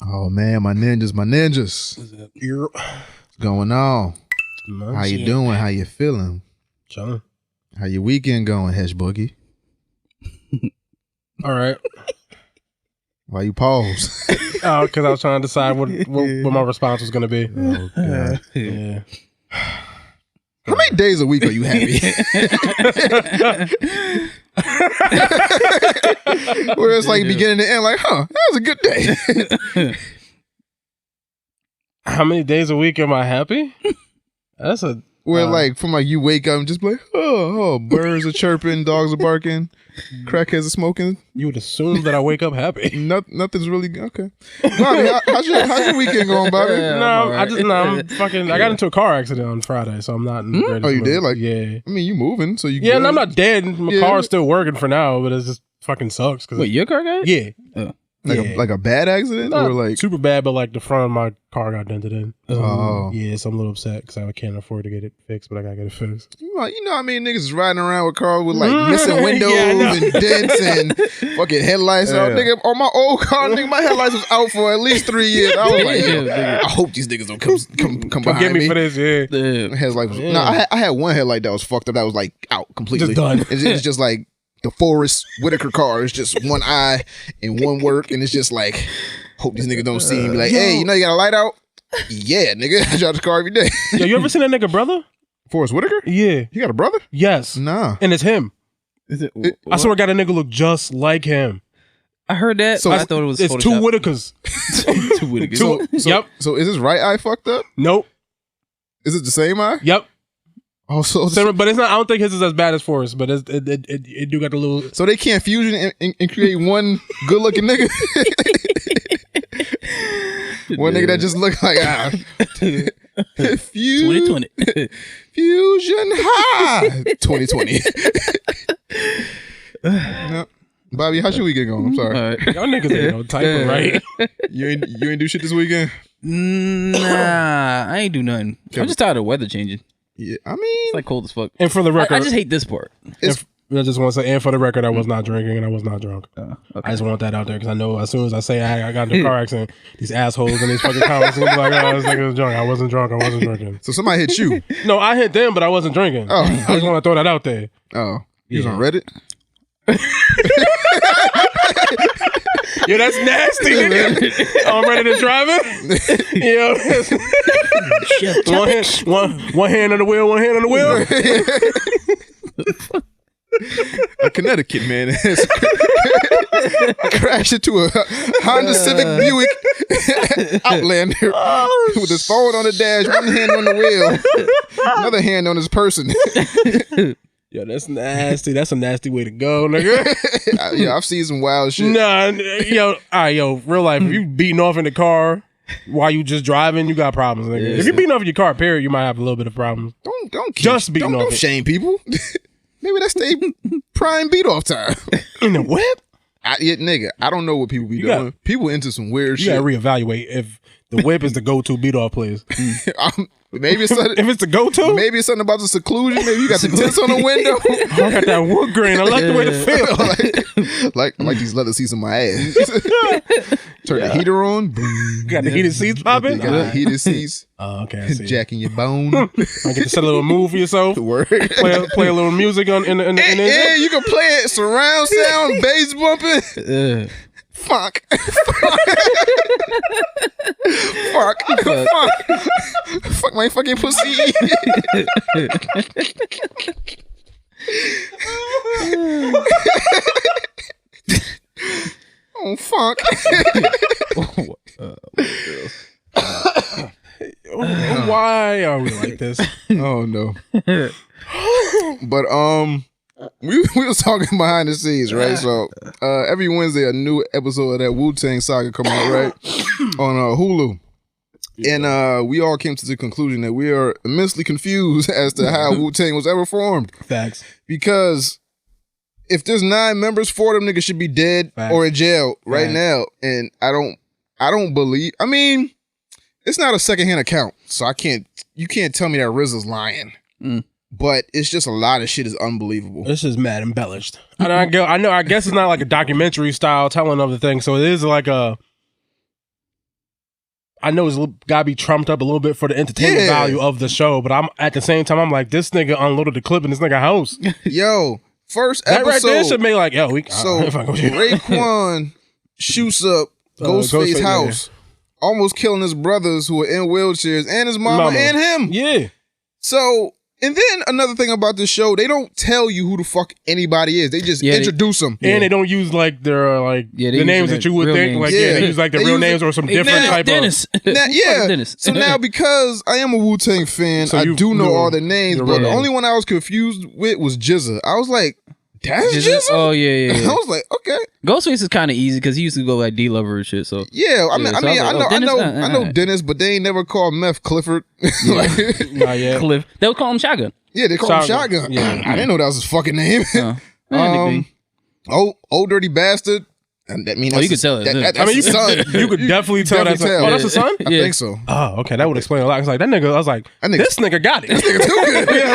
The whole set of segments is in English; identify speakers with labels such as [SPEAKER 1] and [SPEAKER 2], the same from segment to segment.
[SPEAKER 1] Oh man, my ninjas. What's going on? How you doing? How you feeling?
[SPEAKER 2] Chilling.
[SPEAKER 1] How your weekend going, Hesh Boogie?
[SPEAKER 2] All right.
[SPEAKER 1] Why you pause?
[SPEAKER 2] Oh, because I was trying to decide what my response was going to be.
[SPEAKER 1] Oh God.
[SPEAKER 2] Yeah.
[SPEAKER 1] How many days a week are you happy? Where it's like beginning to end, like, that was a good day.
[SPEAKER 2] How many days a week am I happy? That's a...
[SPEAKER 1] Where like from like you wake up and just be like, oh, birds are chirping, dogs are barking, crackheads are smoking.
[SPEAKER 2] You would assume that I wake up happy.
[SPEAKER 1] Nothing's really okay. Bobby, how's your weekend going, Bobby?
[SPEAKER 2] I'm fucking. I got into a car accident on Friday, so I'm not. In the greatest
[SPEAKER 1] you
[SPEAKER 2] mood.
[SPEAKER 1] did? Like,
[SPEAKER 2] yeah.
[SPEAKER 1] I mean, you moving, so you.
[SPEAKER 2] Yeah, and I'm not dead. My car's still working for now, but it just fucking sucks.
[SPEAKER 3] Wait, your car got
[SPEAKER 2] it? Yeah.
[SPEAKER 3] Oh.
[SPEAKER 1] Like a bad accident,
[SPEAKER 2] not
[SPEAKER 1] or like
[SPEAKER 2] super bad, but like the front of my car got dented in.
[SPEAKER 1] Oh,
[SPEAKER 2] yeah, so I'm a little upset because I can't afford to get it fixed, but I gotta get it fixed.
[SPEAKER 1] You know, I mean, niggas is riding around with cars with like missing windows and dents and fucking headlights out. Nigga, on my old car, nigga, my headlights was out for at least 3 years. I was like, I hope these niggas don't come behind
[SPEAKER 2] get me for this. Yeah,
[SPEAKER 1] headlight was, no, I had one headlight that was fucked up. That was like out completely.
[SPEAKER 2] Just done.
[SPEAKER 1] It's just like the Forrest Whitaker car. It's just one eye and one work, and it's just like, hope these niggas don't see me. Like, hey, you know you got a light out? Yeah, nigga, I drive this car every day.
[SPEAKER 2] Yo, you ever seen that nigga brother?
[SPEAKER 1] Forrest Whitaker?
[SPEAKER 2] Yeah.
[SPEAKER 1] He got a brother?
[SPEAKER 2] Yes.
[SPEAKER 1] Nah.
[SPEAKER 2] And it's him.
[SPEAKER 3] Is it?
[SPEAKER 2] I swear, got a nigga look just like him.
[SPEAKER 3] I heard that. So I thought it was.
[SPEAKER 2] It's two Whitakers.
[SPEAKER 3] Two Whitakers.
[SPEAKER 2] Yep.
[SPEAKER 1] So is his right eye fucked up?
[SPEAKER 2] Nope.
[SPEAKER 1] Is it the same eye?
[SPEAKER 2] Yep.
[SPEAKER 1] Oh,
[SPEAKER 2] but it's not. I don't think his is as bad as Forrest, but it do got a little.
[SPEAKER 1] So they can't fusion and create one good looking nigga. One nigga that just look like
[SPEAKER 3] 2020
[SPEAKER 1] fusion high 2020. No. Bobby, how's your weekend going? I'm sorry.
[SPEAKER 2] Y'all niggas ain't no type, right?
[SPEAKER 1] You ain't do shit this weekend?
[SPEAKER 3] Nah, I ain't do nothing. I'm just tired of weather changing.
[SPEAKER 1] Yeah, I mean,
[SPEAKER 3] it's like cold as fuck.
[SPEAKER 2] And for the record,
[SPEAKER 3] I just hate this part.
[SPEAKER 2] I just want to say, and for the record, I was not drinking and I was not drunk.
[SPEAKER 3] Okay.
[SPEAKER 2] I just want that out there because I know as soon as I say I got in a car accident, these assholes in these fucking comments will be like, oh, this nigga was drunk. I wasn't drunk. I wasn't drinking.
[SPEAKER 1] So somebody hit you?
[SPEAKER 2] No, I hit them, but I wasn't drinking.
[SPEAKER 1] Oh,
[SPEAKER 2] I just want to throw that out there.
[SPEAKER 1] Oh, you was on Reddit?
[SPEAKER 2] Yo, that's nasty, nigga. I'm ready to drive it. Yo, one hand on the wheel, one hand on the wheel.
[SPEAKER 1] A Connecticut man crashed into a Honda Civic Buick Outlander with his phone on the dash, one hand on the wheel, another hand on his person.
[SPEAKER 2] Yo, that's nasty. That's a nasty way to go, nigga.
[SPEAKER 1] Yeah, I've seen some wild shit.
[SPEAKER 2] Nah, yo, all right, real life. If you beating off in the car while you just driving, you got problems, nigga.
[SPEAKER 1] Yeah,
[SPEAKER 2] if you beating off in your car, period, you might have a little bit of problems.
[SPEAKER 1] Don't shame people. Maybe that's their prime beat off time.
[SPEAKER 2] In the whip?
[SPEAKER 1] Nigga, I don't know what people be doing. People into some weird shit.
[SPEAKER 2] You gotta reevaluate if the whip is the go-to beat off place.
[SPEAKER 1] Maybe it's something,
[SPEAKER 2] if it's the go-to,
[SPEAKER 1] maybe it's something about the seclusion. Maybe you got the tents on the window.
[SPEAKER 2] I got that wood grain. I like the way it feels.
[SPEAKER 1] like these leather seats on my ass. Turn the heater on. Boom.
[SPEAKER 2] Got the heated seats popping.
[SPEAKER 1] Got the heated seats.
[SPEAKER 2] Oh, okay. I see.
[SPEAKER 1] Jacking your bone.
[SPEAKER 2] I get to set a little move for yourself.
[SPEAKER 1] Word.
[SPEAKER 2] Play a little music in the
[SPEAKER 1] yeah, you can play it surround sound, bass bumping. Fuck. Fuck my fucking pussy. Oh, fuck.
[SPEAKER 2] Why are we like this?
[SPEAKER 1] Oh, no. But, we was talking behind the scenes, right? So every Wednesday a new episode of that Wu-Tang saga come out, right? On Hulu. And we all came to the conclusion that we are immensely confused as to how Wu-Tang was ever formed.
[SPEAKER 2] Facts.
[SPEAKER 1] Because if there's 9 members, 4 of them niggas should be dead or in jail right now. And I don't believe, I mean, it's not a secondhand account, so you can't tell me that RZA's lying. But it's just a lot of shit is unbelievable.
[SPEAKER 2] This is mad embellished. I know. I guess it's not like a documentary style telling of the thing. So it is like a I know it's gotta be trumped up a little bit for the entertainment value of the show, but I'm at the same time I'm like, this nigga unloaded the clip in this nigga house.
[SPEAKER 1] Yo, first
[SPEAKER 2] that
[SPEAKER 1] episode.
[SPEAKER 2] That right there should be like, yo,
[SPEAKER 1] Raekwon shoots up Ghostface's house, almost killing his brothers who are in wheelchairs and his mama and him.
[SPEAKER 2] Yeah.
[SPEAKER 1] So, and then another thing about this show, they don't tell you who the fuck anybody is. They just introduce them.
[SPEAKER 2] And they don't use like their the names that you would think. Names. Like they use like their real names or some different type
[SPEAKER 3] Dennis.
[SPEAKER 2] of
[SPEAKER 3] Dennis.
[SPEAKER 1] So now because I am a Wu-Tang fan, so I do know all the names, but the only one I was confused with was Jizza. I was like, that's Jizza?
[SPEAKER 3] Oh yeah.
[SPEAKER 1] I was like, okay.
[SPEAKER 3] Ghostface is kind of easy because he used to go like D-Lover and shit. So
[SPEAKER 1] yeah, I know Dennis, but they ain't never called Meth Clifford.
[SPEAKER 2] Not yet.
[SPEAKER 3] Cliff. They would call him Shotgun.
[SPEAKER 1] Yeah, they call him Shotgun. Yeah. I didn't know that was his fucking name. Old dirty bastard. And that means
[SPEAKER 3] you could tell it.
[SPEAKER 2] You could definitely tell that's
[SPEAKER 1] tell.
[SPEAKER 2] Oh, that's his son?
[SPEAKER 1] I think so.
[SPEAKER 2] Oh, okay. That would explain a lot. It's like that nigga. I was like, this nigga got it.
[SPEAKER 1] This nigga too good.
[SPEAKER 2] I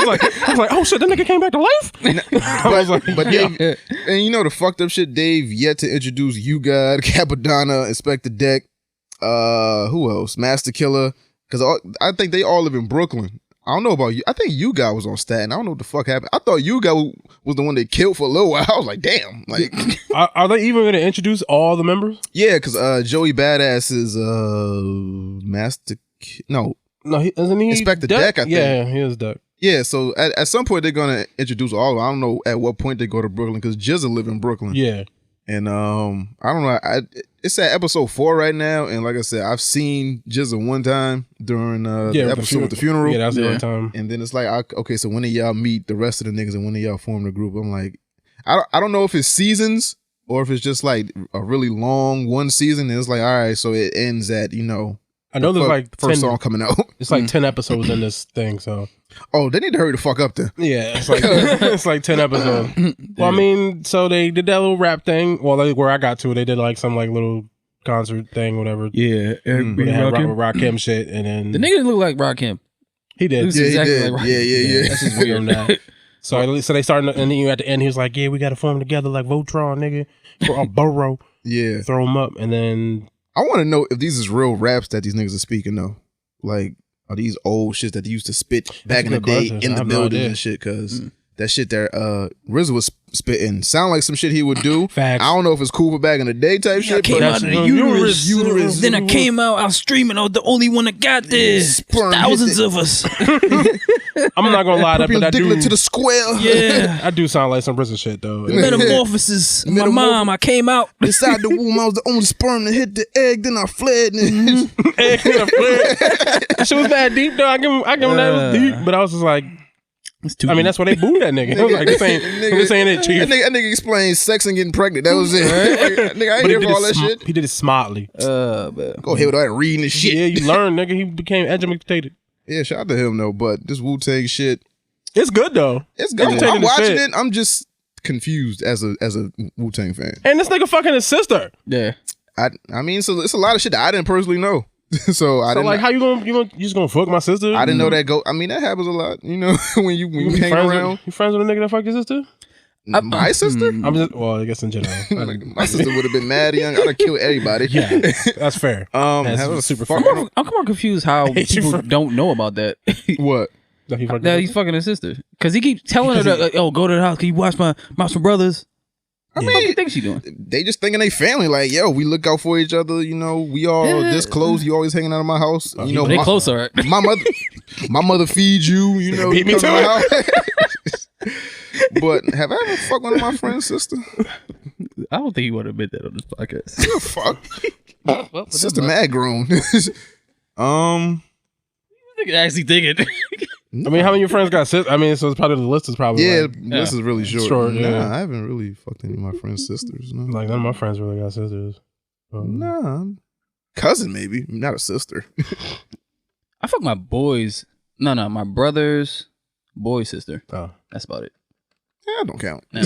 [SPEAKER 2] was like, oh shit, that nigga came back to life.
[SPEAKER 1] But Dave, and you know the fucked up shit. Dave yet to introduce You God, Capadonna, Inspector Deck. Who else? Master Killer. Because I think they all live in Brooklyn. I don't know about you. I think You God was on Staten. I don't know what the fuck happened. I thought You God was the one they killed for a little while. I was like, damn. Like,
[SPEAKER 2] are they even going to introduce all the members?
[SPEAKER 1] Yeah, because Joey Badass is Master. No,
[SPEAKER 2] isn't he
[SPEAKER 1] Inspector Deck? I think.
[SPEAKER 2] Yeah, he is Deck.
[SPEAKER 1] Yeah, so at some point they're going to introduce all of them. I don't know at what point they go to Brooklyn because Jizza live in Brooklyn.
[SPEAKER 2] Yeah.
[SPEAKER 1] And I don't know. It's at episode 4 right now, and like I said, I've seen Jizza one time during the episode with the funeral.
[SPEAKER 2] Yeah, that's the only time.
[SPEAKER 1] And then it's like, okay, so when do y'all meet the rest of the niggas, and when do y'all form the group? I'm like, I don't know if it's seasons or if it's just like a really long one season. And it's like, all right, so it ends at I know
[SPEAKER 2] there's like
[SPEAKER 1] first song coming out.
[SPEAKER 2] It's like 10 episodes in this thing, so.
[SPEAKER 1] Oh, they need to hurry the fuck up then.
[SPEAKER 2] Yeah, it's like 10 episodes. Well, I mean, so they did that little rap thing. Well, where I got to, they did like some like little concert thing, whatever.
[SPEAKER 3] Yeah,
[SPEAKER 2] they had Rakim shit, and then
[SPEAKER 3] the nigga didn't look like Rakim.
[SPEAKER 2] He did.
[SPEAKER 1] Yeah, exactly he did. Like yeah.
[SPEAKER 2] That's just weird now. So they started, and then at the end, he was like, "Yeah, we got to form together like Voltron, nigga, or Burrow."
[SPEAKER 1] Yeah,
[SPEAKER 2] throw them up, and then
[SPEAKER 1] I want to know if these is real raps that these niggas are speaking though. Like, are these old shits that they used to spit back in the day in the building and shit? Because that shit there, RZA was spitting sound like some shit he would do.
[SPEAKER 2] Facts.
[SPEAKER 1] I don't know if it's cool for back in the day type shit.
[SPEAKER 3] I came out of the uterus. Then I came out. I was streaming. I was the only one that got this. Thousands of us.
[SPEAKER 2] I'm not gonna lie, but I do
[SPEAKER 1] to the square.
[SPEAKER 2] Yeah, I do sound like some RZA shit though.
[SPEAKER 3] Metamorphosis. My mom. I came out
[SPEAKER 1] inside the womb. I was the only sperm that hit the egg. Then I fled.
[SPEAKER 2] That shit was that deep though. I give him that was deep, but I was just like. I mean, that's why they booed that nigga. I was like, this ain't it, chief.
[SPEAKER 1] That nigga explained sex and getting pregnant. That was it. Nigga, I ain't here for all that shit.
[SPEAKER 2] He did it smartly.
[SPEAKER 1] Go ahead with all that reading and shit.
[SPEAKER 2] Yeah, you learn, nigga. He became educated.
[SPEAKER 1] Yeah, shout out to him though. But this Wu-Tang shit,
[SPEAKER 2] it's good though.
[SPEAKER 1] It's good. I'm watching it. I'm just confused as a Wu-Tang fan.
[SPEAKER 2] And this nigga fucking his sister.
[SPEAKER 3] Yeah.
[SPEAKER 1] I mean, so it's a lot of shit that I didn't personally know. So I didn't
[SPEAKER 2] like how you just gonna fuck my sister?
[SPEAKER 1] I didn't know that I mean, that happens a lot, when you hang around.
[SPEAKER 2] You friends with a nigga that fucked your sister?
[SPEAKER 1] My sister?
[SPEAKER 2] I'm just I guess in general.
[SPEAKER 1] My sister would have been mad young. I'd have killed everybody.
[SPEAKER 2] Yeah, that's fair.
[SPEAKER 1] That's
[SPEAKER 2] super
[SPEAKER 1] fun.
[SPEAKER 3] I'm more confused how people don't know about that.
[SPEAKER 1] What?
[SPEAKER 3] That he's fucking his sister because he keeps telling her that, like, "Oh, go to the house. Can you watch my brothers?"
[SPEAKER 1] I mean,
[SPEAKER 3] what do you think she doing?
[SPEAKER 1] They just thinking they family. Like, yo, we look out for each other. We all this close. You always hanging out of my house.
[SPEAKER 3] They close, all right.
[SPEAKER 1] My mother feeds you. You
[SPEAKER 2] me
[SPEAKER 1] to my house. But have I ever fucked one of my friend's sister?
[SPEAKER 3] I don't think he would admit that on this podcast.
[SPEAKER 1] Fuck. Sister mad grown.
[SPEAKER 3] You actually think it.
[SPEAKER 2] I mean, how many of your friends got sisters? I mean, so it's probably the list is probably
[SPEAKER 1] this is really short.
[SPEAKER 2] Yeah.
[SPEAKER 1] I haven't really fucked any of my friends' sisters. No.
[SPEAKER 2] Like none of my friends really got sisters.
[SPEAKER 1] Nah, cousin maybe, not a sister.
[SPEAKER 3] I fucked my boys. No, my brother's boy's sister.
[SPEAKER 2] Oh,
[SPEAKER 3] that's about it.
[SPEAKER 1] Yeah, don't count.
[SPEAKER 2] No,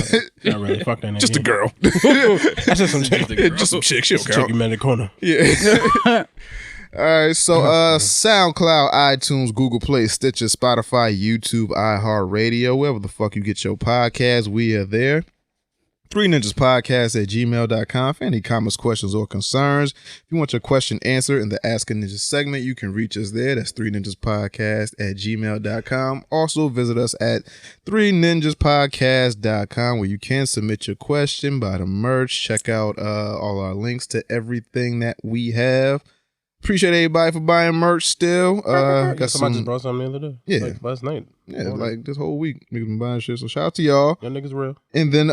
[SPEAKER 2] not really. Fuck that nigga.
[SPEAKER 1] Just a girl.
[SPEAKER 2] That's just some chick.
[SPEAKER 1] Just some chick. She'll count.
[SPEAKER 2] Chick you met in the corner.
[SPEAKER 1] Yeah. All right, so SoundCloud, iTunes, Google Play, Stitcher, Spotify, YouTube, iHeartRadio, wherever the fuck you get your podcast, we are there. 3ninjaspodcast@gmail.com for any comments, questions, or concerns. If you want your question answered in the Ask a Ninja segment, you can reach us there. That's 3ninjaspodcast@gmail.com. Also visit us at 3ninjaspodcast.com where you can submit your question, buy the merch, check out all our links to everything that we have. Appreciate everybody for buying merch still.
[SPEAKER 2] Got somebody just brought something the other day.
[SPEAKER 1] Yeah.
[SPEAKER 2] Like last night.
[SPEAKER 1] Yeah, like this whole week niggas been buying shit. So shout out to y'all.
[SPEAKER 2] Y'all niggas real.
[SPEAKER 1] And then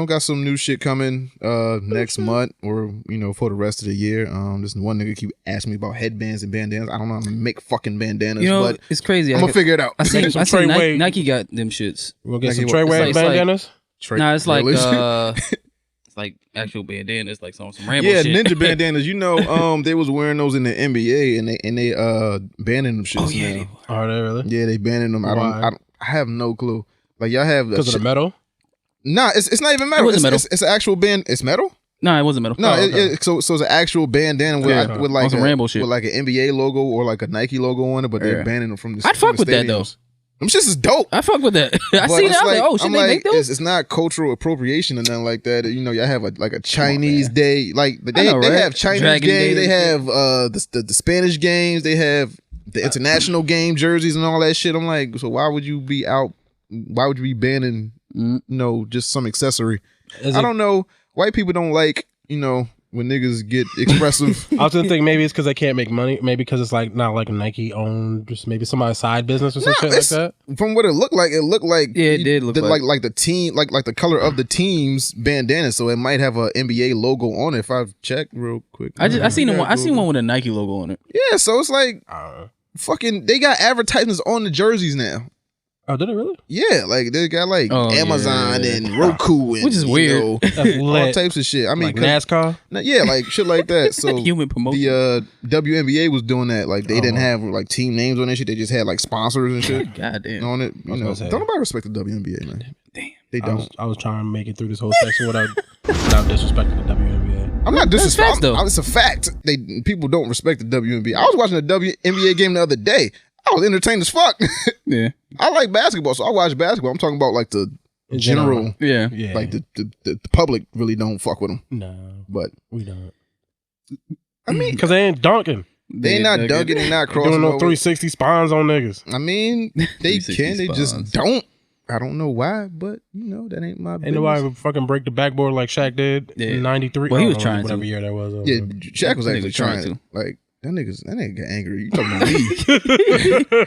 [SPEAKER 1] got some new shit coming next month or for the rest of the year. This one nigga keep asking me about headbands and bandanas. I don't know how to make fucking bandanas, but
[SPEAKER 3] it's crazy.
[SPEAKER 1] I'm gonna figure it out.
[SPEAKER 3] I see Nike got them shits.
[SPEAKER 2] We'll get some Trey Wade bandanas.
[SPEAKER 3] Nah, it's like it's like actual bandanas, like some Rambo shit.
[SPEAKER 1] Yeah, ninja bandanas. They was wearing those in the NBA and they banning them shits now.
[SPEAKER 2] Are they really?
[SPEAKER 1] Yeah, they banning them. I have no clue. Like y'all have
[SPEAKER 2] because of the metal.
[SPEAKER 1] Nah, it's not even metal. It's an actual band. It's metal.
[SPEAKER 3] No, it wasn't metal.
[SPEAKER 1] No, so it's an actual bandana with like
[SPEAKER 3] some Rambo shit,
[SPEAKER 1] with like an NBA logo or like a Nike logo on it, but they're banning them from the.
[SPEAKER 3] I'd fuck with that though.
[SPEAKER 1] Them shits is dope.
[SPEAKER 3] I fuck with that. I see that. Like, oh shit, they make those.
[SPEAKER 1] It's not cultural appropriation or nothing like that. Y'all have a Chinese day. Like they have Chinese
[SPEAKER 3] Dragon
[SPEAKER 1] games.
[SPEAKER 3] Day.
[SPEAKER 1] They have the Spanish games. They have the international game jerseys and all that shit. I'm like, so why would you be out? Why would you be banning? Just some accessory. I don't know. White people don't like when niggas get expressive.
[SPEAKER 2] I was gonna think maybe it's because they can't make money. Maybe because it's like not like a Nike owned, just maybe somebody's side business or some shit like that.
[SPEAKER 1] From what it looked like
[SPEAKER 3] it did look
[SPEAKER 1] like the team, like the color of the team's bandana. So it might have a NBA logo on it. If I check real quick,
[SPEAKER 3] I seen one. I seen one with a Nike logo on it.
[SPEAKER 1] Yeah, so it's like fucking. They got advertisements on the jerseys now.
[SPEAKER 2] Oh, did it really?
[SPEAKER 1] Yeah, like they got like Amazon and Roku and
[SPEAKER 3] which is weird.
[SPEAKER 1] All types of shit. I mean,
[SPEAKER 2] like NASCAR.
[SPEAKER 1] Yeah, like shit like that. So
[SPEAKER 3] human promotion.
[SPEAKER 1] The WNBA was doing that. Like they didn't have like team names on that shit. They just had like sponsors and shit.
[SPEAKER 3] Goddamn.
[SPEAKER 1] On it. Don't nobody respect the WNBA, man.
[SPEAKER 3] Damn.
[SPEAKER 1] They don't.
[SPEAKER 2] I was trying to make it through this whole section without disrespecting the WNBA.
[SPEAKER 1] I'm not disrespecting
[SPEAKER 3] though.
[SPEAKER 1] It's a fact. People don't respect the WNBA. I was watching the WNBA game the other day. I was entertained as fuck.
[SPEAKER 3] Yeah.
[SPEAKER 1] I like basketball, so I watch basketball. I'm talking about like the general.
[SPEAKER 3] Yeah.
[SPEAKER 1] Like the public really don't fuck with them.
[SPEAKER 2] No.
[SPEAKER 1] But
[SPEAKER 2] we don't.
[SPEAKER 1] I mean,
[SPEAKER 2] because they ain't dunking.
[SPEAKER 1] They ain't not dunking and not crossing.
[SPEAKER 2] Doing no 360 spawns on niggas.
[SPEAKER 1] I mean, they can. They just don't. I don't know why, but that ain't my business.
[SPEAKER 2] Ain't nobody fucking break the backboard like Shaq did in '93.
[SPEAKER 3] Well, he was trying
[SPEAKER 2] whatever
[SPEAKER 3] to.
[SPEAKER 2] year that was.
[SPEAKER 1] Yeah, Shaq was actually trying to. Like, that nigga got angry. You talking about me?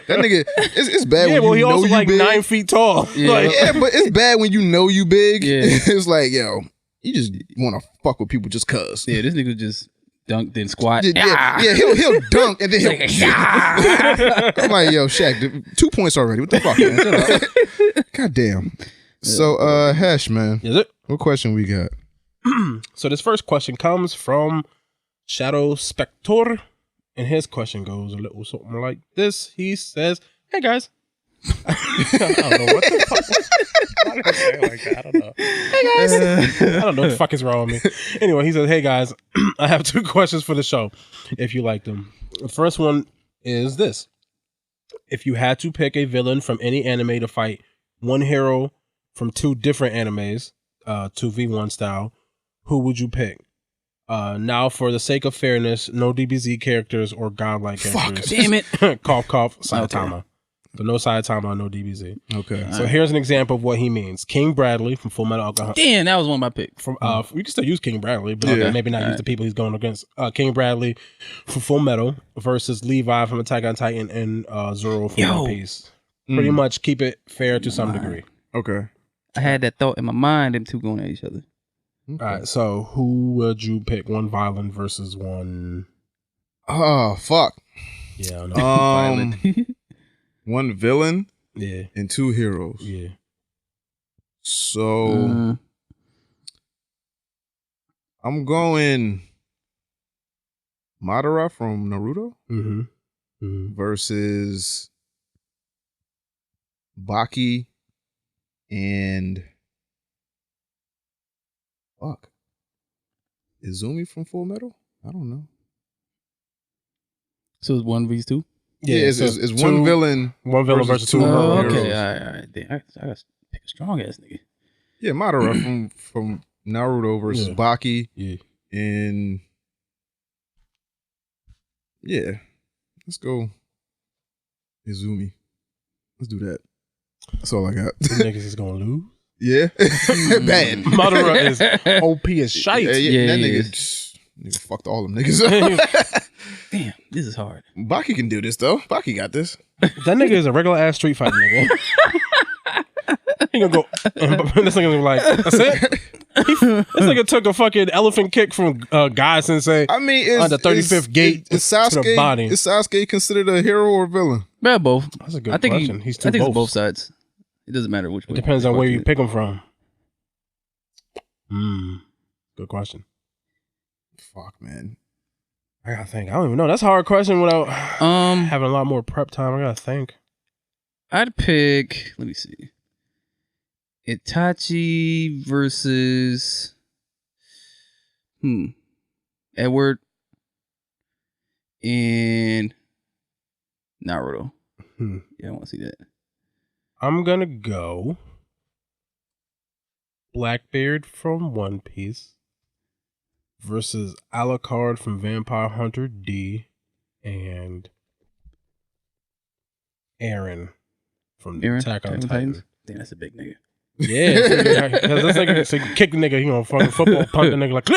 [SPEAKER 1] That nigga, it's bad when
[SPEAKER 2] he also like big. 9 feet tall.
[SPEAKER 1] Yeah, but it's bad when you big. Yeah. It's like, yo, you just want to fuck with people just cuz.
[SPEAKER 3] Yeah, this nigga just dunk then squat.
[SPEAKER 1] Yeah, he'll dunk and then he'll. I'm like, yo, Shaq, 2 points already. What the fuck, man? God damn. So, Hesh, man.
[SPEAKER 2] Is it?
[SPEAKER 1] What question we got?
[SPEAKER 2] So this first question comes from Shadow Spector. And his question goes a little something like this. He says, "Hey guys." I don't know what the fuck. Why did I say it like that? I don't know. Hey guys. I don't know what the fuck is wrong with me. Anyway, he says, "Hey guys, I have 2 questions for the show, if you like them. The first one is this. If you had to pick a villain from any anime to fight one hero from 2 different animes, 2v1 style, who would you pick? Now, for the sake of fairness, no DBZ characters or godlike characters.
[SPEAKER 3] Damn it.
[SPEAKER 2] Cough, cough, Saitama. So no Saitama, no DBZ.
[SPEAKER 1] Okay.
[SPEAKER 2] So here's an example of what he means. King Bradley from Full Metal Alchemist.
[SPEAKER 3] Damn, that was one of my picks.
[SPEAKER 2] From we can still use King Bradley, but maybe not use the people he's going against. King Bradley from Full Metal versus Levi from Attack on Titan and Zoro from One Piece. Pretty much keep it fair to some degree.
[SPEAKER 1] Okay.
[SPEAKER 3] I had that thought in my mind, them 2 going at each other.
[SPEAKER 2] Okay. All right, so who would you pick? One violent versus one...
[SPEAKER 1] Oh, fuck.
[SPEAKER 2] Yeah, I know.
[SPEAKER 3] Violent.
[SPEAKER 1] One villain
[SPEAKER 2] yeah,
[SPEAKER 1] and 2 heroes.
[SPEAKER 2] Yeah.
[SPEAKER 1] So, I'm going Madara from Naruto versus Baki and... Fuck. Izumi from Full Metal? I don't know.
[SPEAKER 3] So it's 1v2?
[SPEAKER 1] Yeah, it's 1 villain.
[SPEAKER 2] 1 villain versus 2
[SPEAKER 3] Oh,
[SPEAKER 2] heroes.
[SPEAKER 3] okay. All right. Damn, I got to pick a strong ass nigga.
[SPEAKER 1] Yeah, Madara from Naruto versus Baki.
[SPEAKER 2] Yeah.
[SPEAKER 1] And yeah, let's go Izumi. Let's do that. That's all I got.
[SPEAKER 2] The niggas is gonna lose.
[SPEAKER 1] Yeah, bad.
[SPEAKER 2] Madara is OP as shite.
[SPEAKER 1] Yeah, that nigga fucked all them niggas up.
[SPEAKER 3] Damn, this is hard.
[SPEAKER 1] Baki can do this though. Baki got this.
[SPEAKER 2] That nigga is a regular ass street fighter nigga. He gonna go. This nigga gonna be like, that's it. This nigga took a fucking elephant kick from Guy Sensei.
[SPEAKER 1] I mean,
[SPEAKER 2] on the 35th gate
[SPEAKER 1] is
[SPEAKER 2] to the body.
[SPEAKER 1] Is Sasuke considered a hero or a villain?
[SPEAKER 3] Yeah, both.
[SPEAKER 2] That's a good question.
[SPEAKER 3] I think it's both sides. It doesn't matter which way.
[SPEAKER 2] It depends on where you pick him from. Good question.
[SPEAKER 1] Fuck, man.
[SPEAKER 2] I gotta think. I don't even know. That's a hard question without having a lot more prep time. I gotta think.
[SPEAKER 3] I'd pick. Let me see. Itachi versus Edward and Naruto. Yeah, I want to see that.
[SPEAKER 2] I'm gonna go Blackbeard from One Piece versus Alucard from Vampire Hunter D and Aaron from Attack on Titan.
[SPEAKER 3] Damn, that's a big nigga.
[SPEAKER 2] Yeah, because this nigga so kick the nigga, fucking football punt the nigga like.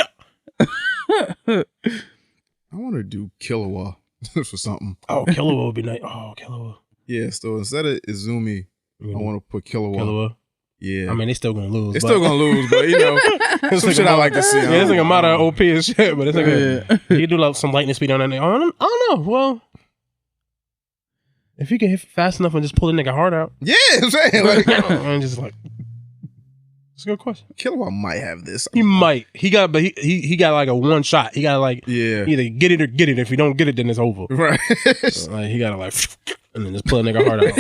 [SPEAKER 1] I want to do Killua for something.
[SPEAKER 2] Oh, Killua would be nice. Oh, Killua.
[SPEAKER 1] Yeah, so instead of Izumi, I want to put Killua. Yeah,
[SPEAKER 2] I mean they still gonna lose.
[SPEAKER 1] They're still gonna lose, but some shit I like to see.
[SPEAKER 2] Yeah, this nigga Mata OP as shit, but this nigga he do like some lightning speed on that nigga. I don't know. Well, if you can hit fast enough and just pull the nigga heart out.
[SPEAKER 1] Yeah, I'm saying
[SPEAKER 2] and just like. It's a good question.
[SPEAKER 1] Killua might have this.
[SPEAKER 2] He might. He got like a one shot. He got like either get it or get it. If you don't get it, then it's over.
[SPEAKER 1] Right.
[SPEAKER 2] So, like, he got to like and then just pull a nigga heart out.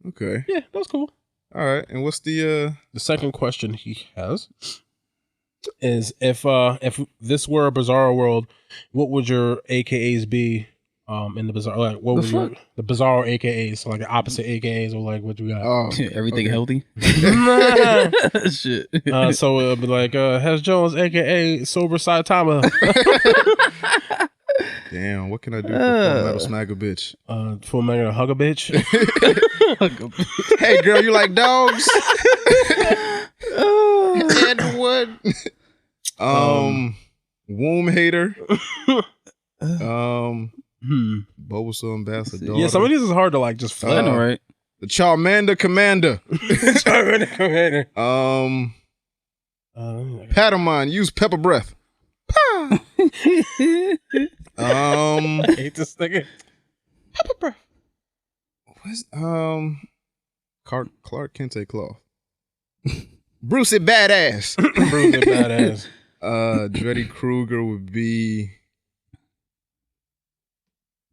[SPEAKER 1] Okay.
[SPEAKER 2] Yeah, that's cool.
[SPEAKER 1] All right. And what's the
[SPEAKER 2] second question he has is if this were a Bizarro world, what would your AKAs be? In the Bizarro, like what was the Bizarro AKAs? So like the opposite AKAs, or like what you got?
[SPEAKER 1] Oh,
[SPEAKER 3] everything healthy. Shit.
[SPEAKER 2] So it'll be like Hesh Jones, AKA Sober Saitama.
[SPEAKER 1] Damn, what can I do for Full Metal Smack a bitch?
[SPEAKER 2] Full Metal Hug a bitch.
[SPEAKER 1] Hey girl, you like dogs? Edward. Womb hater. Bulbasaur Ambassador.
[SPEAKER 2] Yeah, some of these is hard to like just flip.
[SPEAKER 3] I know, right?
[SPEAKER 1] The Charmander Commander.
[SPEAKER 2] Charmander Commander.
[SPEAKER 1] Patamon, use pepper breath.
[SPEAKER 2] I hate this nigga. Pepper breath.
[SPEAKER 1] What's Clark Kente Cloth. Brucey Badass.
[SPEAKER 2] Brucey Badass.
[SPEAKER 1] Dreddy Kruger would be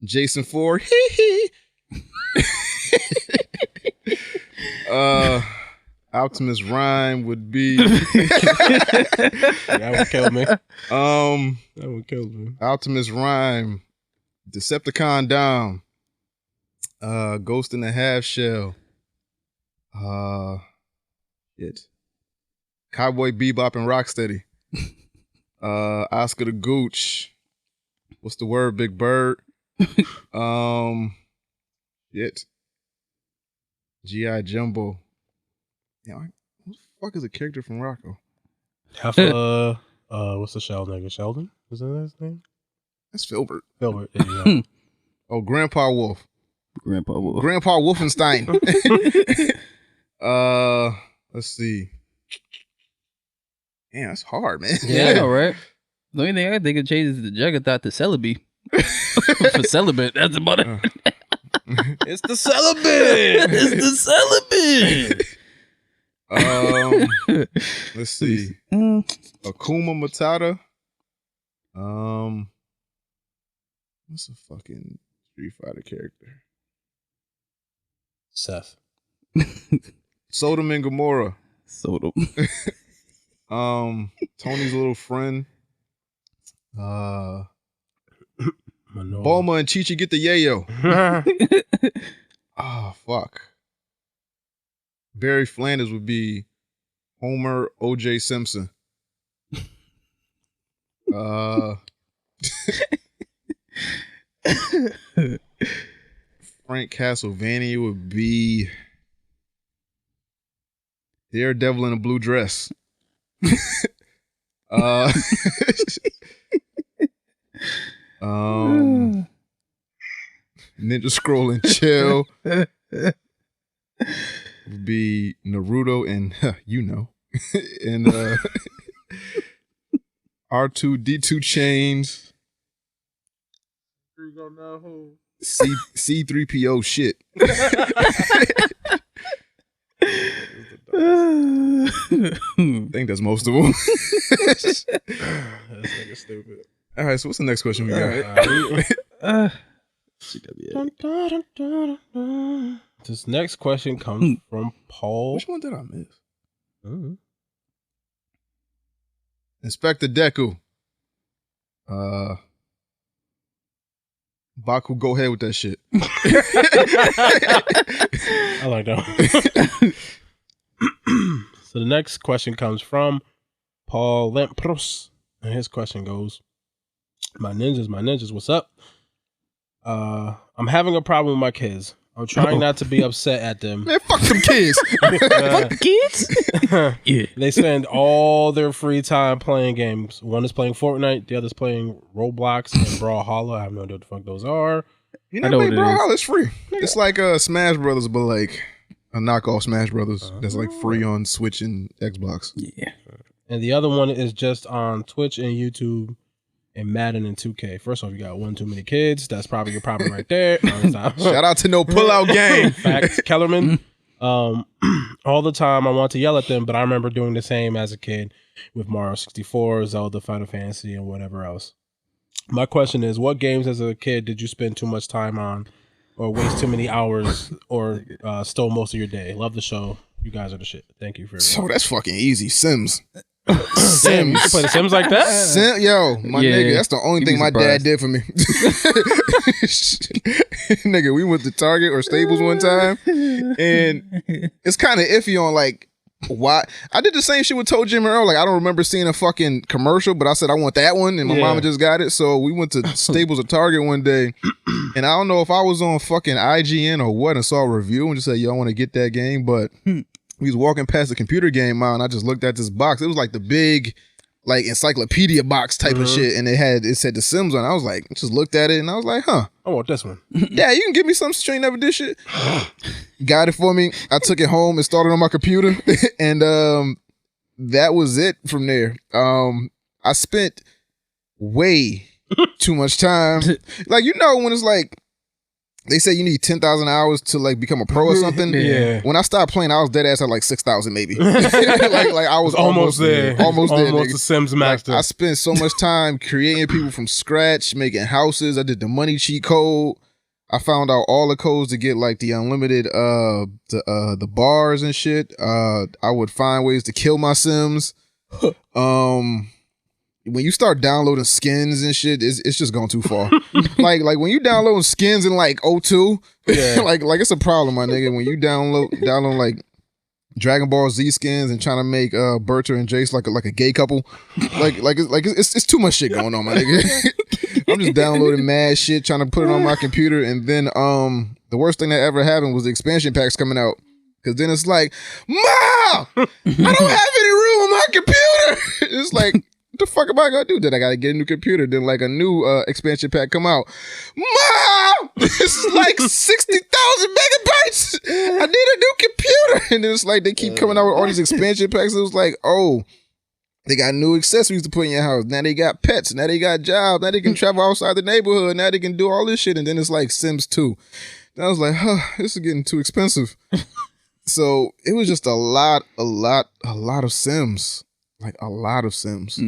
[SPEAKER 1] Jason Ford. Optimus Rhyme would be
[SPEAKER 2] that would kill me. That would kill me.
[SPEAKER 1] Optimus Rhyme, Decepticon Dom, Ghost in the Half Shell, Cowboy Bebop and Rocksteady, Oscar the Gooch. What's the word? Big Bird. G.I. Jumbo. Yeah, who the fuck is a character from Rocco?
[SPEAKER 2] What's the shell nigga? Sheldon? Is that his name?
[SPEAKER 1] That's Filbert.
[SPEAKER 2] Filbert. Yeah.
[SPEAKER 1] Oh, Grandpa Wolf.
[SPEAKER 3] Grandpa
[SPEAKER 1] Wolfenstein. Let's see. Damn, that's hard, man.
[SPEAKER 3] Yeah, I know, right? The only thing I can think of change is the Juggernaut to Celebi. For celibate, that's about it.
[SPEAKER 2] It's the celibate.
[SPEAKER 3] It's the celibate.
[SPEAKER 1] Let's see. Akuma Matata. What's a fucking Street Fighter character?
[SPEAKER 2] Seth.
[SPEAKER 1] Sodom and Gomorrah.
[SPEAKER 3] Sodom.
[SPEAKER 1] Tony's little friend. Bulma and Chi-Chi get the yayo. Oh, fuck. Barry Flanders would be Homer O.J. Simpson. Frank Castlevania would be Daredevil in a blue dress. Ninja Scroll and Chill would be Naruto and and R2D2 Chains. C3PO shit. I think that's most of them.
[SPEAKER 2] That's nigga stupid.
[SPEAKER 1] All right, so what's the next question we got?
[SPEAKER 2] This next question comes from Paul.
[SPEAKER 1] Which one did I miss? Inspector Deku. Baku, go ahead with that shit.
[SPEAKER 2] I like that. So the next question comes from Paul Lempros, and his question goes, my ninjas, what's up? I'm having a problem with my kids. I'm trying not to be upset at them.
[SPEAKER 1] Man, fuck them kids.
[SPEAKER 3] Fuck the kids?
[SPEAKER 2] Yeah. They spend all their free time playing games. One is playing Fortnite, the other's playing Roblox and Brawlhalla. I have no idea what the fuck those are.
[SPEAKER 1] You know, Brawlhalla is free. It's like Smash Brothers, but like a knockoff Smash Brothers that's like free on Switch and Xbox.
[SPEAKER 3] Yeah.
[SPEAKER 2] And the other one is just on Twitch and YouTube and Madden and 2K. First off, you got one too many kids. That's probably your problem right there.
[SPEAKER 1] Shout out to No Pullout Game.
[SPEAKER 2] Facts, Kellerman. All the time I want to yell at them, but I remember doing the same as a kid with Mario 64, Zelda, Final Fantasy, and whatever else. My question is, what games as a kid did you spend too much time on or waste too many hours or stole most of your day? Love the show. You guys are the shit. Thank you for everything.
[SPEAKER 1] So that's fucking easy. Sims.
[SPEAKER 2] Damn, you can play the Sims like that?
[SPEAKER 1] Nigga, that's the only thing my dad did for me. Nigga, we went to Target or Staples one time, and it's kind of iffy on like why. I did the same shit with Toe Jim and Earl. Like, I don't remember seeing a fucking commercial, but I said I want that one, and my mama just got it. So we went to Staples or Target one day, and I don't know if I was on fucking IGN or what and saw a review and just said, yo, I want to get that game, but we was walking past the computer game mile and I just looked at this box. It was like the big like encyclopedia box type of shit, and it said The Sims on it. I was like, just looked at it and I was like, huh.
[SPEAKER 2] I want this one.
[SPEAKER 1] Yeah, you can give me some string never did shit. Got it for me. I took it home and started on my computer, and that was it from there. I spent way too much time. Like, you know, when it's like they say you need 10,000 hours to like become a pro or something.
[SPEAKER 2] Yeah.
[SPEAKER 1] When I stopped playing, I was dead ass at like 6,000 maybe. like I was almost there. Almost there.
[SPEAKER 2] Almost a Sims master.
[SPEAKER 1] Like, I spent so much time creating people from scratch, making houses. I did the money cheat code. I found out all the codes to get like the unlimited the bars and shit. I would find ways to kill my Sims. When you start downloading skins and shit, it's just gone too far. like when you download skins in like 02, like it's a problem, my nigga. When you download like Dragon Ball Z skins and trying to make Berta and Jace like a gay couple, it's too much shit going on, my nigga. I'm just downloading mad shit, trying to put it on my computer, and then the worst thing that ever happened was the expansion packs coming out. Cause then it's like, Mom, I don't have any room on my computer. It's like, what the fuck am I gonna do? Then I gotta get a new computer. Then like a new expansion pack come out. Mom, it's like 60,000 megabytes. I need a new computer. And then it's like they keep coming out with all these expansion packs. It was like, oh, they got new accessories to put in your house. Now they got pets. Now they got jobs. Now they can travel outside the neighborhood. Now they can do all this shit. And then it's like Sims 2. And I was like, this is getting too expensive. So it was just a lot of Sims. Like a lot of Sims.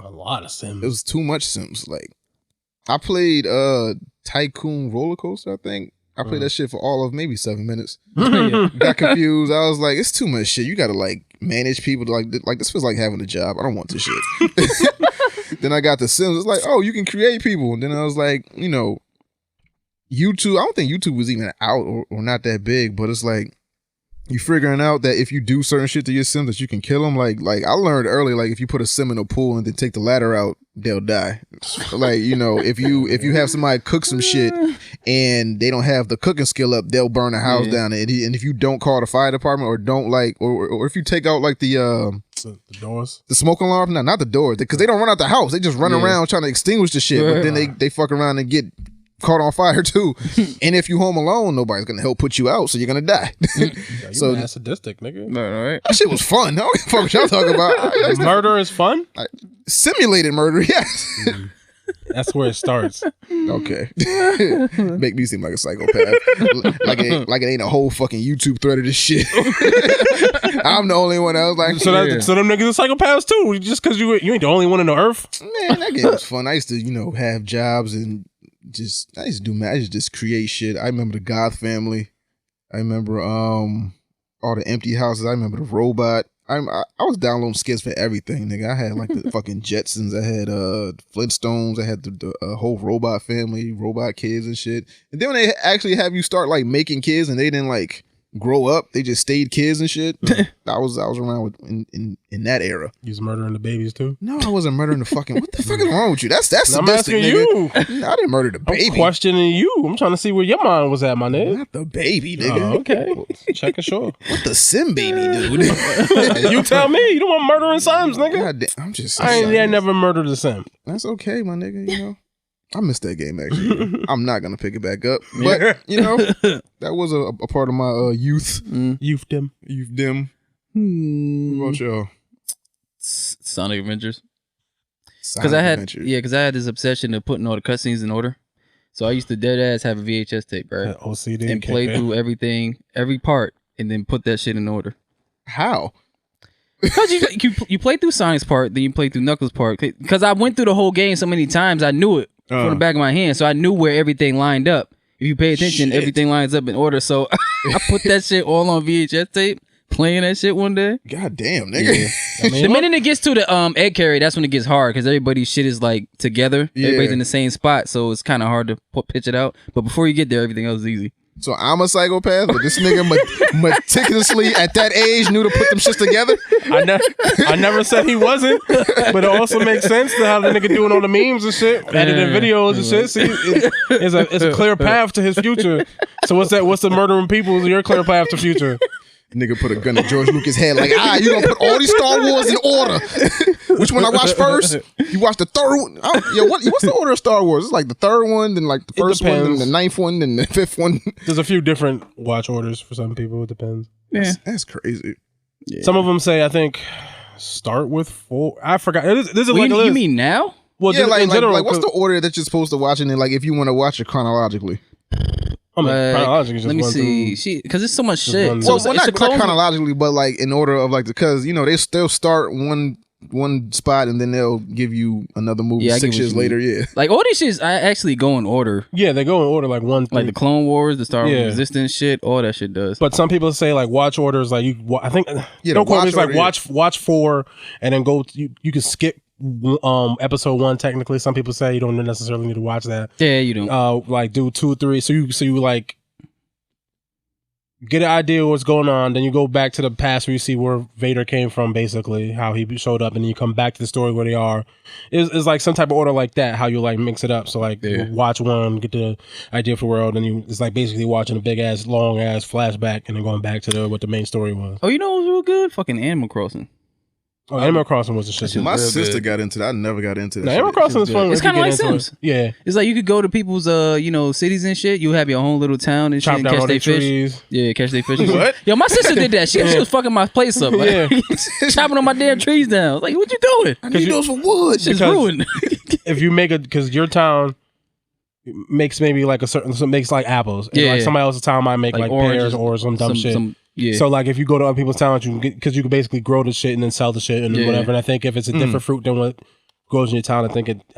[SPEAKER 2] A lot of Sims.
[SPEAKER 1] It was too much Sims. Like I played Tycoon Roller Coaster, I think. I played that shit for all of maybe 7 minutes. Got confused. I was like, it's too much shit. You gotta like manage people to like this feels like having a job. I don't want this shit. Then I got the Sims. It's like, oh, you can create people. And then I was like, you know, YouTube. I don't think YouTube was even out or not that big, but it's like you figuring out that if you do certain shit to your Sims that you can kill them. Like I learned early, like if you put a Sim in a pool and then take the ladder out, they'll die. Like, you know, if you have somebody cook some shit and they don't have the cooking skill up, they'll burn the house down. And if you don't call the fire department or don't like, or if you take out like the
[SPEAKER 2] doors,
[SPEAKER 1] the smoke alarm, not the doors, because they don't run out the house. They just run around trying to extinguish the shit, but then they fuck around and get caught on fire too. And if you home alone, nobody's gonna help put you out, so you're gonna die.
[SPEAKER 2] So mad sadistic, nigga.
[SPEAKER 3] Right.
[SPEAKER 1] That shit was fun. I don't give a fuck what y'all talking about.
[SPEAKER 2] Murder is fun?
[SPEAKER 1] Simulated murder, yes.
[SPEAKER 2] That's where it starts.
[SPEAKER 1] Okay. Make me seem like a psychopath. like it ain't a whole fucking YouTube thread of this shit. I'm the only one that was like,
[SPEAKER 2] so them niggas are psychopaths too, just because you ain't the only one on the earth.
[SPEAKER 1] Man, that game was fun. I used to, you know, have jobs and I used to just create shit. I remember the Goth family. I remember all the empty houses. I remember the robot. I was downloading skins for everything, nigga. I had like the fucking Jetsons. I had Flintstones. I had the whole robot family, robot kids and shit. And then when they actually have you start like making kids and they didn't like grow up, they just stayed kids and shit. I was around with in that era.
[SPEAKER 2] You was murdering the babies too?
[SPEAKER 1] No, I wasn't murdering the fucking. What the fuck is wrong with you? That's
[SPEAKER 2] I'm
[SPEAKER 1] sadistic,
[SPEAKER 2] asking
[SPEAKER 1] nigga.
[SPEAKER 2] you.
[SPEAKER 1] I didn't murder the baby.
[SPEAKER 2] I'm questioning you. I'm trying to see where your mind was at, my nigga.
[SPEAKER 1] Not the baby, nigga.
[SPEAKER 2] Oh, okay. Check it, sure.
[SPEAKER 1] What the Sim baby, dude?
[SPEAKER 2] You tell me. You don't want murdering Sims, nigga.
[SPEAKER 1] God damn, I'm just.
[SPEAKER 2] I ain't never murdered a Sim.
[SPEAKER 1] That's okay, my nigga. You know, I missed that game actually. I'm not gonna pick it back up, but you know, that was a part of my youth.
[SPEAKER 2] Youthdom.
[SPEAKER 1] What about y'all?
[SPEAKER 3] Sonic Adventures. Because I had this obsession of putting all the cutscenes in order. So I used to dead ass have a VHS tape, right?
[SPEAKER 2] OCD
[SPEAKER 3] and play through everything, every part, and then put that shit in order.
[SPEAKER 1] How?
[SPEAKER 3] Because you play through Sonic's part, then you play through Knuckles' part. Because I went through the whole game so many times, I knew it from the back of my hand. So I knew where everything lined up. If you pay attention, everything lines up in order. So I put that shit all on VHS tape, playing that shit one day.
[SPEAKER 1] God damn, nigga.
[SPEAKER 3] Yeah. The minute it gets to the egg carry, that's when it gets hard because everybody's shit is like together. Yeah. Everybody's in the same spot, so it's kind of hard to pitch it out. But before you get there, everything else is easy.
[SPEAKER 1] So I'm a psychopath, but this nigga meticulously at that age knew to put them shits together.
[SPEAKER 2] I never said he wasn't, but it also makes sense to have the nigga doing all the memes and shit, editing videos and shit. See, it's a clear path to his future. So what's that? What's the murdering people? Is your clear path to future?
[SPEAKER 1] Nigga put a gun to George Lucas' head like, you gonna put all these Star Wars in order. Which one I watch first? You watch the third one? What's the order of Star Wars? It's like the third one, then like the first one, then the ninth one, then the fifth one.
[SPEAKER 2] There's a few different watch orders for some people. It depends.
[SPEAKER 3] Yeah.
[SPEAKER 1] That's crazy.
[SPEAKER 2] Yeah. Some of them say, I think, start with 4. I forgot. This is like
[SPEAKER 3] you mean now?
[SPEAKER 2] Well,
[SPEAKER 1] yeah,
[SPEAKER 2] in general,
[SPEAKER 1] like what's the order that you're supposed to watch it in? Like if you want to watch it chronologically.
[SPEAKER 2] I mean, chronologically, just
[SPEAKER 3] let me see. Because there's so much shit.
[SPEAKER 1] Well, not chronologically, but like in order of like because you know they still start one spot and then they'll give you another movie 6 years later. Yeah,
[SPEAKER 3] like all these shits, I actually go in order.
[SPEAKER 2] Yeah, they go in order like 1, 3.
[SPEAKER 3] Like the Clone Wars, the Star Wars Resistance shit, all that shit does.
[SPEAKER 2] But some people say like watch orders, like I think don't quote me, it's like watch 4 and then go. You can skip episode 1 technically. Some people say you don't necessarily need to watch that.
[SPEAKER 3] Yeah, you don't.
[SPEAKER 2] Like do 2 or 3. So you like get an idea of what's going on, then you go back to the past where you see where Vader came from, basically how he showed up, and then you come back to the story where they are. It's like some type of order like that, how you like mix it up. So like watch 1, get the idea for the world, and it's like basically watching a big ass long ass flashback and then going back to what the main story was.
[SPEAKER 3] Oh, you know what was real good? Fucking Animal Crossing.
[SPEAKER 2] Oh, Animal Crossing was the shit.
[SPEAKER 1] My sister got into that. I never got into that.
[SPEAKER 2] No, Animal Crossing is fun.
[SPEAKER 3] It's kind of like Sims.
[SPEAKER 2] Yeah.
[SPEAKER 3] It's like you could go to people's, cities and shit. You have your own little town and shit and catch their fish. Yeah, catch their fish.
[SPEAKER 1] What?
[SPEAKER 3] Yo, my sister did that. She was fucking my place up. Like, chopping on my damn trees down. Like, what you doing?
[SPEAKER 1] I need those for wood.
[SPEAKER 3] Shit's ruined.
[SPEAKER 2] If you make because your town makes maybe like makes like apples. And like somebody else's town might make like pears or some dumb shit. Yeah. So like if you go to other people's towns, you can get, because you can basically grow the shit and then sell the shit and whatever. And I think if it's a different fruit than what grows in your town, I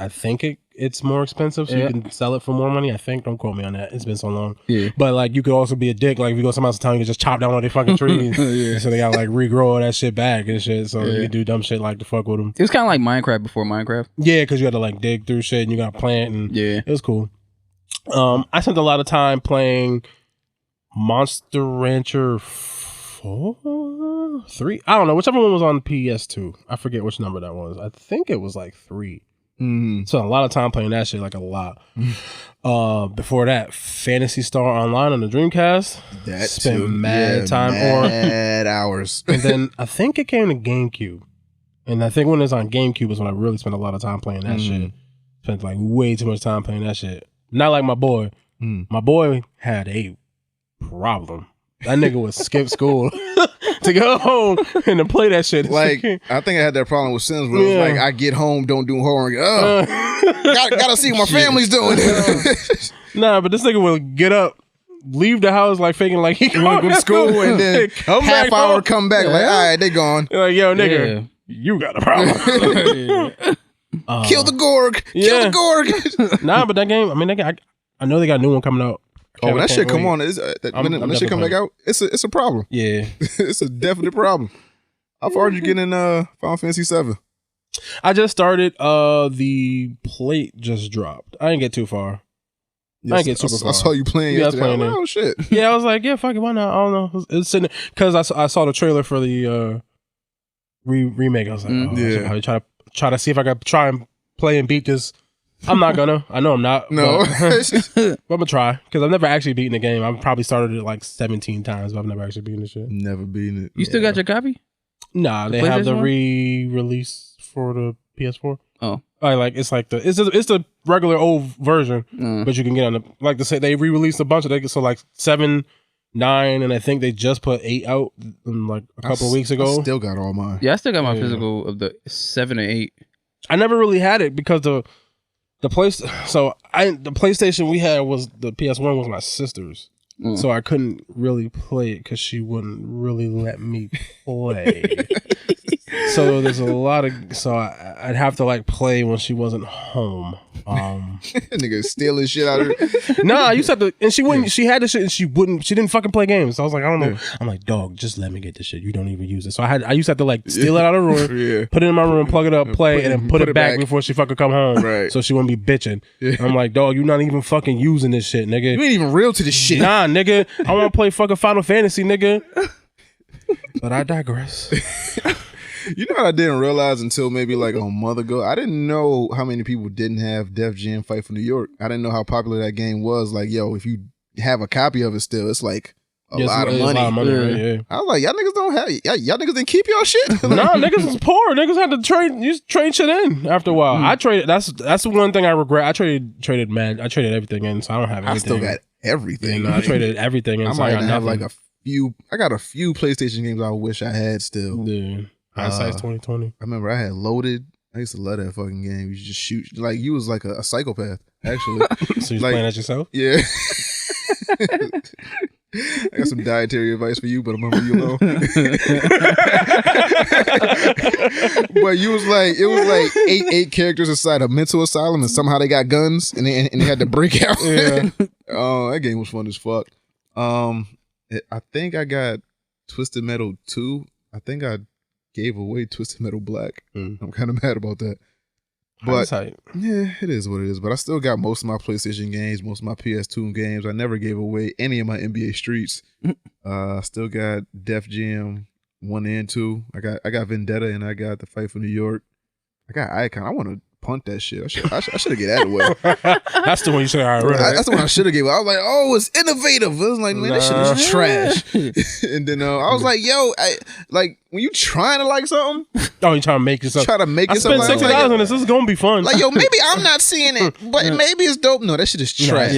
[SPEAKER 2] think it's more expensive, so you can sell it for more money. I think. Don't quote me on that. It's been so long. Yeah. But like you could also be a dick. Like if you go to somebody's town, you can just chop down all their fucking trees. So they gotta like regrow all that shit back and shit. So you can do dumb shit like to fuck with them.
[SPEAKER 3] It was kind of like Minecraft before Minecraft.
[SPEAKER 2] Yeah, because you had to like dig through shit and you got to plant and it was cool. I spent a lot of time playing Monster Rancher 4, 3. I don't know. Whichever one was on PS2. I forget which number that was. I think it was like 3. So a lot of time playing that shit, like a lot. Before that, Phantasy Star Online on the Dreamcast.
[SPEAKER 1] That
[SPEAKER 2] spent
[SPEAKER 1] too.
[SPEAKER 2] mad time on.
[SPEAKER 1] Mad hours.
[SPEAKER 2] And then I think it came to GameCube. And I think when it's on GameCube is when I really spent a lot of time playing that shit. Spent like way too much time playing that shit. Not like my boy. My boy had a problem. That nigga would skip school to go home and to play that shit.
[SPEAKER 1] Like, I think I had that problem with Sims where it was like, I get home, don't do homework. Gotta see what my family's doing.
[SPEAKER 2] Nah, but this nigga would get up, leave the house like faking like he
[SPEAKER 1] going to school, and then
[SPEAKER 2] come
[SPEAKER 1] half
[SPEAKER 2] back
[SPEAKER 1] hour
[SPEAKER 2] home.
[SPEAKER 1] come back like, all right, they gone.
[SPEAKER 2] Like, yo, nigga, you got a problem.
[SPEAKER 1] Kill the Gorg. Kill the Gorg.
[SPEAKER 2] Nah, but that game, I mean, I know they got a new one coming out.
[SPEAKER 1] When that shit come on, when that shit come back out, it's a problem.
[SPEAKER 2] Yeah.
[SPEAKER 1] It's a definite problem. How far did you get in Final Fantasy 7?
[SPEAKER 2] I just started. The plate just dropped. I didn't get too far.
[SPEAKER 1] Yes,
[SPEAKER 2] I didn't get super far.
[SPEAKER 1] I saw you playing yesterday.
[SPEAKER 2] Playing
[SPEAKER 1] Oh shit.
[SPEAKER 2] Yeah, I was like, yeah, fuck it, why not? I don't know. It was sitting because I saw the trailer for the remake. I was like, I should try to see if I could try and play and beat this. I'm not gonna. I know I'm not.
[SPEAKER 1] No.
[SPEAKER 2] But I'm gonna try because I've never actually beaten the game. I've probably started it like 17 times, but I've never actually beaten the shit.
[SPEAKER 1] Never beaten it.
[SPEAKER 3] You still got your copy?
[SPEAKER 2] Nah, they have the re-release for the PS4.
[SPEAKER 3] Oh,
[SPEAKER 2] like it's like it's the regular old version, but you can get on the like to say they re-released a bunch of they so like 7, 9, and I think they just put 8 out like a couple of weeks ago.
[SPEAKER 1] I still got all mine.
[SPEAKER 3] Yeah, I still got my physical of the 7 and 8.
[SPEAKER 2] I never really had it because the PlayStation we had was the PS1 was my sister's, so I couldn't really play it because she wouldn't really let me play. So there's a lot of I'd have to like play when she wasn't home.
[SPEAKER 1] Nigga stealing shit out of her.
[SPEAKER 2] Nah, I used to have to, and she wouldn't. She had the shit, and she didn't fucking play games. So I was like, I don't know. I'm like, dog, just let me get this shit. You don't even use it. So I used to have to like steal it out of the room, put it in my room, plug it up, play, and then put it back before she fucking come home.
[SPEAKER 1] Right.
[SPEAKER 2] So she wouldn't be bitching. I'm like, dog, you're not even fucking using this shit, nigga.
[SPEAKER 1] You ain't even real to this shit.
[SPEAKER 2] Nah, nigga. I want to play fucking Final Fantasy, nigga. But I digress.
[SPEAKER 1] You know what I didn't realize until maybe like a month ago? I didn't know how many people didn't have Def Jam Fight for New York. I didn't know how popular that game was. Like, yo, if you have a copy of it still, it's like a lot of money.
[SPEAKER 2] Right?
[SPEAKER 1] I was like, y'all niggas don't have y'all niggas didn't keep y'all shit.
[SPEAKER 2] Nah, niggas was poor. Niggas had to trade shit in after a while. I traded. That's the one thing I regret. I traded everything in, so I don't have anything.
[SPEAKER 1] I still got everything.
[SPEAKER 2] I traded everything in.
[SPEAKER 1] I
[SPEAKER 2] So
[SPEAKER 1] might
[SPEAKER 2] I got
[SPEAKER 1] have
[SPEAKER 2] nothing.
[SPEAKER 1] like a few. I got a few PlayStation games I wish I had still.
[SPEAKER 2] Yeah. Hindsight's 2020.
[SPEAKER 1] I remember I had Loaded. I used to love that fucking game. You just shoot like you was like a psychopath, actually.
[SPEAKER 2] So you
[SPEAKER 1] like,
[SPEAKER 2] playing at yourself?
[SPEAKER 1] Yeah. I got some dietary advice for you, but I'm gonna leave you alone. But it was like eight characters inside a mental asylum, and somehow they got guns, and they had to break out.
[SPEAKER 2] Yeah.
[SPEAKER 1] Oh, that game was fun as fuck. I think I got Twisted Metal 2. I think I gave away Twisted Metal Black. I'm kind of mad about that. But yeah, it is what it is. But I still got most of my PlayStation games, most of my PS2 games. I never gave away any of my NBA Streets. I still got Def Jam 1 and 2. I got Vendetta, and I got the Fight for New York. I got Icon. I want to punt that shit. I should have get that away.
[SPEAKER 2] That's the one you should have read.
[SPEAKER 1] That's the one I should have gave. I was like, oh, it's innovative. I was like, man, this shit is trash. And then I was like, yo, like when you trying to like something,
[SPEAKER 2] you trying to make yourself.
[SPEAKER 1] Try to make
[SPEAKER 2] I
[SPEAKER 1] yourself.
[SPEAKER 2] spent $60 on this. This is gonna be fun.
[SPEAKER 1] Like, yo, maybe I'm not seeing it, but maybe it's dope. No, that shit is trash.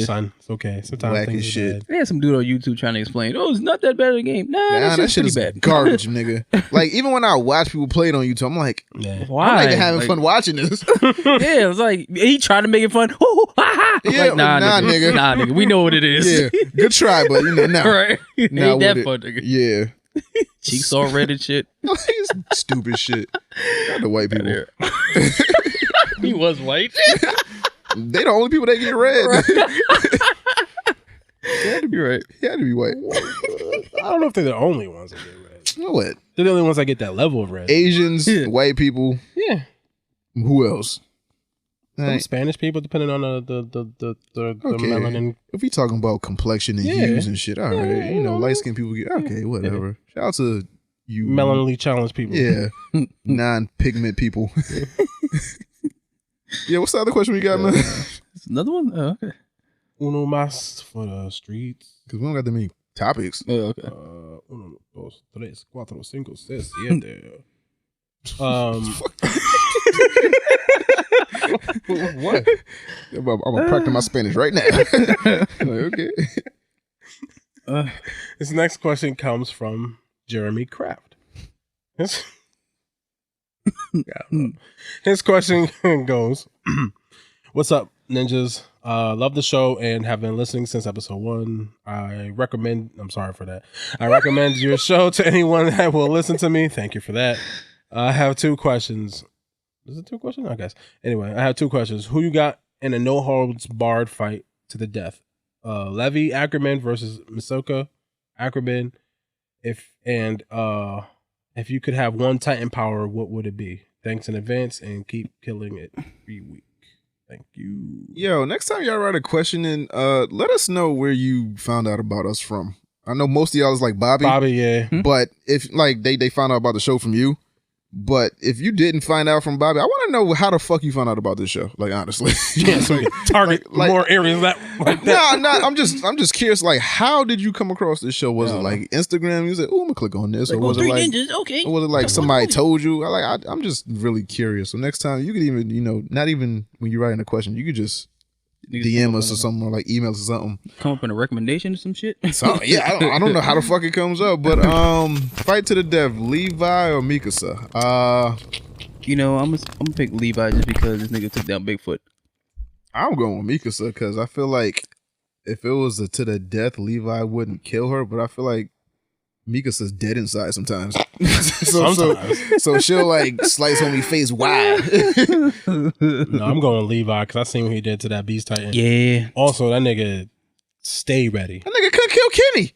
[SPEAKER 2] Son. It's okay. Sometimes
[SPEAKER 1] Whack
[SPEAKER 2] things
[SPEAKER 1] as shit.
[SPEAKER 2] bad.
[SPEAKER 3] They had some dude on YouTube trying to explain, it's not that bad of a game. Nah, that shit is
[SPEAKER 1] pretty
[SPEAKER 3] bad.
[SPEAKER 1] Garbage, nigga. Like, even when I watch people play it on YouTube, I'm like,
[SPEAKER 3] why?
[SPEAKER 1] I'm not even having fun watching this.
[SPEAKER 3] Yeah, it's like he tried to make it fun. Ooh, ha, ha.
[SPEAKER 1] Yeah,
[SPEAKER 3] like, nah, nigga. Nah, nigga. We know what it is.
[SPEAKER 1] Yeah, good try, but nah.
[SPEAKER 3] Right? Ain't
[SPEAKER 1] Nah,
[SPEAKER 3] that fun, nigga.
[SPEAKER 1] Yeah.
[SPEAKER 3] Cheeks all red and shit.
[SPEAKER 1] Stupid shit. Got the white people.
[SPEAKER 3] He was white.
[SPEAKER 1] They the only people that get red.
[SPEAKER 3] Right.
[SPEAKER 1] He had to be right. He had to be white.
[SPEAKER 2] I don't know if they're the only ones that get red.
[SPEAKER 1] You know what?
[SPEAKER 2] They're the only ones that get that level of red.
[SPEAKER 1] Asians, white people.
[SPEAKER 2] Yeah.
[SPEAKER 1] Who else?
[SPEAKER 2] Some Spanish people, depending on the melanin.
[SPEAKER 1] If we talking about complexion and hues and shit, all right. You know, light skinned people get whatever. Shout out to you
[SPEAKER 2] melanally challenged people.
[SPEAKER 1] Yeah. Non-pigment people. Yeah, what's the other question we got, man?
[SPEAKER 3] Another one? Oh, okay.
[SPEAKER 2] Uno más for the streets.
[SPEAKER 1] Because we don't got that many topics.
[SPEAKER 3] Oh, okay.
[SPEAKER 2] 1, 2, 3, 4, 5, 6, 7. What?
[SPEAKER 1] I'm gonna practice my Spanish right now. Okay.
[SPEAKER 2] This next question comes from Jeremy Kraft. His question goes, "What's up, ninjas? Love the show and have been listening since episode 1. I'm sorry for that. I recommend your show to anyone that will listen to me. Thank you for that. I have 2 questions. Is it 2 questions? I guess. Anyway, I have 2 questions. Who you got in a no holds barred fight to the death? Levi Ackerman versus Masoka Ackerman. If you could have one Titan power, what would it be? Thanks in advance and keep killing it every week. Thank you."
[SPEAKER 1] Yo, next time y'all write a question in, let us know where you found out about us from. I know most of y'all is like Bobby.
[SPEAKER 2] Bobby, yeah.
[SPEAKER 1] But if like they found out about the show from you. But if you didn't find out from Bobby, I want to know how the fuck you found out about this show. Like, honestly.
[SPEAKER 2] Yeah, so we can target more areas like that.
[SPEAKER 1] No, I'm just curious. Like, how did you come across this show? Was it like Instagram? You said, "Oh, I'm gonna click on this," or was it like,
[SPEAKER 3] okay.
[SPEAKER 1] Or was it like somebody told you? I'm just really curious. So next time you could even, not even when you're writing a question, you could just DM us or something, or like email us or something.
[SPEAKER 3] Come up in a recommendation or some shit.
[SPEAKER 1] So, yeah, I don't know how the fuck it comes up, but fight to the death, Levi or Mikasa?
[SPEAKER 3] I'm gonna pick Levi just because this nigga took down Bigfoot.
[SPEAKER 1] I'm going with Mikasa because I feel like if it was a to the death, Levi wouldn't kill her, but I feel like Mikasa's dead inside sometimes. so she'll like slice homie face wide.
[SPEAKER 2] No, I'm going Levi because I seen what he did to that Beast Titan.
[SPEAKER 3] Yeah.
[SPEAKER 2] Also, that nigga stay ready.
[SPEAKER 1] That nigga couldn't kill Kenny.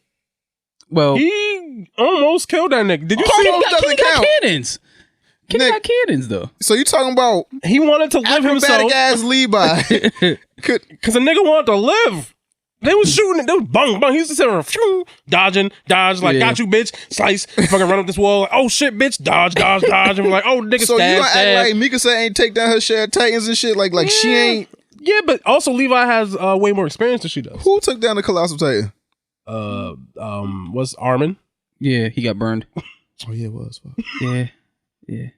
[SPEAKER 3] Well,
[SPEAKER 2] he almost killed that nigga. Did you see?
[SPEAKER 3] Kenny got cannons. Kenny got cannons though.
[SPEAKER 1] So you talking about
[SPEAKER 2] he wanted to live himself?
[SPEAKER 1] Acrobatic ass Levi.
[SPEAKER 2] Because a nigga wanted to live. They was shooting it. They was bang, bang. He used to sit around, dodge, like, got you, bitch. Slice, fucking run up this wall. Like, oh, shit, bitch. Dodge. And we're like, oh, nigga,
[SPEAKER 1] so
[SPEAKER 2] stab,
[SPEAKER 1] you gonna act like Mikasa ain't take down her share of Titans and shit? Like she ain't.
[SPEAKER 2] Yeah, but also Levi has way more experience than she does.
[SPEAKER 1] Who took down the Colossal Titan?
[SPEAKER 2] Was Armin?
[SPEAKER 3] Yeah, he got burned.
[SPEAKER 1] Oh, yeah, it was.
[SPEAKER 3] Yeah.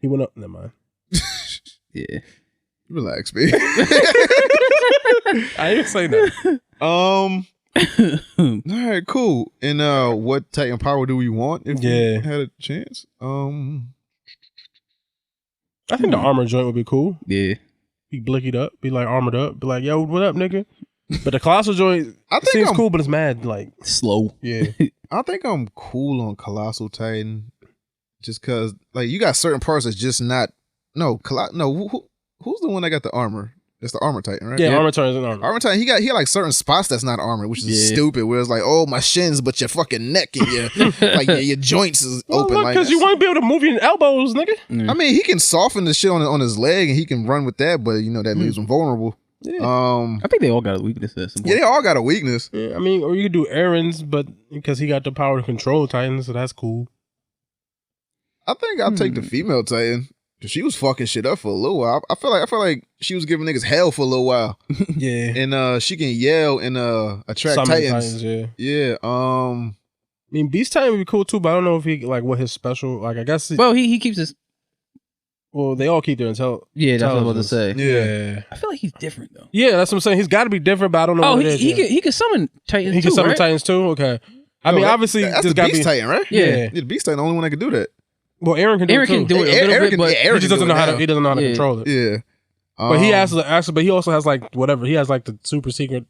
[SPEAKER 2] He went up. Never mind.
[SPEAKER 3] Yeah.
[SPEAKER 1] Relax, man.
[SPEAKER 2] I didn't say that.
[SPEAKER 1] All right, cool. And what Titan power do we want if we had a chance?
[SPEAKER 2] I think the armor joint would be cool.
[SPEAKER 3] Yeah.
[SPEAKER 2] Be blickied up, be like armored up, be like, yo, what up, nigga? But the colossal joint seems cool, but it's mad like
[SPEAKER 3] slow.
[SPEAKER 2] Yeah.
[SPEAKER 1] I think I'm cool on Colossal Titan just cause like you got certain parts that's just not who's the one that got the armor? It's the armor Titan, right?
[SPEAKER 2] Yeah, armor Titan is an armor.
[SPEAKER 1] Armor Titan, he got like certain spots that's not armor, which is stupid. Where it's like, oh, my shins, but your fucking neck and your joints is open.
[SPEAKER 2] Look, because you want to be able to move your elbows, nigga.
[SPEAKER 3] Mm.
[SPEAKER 1] I mean, he can soften the shit on his leg and he can run with that, but that leaves him vulnerable.
[SPEAKER 3] Yeah. I think they all got a weakness.
[SPEAKER 1] Yeah, they all got a weakness.
[SPEAKER 2] Yeah, I mean, or you could do Aaron's, but because he got the power to control Titans, so that's cool.
[SPEAKER 1] I think I'll take the female Titan. She was fucking shit up for a little while. I feel like she was giving niggas hell for a little while.
[SPEAKER 2] Yeah.
[SPEAKER 1] And she can yell and attract
[SPEAKER 2] Summon
[SPEAKER 1] Titans. Yeah.
[SPEAKER 2] I mean, Beast Titan would be cool too, but I don't know if he like what his special like. I guess.
[SPEAKER 3] He keeps his.
[SPEAKER 2] Well, they all keep their intelligence.
[SPEAKER 3] Yeah, that's what I was about to say.
[SPEAKER 2] Yeah.
[SPEAKER 3] I feel like he's different though.
[SPEAKER 2] Yeah, that's what I'm saying. He's got to be different, but I don't know.
[SPEAKER 3] He could summon Titans.
[SPEAKER 2] He can summon Titans too. Okay. I mean, obviously,
[SPEAKER 1] that's the Beast Titan, right?
[SPEAKER 2] Yeah.
[SPEAKER 1] The Beast Titan, the only one that can do that.
[SPEAKER 2] Well, Aaron can do it too.
[SPEAKER 3] a little bit, but
[SPEAKER 2] he just doesn't know how to. He doesn't know how to control it.
[SPEAKER 1] Yeah,
[SPEAKER 2] but he has actually. But he also has like whatever. He has like the super secret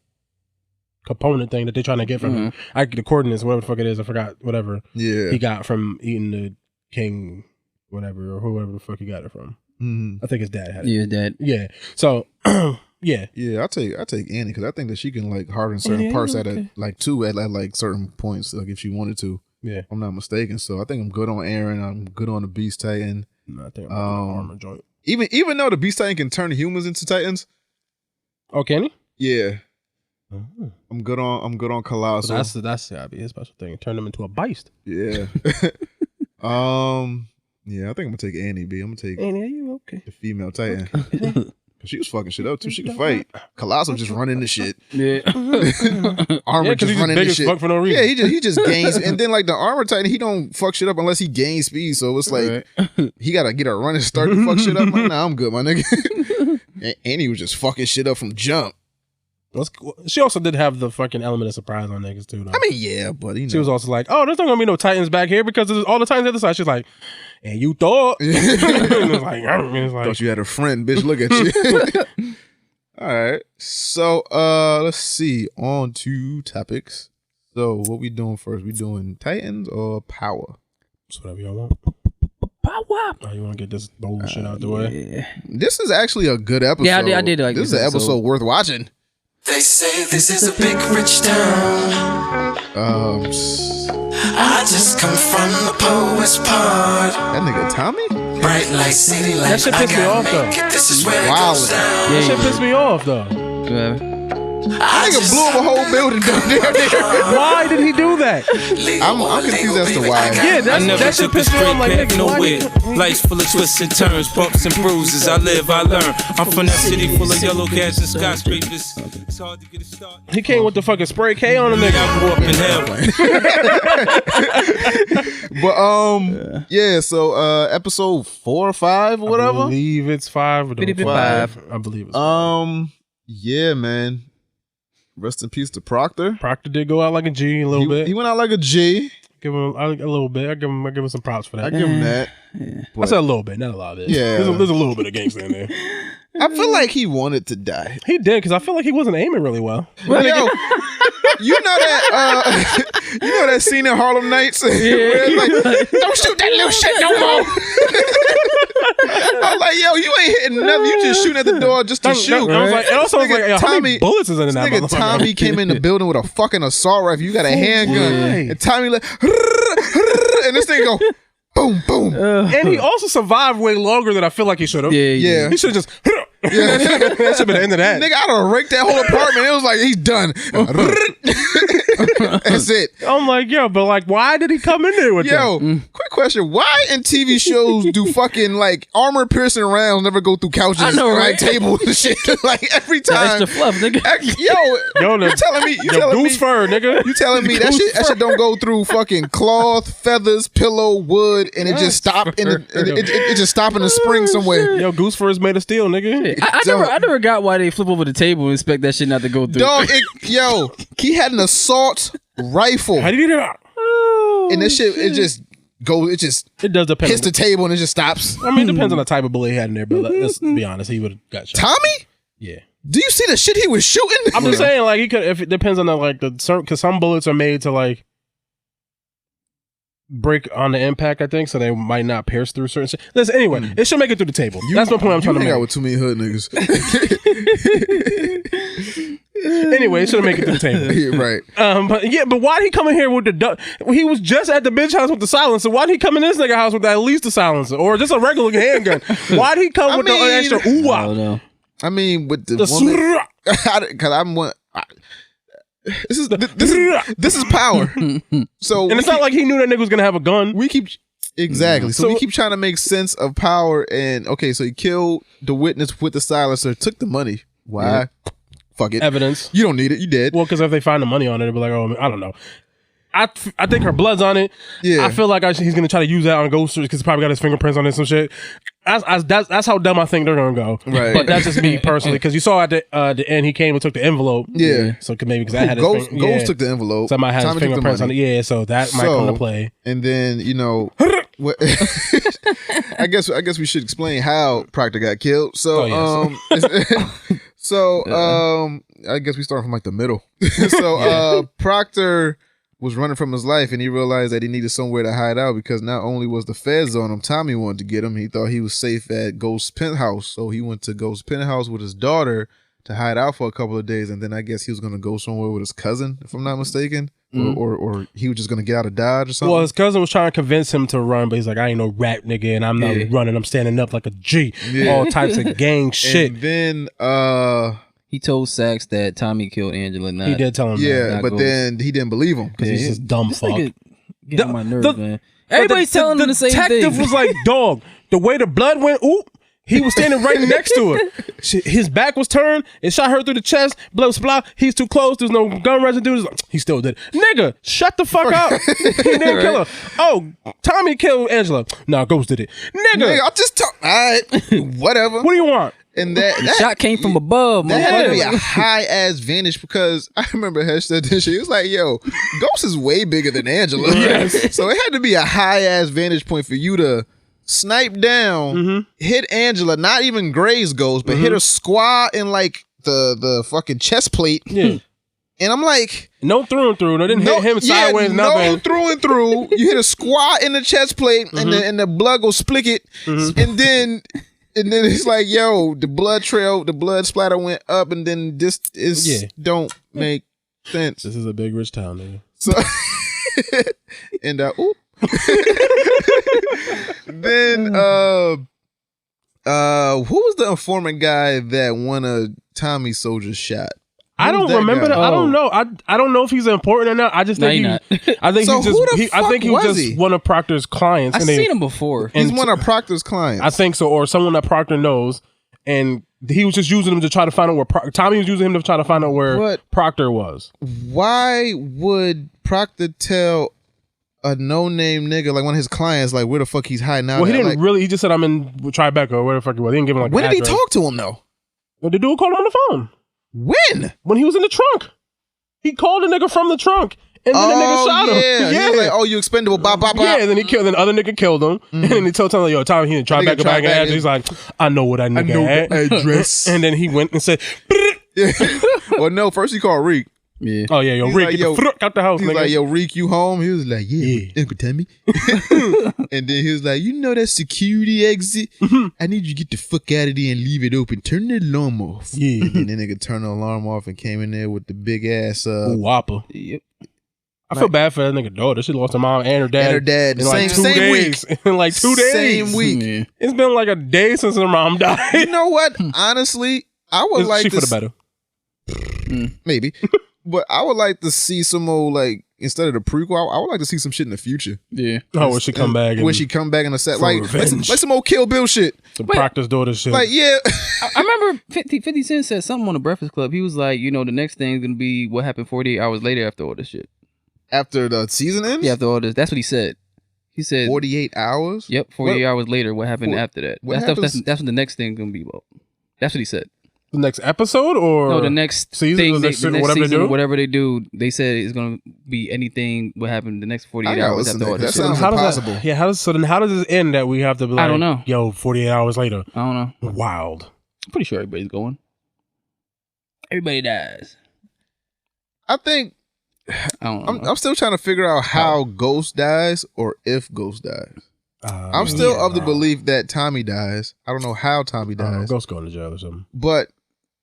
[SPEAKER 2] component thing that they're trying to get from him. I get the coordinates, whatever the fuck it is. I forgot whatever.
[SPEAKER 1] Yeah,
[SPEAKER 2] he got from eating the king, whatever or whoever the fuck he got it from. I think his dad had it.
[SPEAKER 3] Yeah, dad.
[SPEAKER 2] Yeah. So yeah.
[SPEAKER 1] I take Annie because I think that she can like harden certain parts at like certain points, like if she wanted to.
[SPEAKER 2] Yeah,
[SPEAKER 1] if I'm not mistaken. So I think I'm good on Aaron. I'm good on the Beast Titan.
[SPEAKER 2] No, I think I'm armor joint.
[SPEAKER 1] Even though the Beast Titan can turn humans into Titans,
[SPEAKER 2] Oh, can he?
[SPEAKER 1] Yeah. I'm good on Colossal.
[SPEAKER 2] So that's gotta be his special thing. Turn him into a beast.
[SPEAKER 1] Yeah. Yeah, I think I'm gonna take Annie B. I'm gonna take
[SPEAKER 2] Annie, are you okay?
[SPEAKER 1] the female Titan. She was fucking shit up too. She could fight. Colossal just running the shit.
[SPEAKER 3] Yeah.
[SPEAKER 1] Armor just running the shit.
[SPEAKER 2] Fuck for no reason.
[SPEAKER 1] Yeah, he just gains, and then like the armor Titan, he don't fuck shit up unless he gains speed. So it's like he gotta get a run and start to fuck shit up. I'm like, nah, I'm good, my nigga. And Annie was just fucking shit up from jump.
[SPEAKER 2] She also did have the fucking element of surprise on niggas too, though.
[SPEAKER 1] I mean, yeah, but you know.
[SPEAKER 2] She was also like, "Oh, there's not gonna be no Titans back here because there's all the Titans on the other side." She's like, "And you thought?" It's like,
[SPEAKER 1] thought you had a friend, bitch. Look at you. All right, so let's see. On to topics. So what we doing first? We doing Titans or Power?
[SPEAKER 2] It's whatever y'all want.
[SPEAKER 3] Power.
[SPEAKER 2] Oh, you want to get this bullshit out the way?
[SPEAKER 3] Yeah.
[SPEAKER 1] This is actually a good episode.
[SPEAKER 3] Yeah, I did like
[SPEAKER 1] this. This is an episode worth watching.
[SPEAKER 4] They say this is a big rich town. I just come from the poet's part.
[SPEAKER 1] That nigga Tommy?
[SPEAKER 4] Bright light city light.
[SPEAKER 2] That shit pissed me off though.
[SPEAKER 4] This is where it
[SPEAKER 1] Wow.
[SPEAKER 4] goes down.
[SPEAKER 2] That shit pissed me off though.
[SPEAKER 1] That nigga blew up a whole building down there.
[SPEAKER 2] Why did he do that?
[SPEAKER 1] I'm confused as to why.
[SPEAKER 2] Yeah, that shit pissed me off. Like, nigga,
[SPEAKER 5] nowhere. Life's full of twists and turns, bumps and bruises. I live, I learn. I'm from that city full of yellow gas and skyscrapers. It's hard to get a start.
[SPEAKER 2] He came with the fucking spray K on a nigga.
[SPEAKER 5] I grew up in hell.
[SPEAKER 1] But yeah, so episode 4 or 5 or whatever.
[SPEAKER 2] I believe it's 5 or
[SPEAKER 3] 5.
[SPEAKER 2] I believe it's
[SPEAKER 1] yeah, man. Rest in peace to Proctor.
[SPEAKER 2] Proctor did go out like a G a little bit.
[SPEAKER 1] He went out like a G.
[SPEAKER 2] Give him a little bit. I give him some props for that.
[SPEAKER 1] I give him that.
[SPEAKER 2] I said a little bit, not a lot of it.
[SPEAKER 1] Yeah.
[SPEAKER 2] There's a little bit of gangster in there.
[SPEAKER 1] I feel like he wanted to die.
[SPEAKER 2] He did, because I feel like he wasn't aiming really well.
[SPEAKER 1] Well, yo, you know that scene in Harlem Nights where it's like, don't shoot that little shit no more. I'm like, yo, you ain't hitting nothing. You just shooting at the door just to shoot.
[SPEAKER 2] I was like, and also I was like, yo, how many bullets is in that
[SPEAKER 1] nigga
[SPEAKER 2] motherfucker?
[SPEAKER 1] Tommy came in the building with a fucking assault rifle. You got a handgun. And Tommy like, and this thing go, boom, boom.
[SPEAKER 2] And he also survived way longer than I feel like he should have.
[SPEAKER 1] Yeah.
[SPEAKER 2] He should have just... that should have been the end of that.
[SPEAKER 1] Nigga, I'd have raked that whole apartment. It was like, he's done. That's it.
[SPEAKER 2] I'm like, yo, but like, why did he come in there with
[SPEAKER 1] Yo, quick question. Why in TV shows do fucking like armor piercing rounds never go through couches and like tables and shit? Like every time.
[SPEAKER 3] Extra fluff, nigga.
[SPEAKER 1] Yo, you telling me
[SPEAKER 2] goose fur, nigga.
[SPEAKER 1] You telling me that shit don't go through fucking cloth, feathers, pillow, wood, and it just stop in the it just stop in the spring somewhere.
[SPEAKER 2] Yo, goose fur is made of steel, nigga.
[SPEAKER 3] I never got why they flip over the table and expect that shit not to go through.
[SPEAKER 1] Dog, he had an assault rifle.
[SPEAKER 2] How did he do that?
[SPEAKER 1] And this shit, it just goes,
[SPEAKER 2] it does depend.
[SPEAKER 1] Hits the table and it just stops.
[SPEAKER 2] I mean, it depends on the type of bullet he had in there, but let's be honest, he would have got shot.
[SPEAKER 1] Tommy?
[SPEAKER 2] Yeah.
[SPEAKER 1] Do you see the shit he was shooting?
[SPEAKER 2] I'm just saying, like, he could, if it depends on because some bullets are made to like break on the impact, I think, so they might not pierce through certain shit. Listen, anyway, it should make it through the table. That's my point I'm trying to make.
[SPEAKER 1] You hang out with too many hood niggas.
[SPEAKER 2] Anyway, it should make it through the table.
[SPEAKER 1] Yeah, right.
[SPEAKER 2] But why'd he come in here with the he was just at the bitch house with the silencer. Why'd he come in this nigga house with at least the silencer or just a regular handgun? Why'd he come with the extra ooh-wah?
[SPEAKER 3] I don't know.
[SPEAKER 1] I mean, with the woman, because I'm one. This is power. So
[SPEAKER 2] and it's not like he knew that nigga was gonna have a gun.
[SPEAKER 1] We keep So we keep trying to make sense of power. And okay, so he killed the witness with the silencer, took the money. Why? Yeah. Fuck it.
[SPEAKER 2] Evidence.
[SPEAKER 1] You don't need it. You dead.
[SPEAKER 2] Well, because if they find the money on it, they'll be like, oh, I don't know. I think her blood's on it. Yeah. I feel like he's gonna try to use that on Ghost because he probably got his fingerprints on it, some shit. That's how dumb I think they're gonna go. Right. But that's just me personally, because you saw at the end he came and took the envelope.
[SPEAKER 1] Yeah.
[SPEAKER 2] So maybe because I had
[SPEAKER 1] Ghost took the envelope.
[SPEAKER 2] Somebody had his fingerprints on it. Yeah. So that might come to play.
[SPEAKER 1] And then I guess we should explain how Proctor got killed. So I guess we start from like the middle. So Proctor was running from his life, and he realized that he needed somewhere to hide out because not only was the feds on him, Tommy wanted to get him. He thought he was safe at Ghost's penthouse, so he went to Ghost's penthouse with his daughter to hide out for a couple of days, and then I guess he was going to go somewhere with his cousin, if I'm not mistaken, or he was just going to get out of Dodge or something.
[SPEAKER 2] Well, his cousin was trying to convince him to run, but he's like, I ain't no rat nigga, and I'm not running. I'm standing up like a G. All types of gang shit.
[SPEAKER 1] And then
[SPEAKER 3] He told Sax that Tommy killed Angela. Not,
[SPEAKER 2] He did tell him that.
[SPEAKER 1] Yeah,
[SPEAKER 3] not
[SPEAKER 1] but
[SPEAKER 3] Ghost.
[SPEAKER 1] then he didn't believe him.
[SPEAKER 2] Because he's just dumb
[SPEAKER 3] This
[SPEAKER 2] fuck.
[SPEAKER 3] nigga get on my nerves,
[SPEAKER 2] the-
[SPEAKER 3] man. Everybody's telling him the same thing.
[SPEAKER 2] The detective was like, dog, the way the blood went, oop, he was standing right next to her. His back was turned. It shot her through the chest. Blah, blah, blah. He's too close. There's no gun residue. He still did. Nigga, shut the fuck up. He didn't kill her. Oh, Tommy killed Angela. Nah, Ghost did it. Nigga.
[SPEAKER 1] I'll just talk. All right, whatever.
[SPEAKER 2] What do you want?
[SPEAKER 1] And that
[SPEAKER 3] shot came from above,
[SPEAKER 1] that had to be a
[SPEAKER 3] motherfucker.
[SPEAKER 1] high ass vantage because I remember Hesh said this shit. He was like, yo, Ghost is way bigger than Angela.
[SPEAKER 2] Yes.
[SPEAKER 1] So it had to be a high ass vantage point for you to snipe down, hit Angela, not even graze Ghost, but hit her square in like the fucking chest plate.
[SPEAKER 2] Yeah.
[SPEAKER 1] And I'm like,
[SPEAKER 2] No through and through. No, didn't hit him sideways,
[SPEAKER 1] no
[SPEAKER 2] nothing.
[SPEAKER 1] through and through. You hit a square in the chest plate and the blood goes splick it. And then it's like, yo, the blood splatter went up, and then this is don't make sense.
[SPEAKER 2] This is a big rich town, nigga.
[SPEAKER 1] So, and oop. Then who was the informant guy that one of Tommy's soldiers shot?
[SPEAKER 2] I don't remember that. I don't know. I don't know if he's important or not. I just think I think
[SPEAKER 1] So
[SPEAKER 2] he's
[SPEAKER 1] who the
[SPEAKER 2] just I
[SPEAKER 1] fuck
[SPEAKER 2] think he was
[SPEAKER 1] was
[SPEAKER 2] just
[SPEAKER 1] he?
[SPEAKER 2] one of Proctor's clients.
[SPEAKER 3] I've seen him before.
[SPEAKER 1] He's one of Proctor's clients.
[SPEAKER 2] I think so, or someone that Proctor knows, and he was just using him to try to find out where Tommy was using him to try to find out where
[SPEAKER 1] But-
[SPEAKER 2] Proctor was.
[SPEAKER 1] Why would Proctor tell a no-name nigga, like one of his clients, like where the fuck he's hiding out?
[SPEAKER 2] Well, he
[SPEAKER 1] at?
[SPEAKER 2] didn't
[SPEAKER 1] Like,
[SPEAKER 2] really. He just said, "I'm in Tribeca," or where the fuck he was. He didn't give him like.
[SPEAKER 1] when
[SPEAKER 2] an
[SPEAKER 1] did he
[SPEAKER 2] address.
[SPEAKER 1] talk to him though?
[SPEAKER 2] Well, the dude called him on the phone
[SPEAKER 1] When
[SPEAKER 2] he was in the trunk. He called the nigga from the trunk, and then the nigga shot him.
[SPEAKER 1] He was like, oh, you expendable, bop, bop, bop.
[SPEAKER 2] Yeah, and then he killed. Then the other nigga killed him, and then he told Tommy, "Yo, Tommy, he didn't try back
[SPEAKER 1] Nigga
[SPEAKER 2] and
[SPEAKER 1] tried
[SPEAKER 2] address." He's like, "I know what I nigga had."
[SPEAKER 1] address.
[SPEAKER 2] And then he went and said,
[SPEAKER 1] Well, no, first he called Reek.
[SPEAKER 3] Yeah.
[SPEAKER 2] "Oh yeah, yo,
[SPEAKER 1] He's
[SPEAKER 2] Rick,
[SPEAKER 1] like,
[SPEAKER 2] get
[SPEAKER 1] yo,
[SPEAKER 2] the fuck out the house,
[SPEAKER 1] He's
[SPEAKER 2] nigga."
[SPEAKER 1] like, yo, Reek, you home? He was like,
[SPEAKER 2] Yeah.
[SPEAKER 1] Uncle Tommy. And then he was like, you know that security exit? I need you to get the fuck out of there and leave it open. Turn the alarm off.
[SPEAKER 2] Yeah.
[SPEAKER 1] And then nigga turned the alarm off and came in there with the big ass
[SPEAKER 2] Whopper.
[SPEAKER 3] Yep.
[SPEAKER 2] I feel bad for that nigga daughter. She lost her mom and her dad.
[SPEAKER 1] and her dad.
[SPEAKER 2] in like
[SPEAKER 1] Same
[SPEAKER 2] 2
[SPEAKER 1] week.
[SPEAKER 2] days. In like 2 days.
[SPEAKER 1] Same week.
[SPEAKER 3] Yeah.
[SPEAKER 2] It's been like a day since her mom died.
[SPEAKER 1] You know what? Honestly, I would like
[SPEAKER 2] she
[SPEAKER 1] to
[SPEAKER 2] for the better.
[SPEAKER 1] maybe. But I would like to see some old, like, instead of the prequel, I would like to see some shit in the future.
[SPEAKER 3] Yeah.
[SPEAKER 2] Oh, where she come back and
[SPEAKER 1] Where she come back in a set.
[SPEAKER 2] For
[SPEAKER 1] Like
[SPEAKER 2] revenge.
[SPEAKER 1] some old Kill Bill shit.
[SPEAKER 2] some Proctor's daughter shit.
[SPEAKER 1] Like, yeah.
[SPEAKER 3] I remember 50 Cent said something on the Breakfast Club. He was like, you know, the next thing's going to be what happened 48 hours later after all this shit.
[SPEAKER 1] After the season ends?
[SPEAKER 3] Yeah, after all this. That's what he said. He said,
[SPEAKER 1] 48 hours?
[SPEAKER 3] yep, 48 hours later, what happened after that.
[SPEAKER 1] what
[SPEAKER 3] That's
[SPEAKER 1] happens-
[SPEAKER 3] what the next thing's going to be about. That's what he said.
[SPEAKER 2] the next episode or
[SPEAKER 3] No, the next
[SPEAKER 2] season,
[SPEAKER 3] thing,
[SPEAKER 2] or
[SPEAKER 3] the
[SPEAKER 2] next
[SPEAKER 3] next
[SPEAKER 2] whatever they
[SPEAKER 3] season,
[SPEAKER 2] do?
[SPEAKER 3] whatever they do, they said it's going to be anything what happened the next 48
[SPEAKER 1] gotta
[SPEAKER 3] hours
[SPEAKER 1] listen
[SPEAKER 3] after
[SPEAKER 1] to
[SPEAKER 3] all
[SPEAKER 1] that.
[SPEAKER 3] this
[SPEAKER 1] That
[SPEAKER 3] shit.
[SPEAKER 1] sounds
[SPEAKER 2] How does
[SPEAKER 1] impossible.
[SPEAKER 2] that, yeah, how does this end that we have to be like,
[SPEAKER 3] I don't know.
[SPEAKER 2] Yo, 48 hours later.
[SPEAKER 3] I don't know.
[SPEAKER 2] Wild.
[SPEAKER 3] I'm pretty sure everybody's going. Everybody dies.
[SPEAKER 1] I think
[SPEAKER 3] I don't know.
[SPEAKER 1] I'm still trying to figure out how Ghost dies or if Ghost dies. I'm still of the belief that Tommy dies. I don't know how Tommy dies.
[SPEAKER 2] Ghost going to jail or something.
[SPEAKER 1] But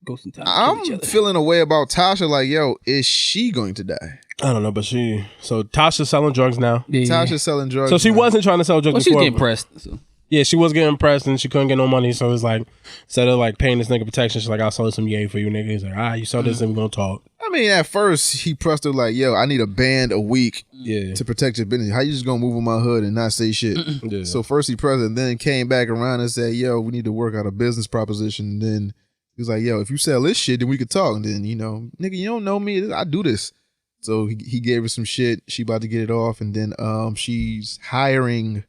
[SPEAKER 3] Ghost and Tommy kill each
[SPEAKER 1] I'm
[SPEAKER 3] other.
[SPEAKER 1] feeling a way about Tasha. Like, yo, is she going to die?
[SPEAKER 2] I don't know, but so Tasha's selling drugs now.
[SPEAKER 3] Yeah.
[SPEAKER 1] Tasha's selling drugs.
[SPEAKER 2] So she
[SPEAKER 1] now.
[SPEAKER 2] wasn't trying to sell drugs
[SPEAKER 3] Well, she's
[SPEAKER 2] before.
[SPEAKER 3] getting pressed. So.
[SPEAKER 2] Yeah, she was getting pressed and she couldn't get no money. So it's like, instead of like paying this nigga protection, she's like, I'll sell some yay for you, nigga. He's like, you sell this and we're going to talk.
[SPEAKER 1] I mean, at first he pressed her like, yo, I need a band a week
[SPEAKER 2] Yeah.
[SPEAKER 1] to protect your business. How you just gonna move in my hood and not say shit?
[SPEAKER 2] Yeah.
[SPEAKER 1] So first he pressed her, then came back around and said, yo, we need to work out a business proposition. And then he was like, yo, if you sell this shit, then we could talk. And then, you know, nigga, you don't know me. I do this. So he gave her some shit. She about to get it off. And then she's hiring,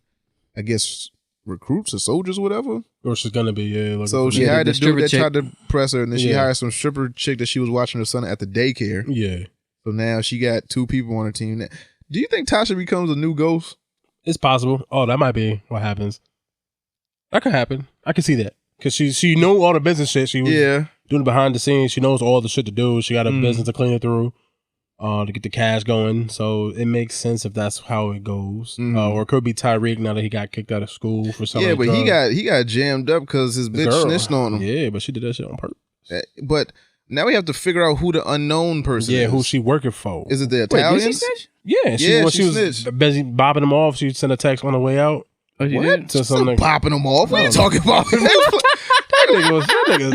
[SPEAKER 1] I guess, recruits or soldiers or whatever.
[SPEAKER 2] Or she's going to be, yeah.
[SPEAKER 1] So she
[SPEAKER 3] Yeah,
[SPEAKER 1] hired
[SPEAKER 3] the
[SPEAKER 1] the dude
[SPEAKER 3] stripper
[SPEAKER 1] that
[SPEAKER 3] chick.
[SPEAKER 1] tried to press her. And then she
[SPEAKER 2] Yeah.
[SPEAKER 1] hired some stripper chick that she was watching her son at the daycare.
[SPEAKER 2] Yeah.
[SPEAKER 1] So now she got 2 people on her team. Do you think Tasha becomes a new Ghost?
[SPEAKER 2] It's possible. Oh, that might be what happens. That could happen. I can see that. Because she knew all the business shit. She was doing it behind the scenes. She knows all the shit to do. She got a business to clean it through. To get the cash going. So it makes sense if that's how it goes. Or it could be Tyreek now that he got kicked out of school for something.
[SPEAKER 1] Yeah, but he got jammed up because his bitch snitched on him.
[SPEAKER 2] Yeah, but she did that shit on purpose.
[SPEAKER 1] But now we have to figure out who the unknown person is.
[SPEAKER 2] Yeah, who she working for.
[SPEAKER 1] Is it the
[SPEAKER 3] Wait, did she
[SPEAKER 1] Italians?
[SPEAKER 3] snitch?
[SPEAKER 2] Yeah,
[SPEAKER 1] Yeah,
[SPEAKER 2] when
[SPEAKER 1] she
[SPEAKER 2] she was
[SPEAKER 1] snitched.
[SPEAKER 2] busy bobbing them off, she sent a text on the way out.
[SPEAKER 3] Oh, she
[SPEAKER 1] What?
[SPEAKER 3] did?
[SPEAKER 2] To
[SPEAKER 1] Still
[SPEAKER 2] something.
[SPEAKER 1] popping them off. What are you talking about?
[SPEAKER 2] That nigga was fucking.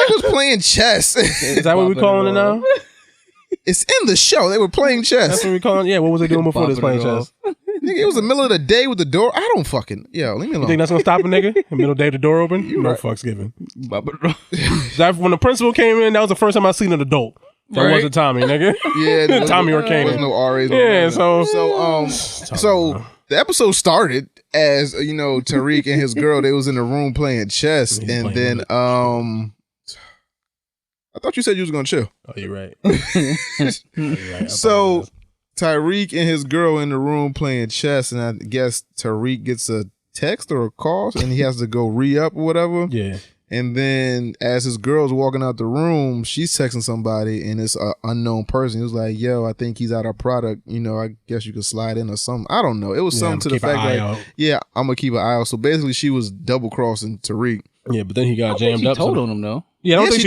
[SPEAKER 1] was playing chess.
[SPEAKER 2] Is that what we calling it now?
[SPEAKER 1] It's in the show. They were playing chess.
[SPEAKER 2] That's what we calling. Yeah, what was they doing before this playing chess?
[SPEAKER 1] Nigga, it was the middle of the day with the door. I don't fucking. Yo, leave me alone.
[SPEAKER 2] You think that's gonna stop a nigga? In the middle of the day, the door open? No fucks given. That when the principal came in, that was the first time I seen an adult. That wasn't Tommy, nigga.
[SPEAKER 1] Yeah,
[SPEAKER 2] Tommy or Kane.
[SPEAKER 1] There was no RAs.
[SPEAKER 2] Yeah, so
[SPEAKER 1] the episode started as Tariq and his girl. They was in the room playing chess, and then I thought you said you was gonna chill.
[SPEAKER 2] Oh, you're right.
[SPEAKER 1] So Tariq and his girl in the room playing chess, and I guess Tariq gets a text or a call, and he has to go re-up or whatever.
[SPEAKER 2] Yeah.
[SPEAKER 1] And then as his girl's walking out the room, she's texting somebody, and it's an unknown person. He was like, yo, I think he's out of product. I guess you could slide in or something. I don't know. It was something to the fact like, yeah, I'm going to keep an eye out. So basically, she was double-crossing Tariq.
[SPEAKER 2] Yeah, but then he got jammed up.
[SPEAKER 3] She told on him, though.
[SPEAKER 2] Yeah, I don't think